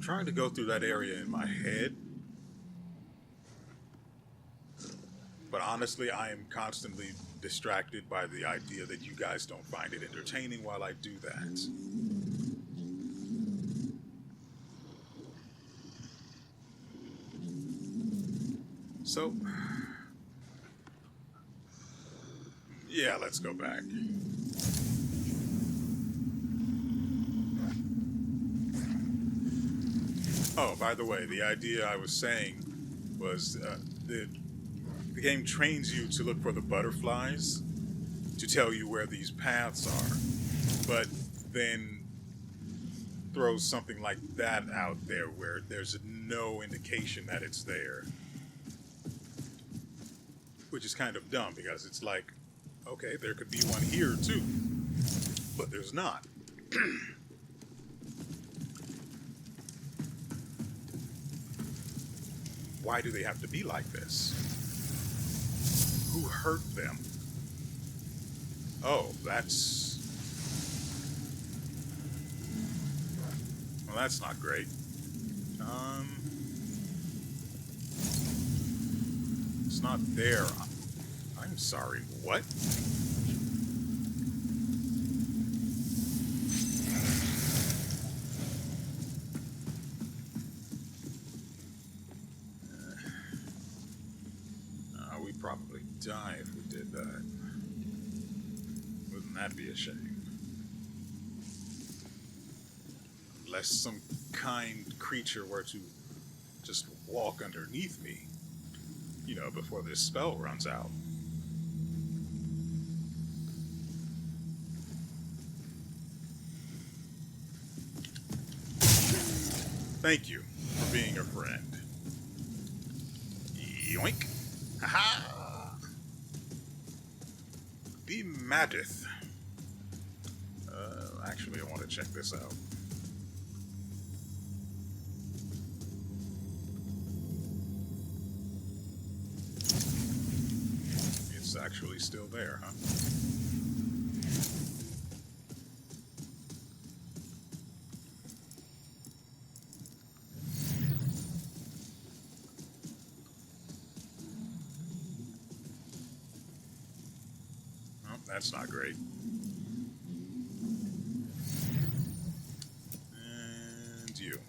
A: trying to go through that area in my head. But honestly, I am constantly distracted by the idea that you guys don't find it entertaining while I do that. So, yeah, let's go back. Oh, by the way, the idea I was saying was the game trains you to look for the butterflies to tell you where these paths are, but then throws something like that out there where there's no indication that it's there. Which is kind of dumb, because it's like, okay, there could be one here too, but there's not. Why do they have to be like this? Who hurt them? Oh, that's... Well, that's not great. It's not there. I'm sorry, what? We'd probably die if we did that. Wouldn't that be a shame? Unless some kind creature were to just walk underneath me, you know, before this spell runs out. Thank you for being a friend. Yoink. Haha! The Madith. Actually, I want to check this out. It's actually still there, huh? That's not great. And you.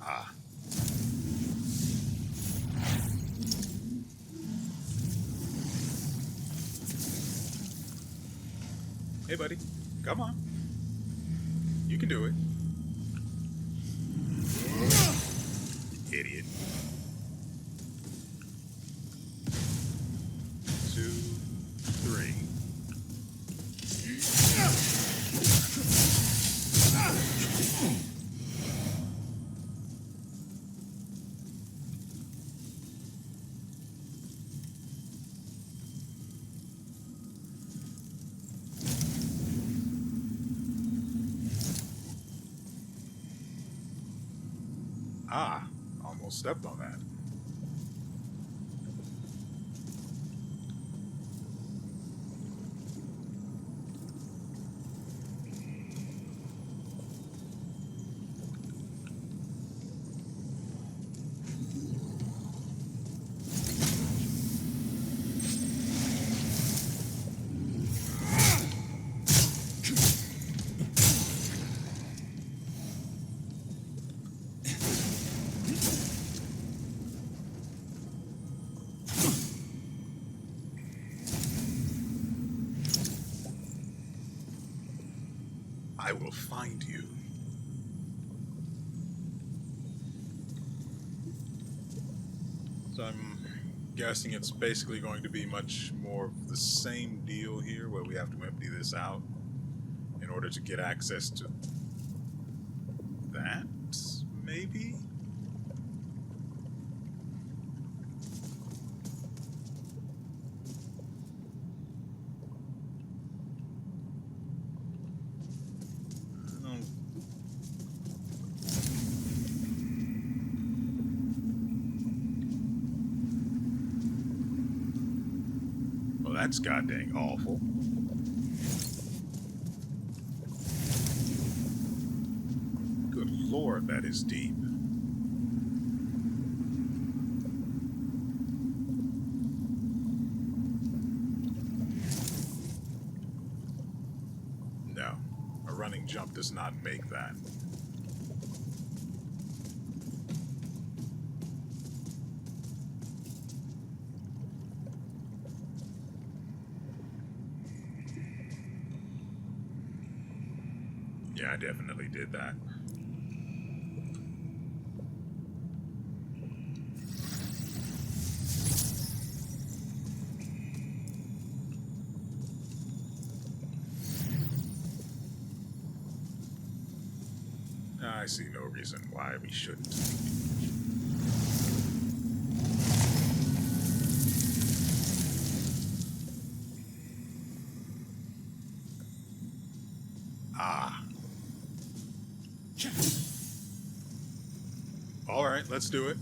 A: Ah. Hey, buddy. Come on. You can do it. Idiot. 2, 3. Ah, almost stepped on that. I will find you. So I'm guessing it's basically going to be much more of the same deal here, where we have to empty this out in order to get access to that, maybe? Well, that's goddamn awful. Good lord, that is deep. No, a running jump does not make that. Yeah, I definitely did that. I see no reason why we shouldn't. Ah. All right, let's do it.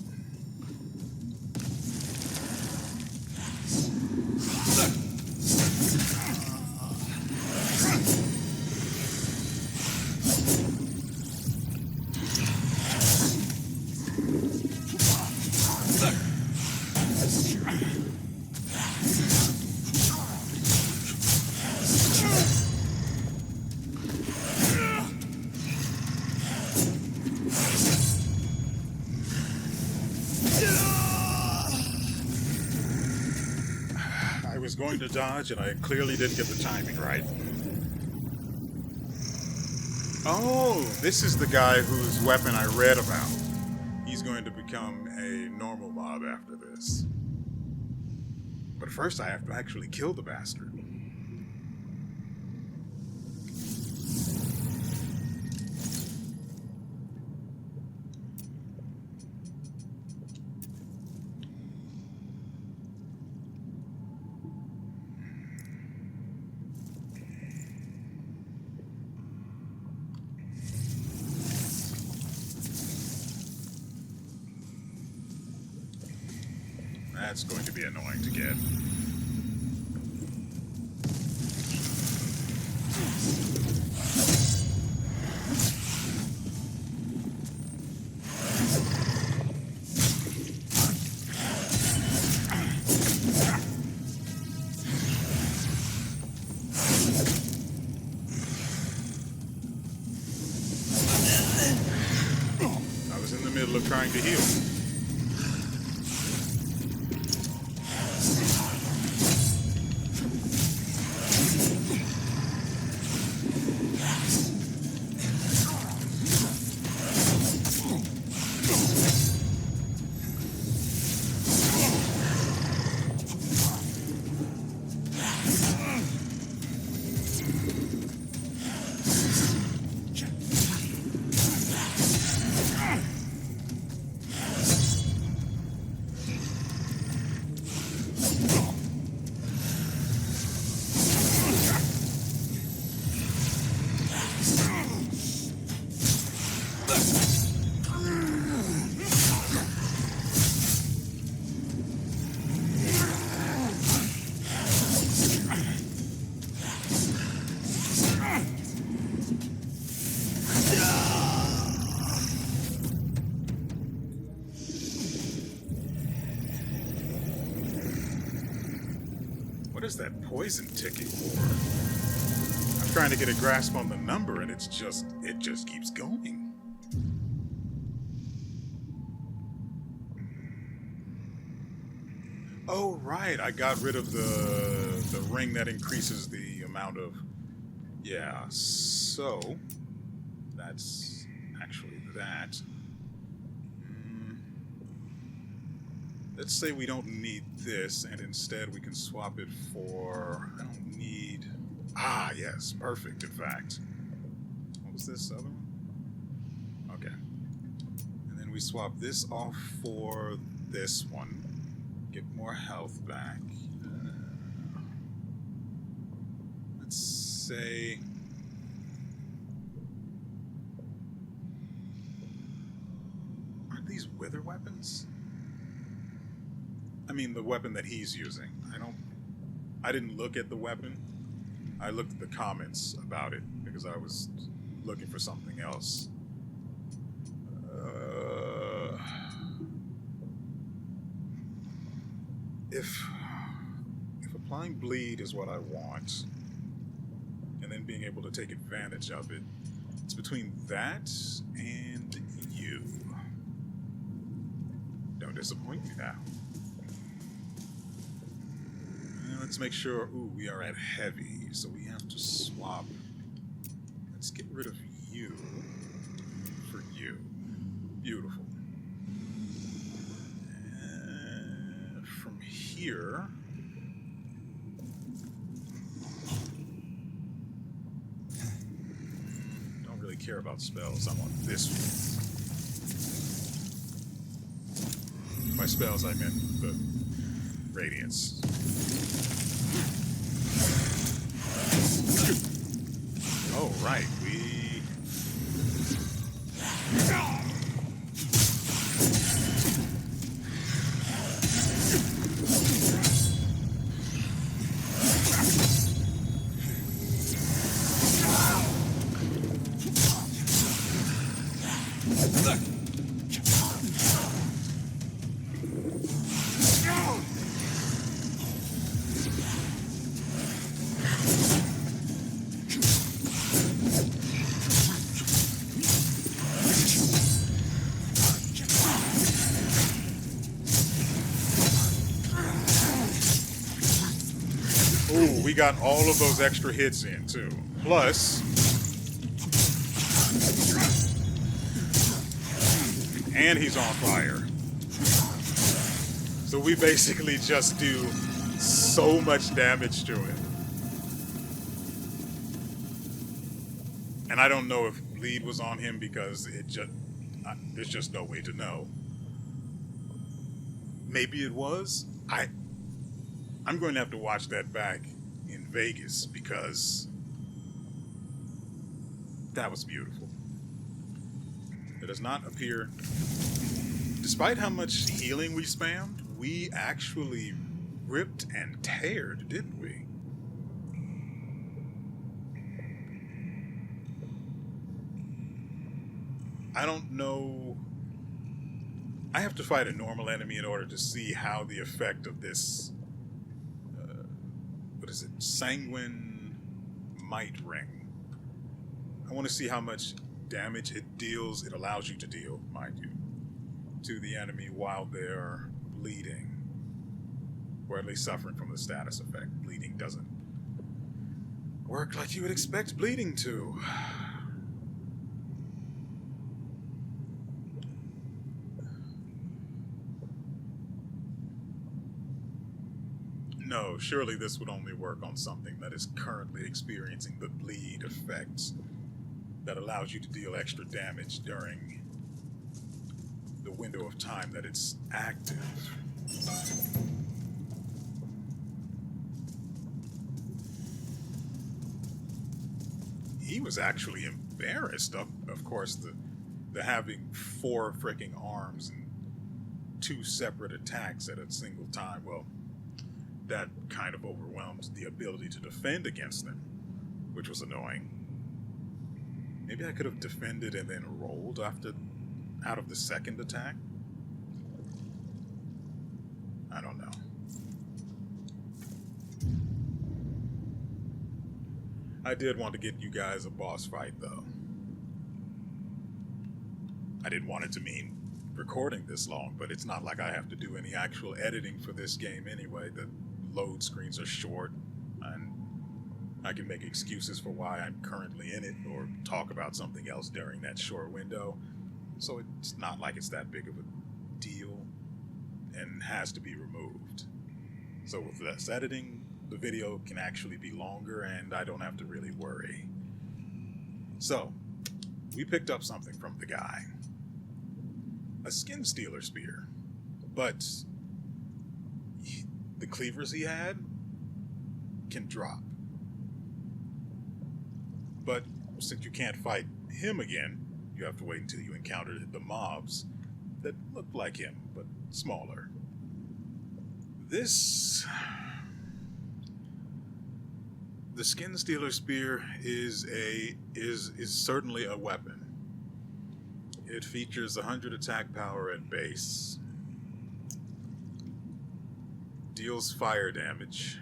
A: I was going to dodge, and I clearly didn't get the timing right. Oh, this is the guy whose weapon I read about. He's going to become a normal mob after this. But first I have to actually kill the bastard. That's going to be annoying to get. I was in the middle of trying to heal. What is that poison ticking for? I'm trying to get a grasp on the number, and it just keeps going. Oh, right, I got rid of the ring that increases the amount of... Yeah, so... that's actually that. Let's say we don't need this, and instead we can swap it for... I don't need... Ah, yes, perfect, in fact. What was this other one? Okay. And then we swap this off for this one. Get more health back. Let's say... Aren't these wither weapons? I mean, the weapon that he's using. I didn't look at the weapon. I looked at the comments about it because I was looking for something else. If applying bleed is what I want, and then being able to take advantage of it, it's between that and you. Don't disappoint me now. Let's make sure, ooh, we are at heavy, so we have to swap. Let's get rid of you for you. Beautiful. And from here, don't really care about spells. I'm on this one. By spells, I meant the radiance. Oh, right, we got all of those extra hits in, too. Plus... And he's on fire. So we basically just do so much damage to it. And I don't know if bleed was on him because there's just no way to know. Maybe it was. I'm going to have to watch that back in Vegas because that was beautiful. It does not appear, despite how much healing we spammed, we actually ripped and teared, didn't we? I don't know. I have to fight a normal enemy in order to see how the effect of this what is it? Sanguine Might Ring. I want to see how much damage it deals, it allows you to deal, mind you, to the enemy while they're bleeding. Or at least suffering from the status effect. Bleeding doesn't work like you would expect bleeding to. No, surely this would only work on something that is currently experiencing the bleed effects that allows you to deal extra damage during the window of time that it's active. He was actually embarrassed of course, the having 4 freaking arms and 2 separate attacks at a single time. Well, that kind of overwhelmed the ability to defend against them, which was annoying. Maybe I could have defended and then rolled out of the second attack? I don't know. I did want to get you guys a boss fight, though. I didn't want it to mean recording this long, but it's not like I have to do any actual editing for this game anyway. The load screens are short, and I can make excuses for why I'm currently in it or talk about something else during that short window. So it's not like it's that big of a deal and has to be removed. So with less editing, the video can actually be longer and I don't have to really worry. So, we picked up something from the guy. A skin stealer spear. But the cleavers he had can drop. But since you can't fight him again, you have to wait until you encounter the mobs that look like him, but smaller. The skin stealer spear is certainly a weapon. It features 100 attack power at base. Deals fire damage.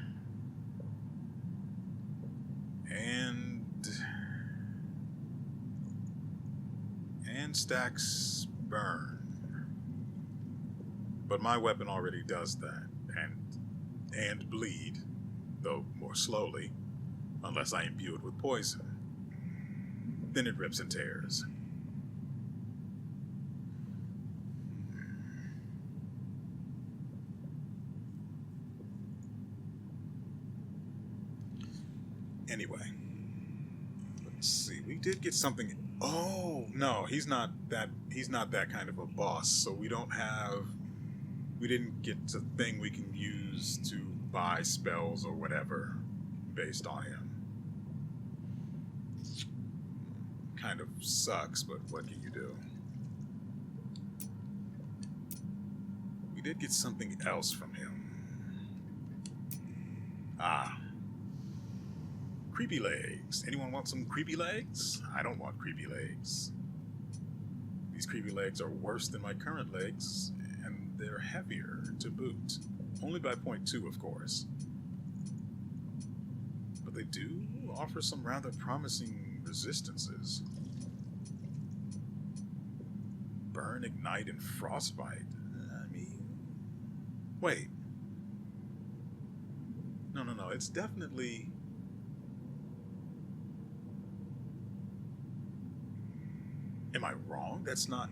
A: And stacks burn. But my weapon already does that. And bleed, though more slowly, unless I imbue it with poison. Then it rips and tears. Anyway, let's see. We did get something. Oh no, he's not that kind of a boss. So we didn't get a thing we can use to buy spells or whatever based on him. Kind of sucks, but what can you do? We did get something else from him. Creepy legs. Anyone want some creepy legs? I don't want creepy legs. These creepy legs are worse than my current legs, and they're heavier to boot. Only by 0.2, of course. But they do offer some rather promising resistances. Burn, ignite, and frostbite. I mean... Wait. No. It's definitely... Am I wrong? That's not...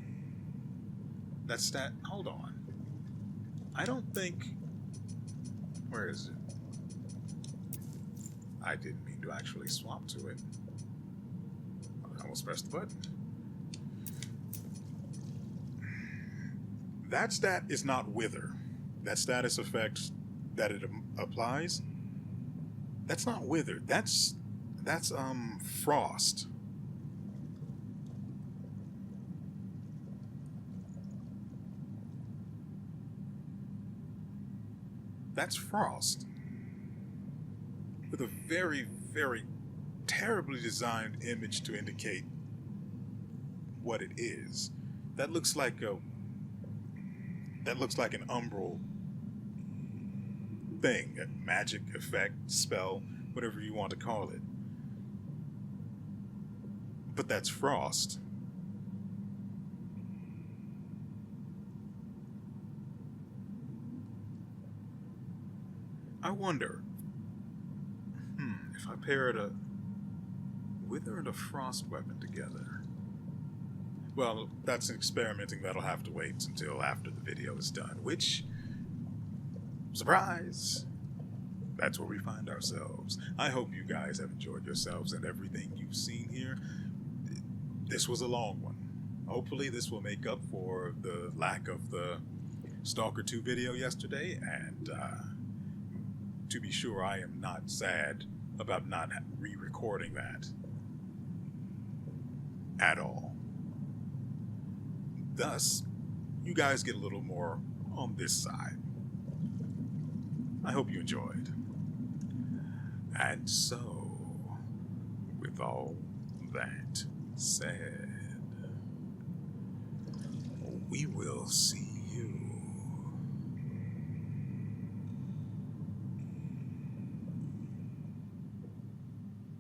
A: That's that... Hold on. I don't think... Where is it? I didn't mean to actually swap to it. I almost pressed the button. That stat is not Wither. That status effect that it applies, that's not Wither. That's Frost. That's Frost. With a very, very terribly designed image to indicate what it is. That looks like an Umbral thing, a magic effect, spell, whatever you want to call it. But that's Frost. I wonder, if I paired a Wither and a Frost weapon together. Well, that's experimenting that'll have to wait until after the video is done, which, surprise, that's where we find ourselves. I hope you guys have enjoyed yourselves and everything you've seen here. This was a long one. Hopefully this will make up for the lack of the Stalker 2 video yesterday, and to be sure, I am not sad about not re-recording that at all. Thus, you guys get a little more on this side. I hope you enjoyed. And so, with all that said, we will see you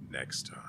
A: next time.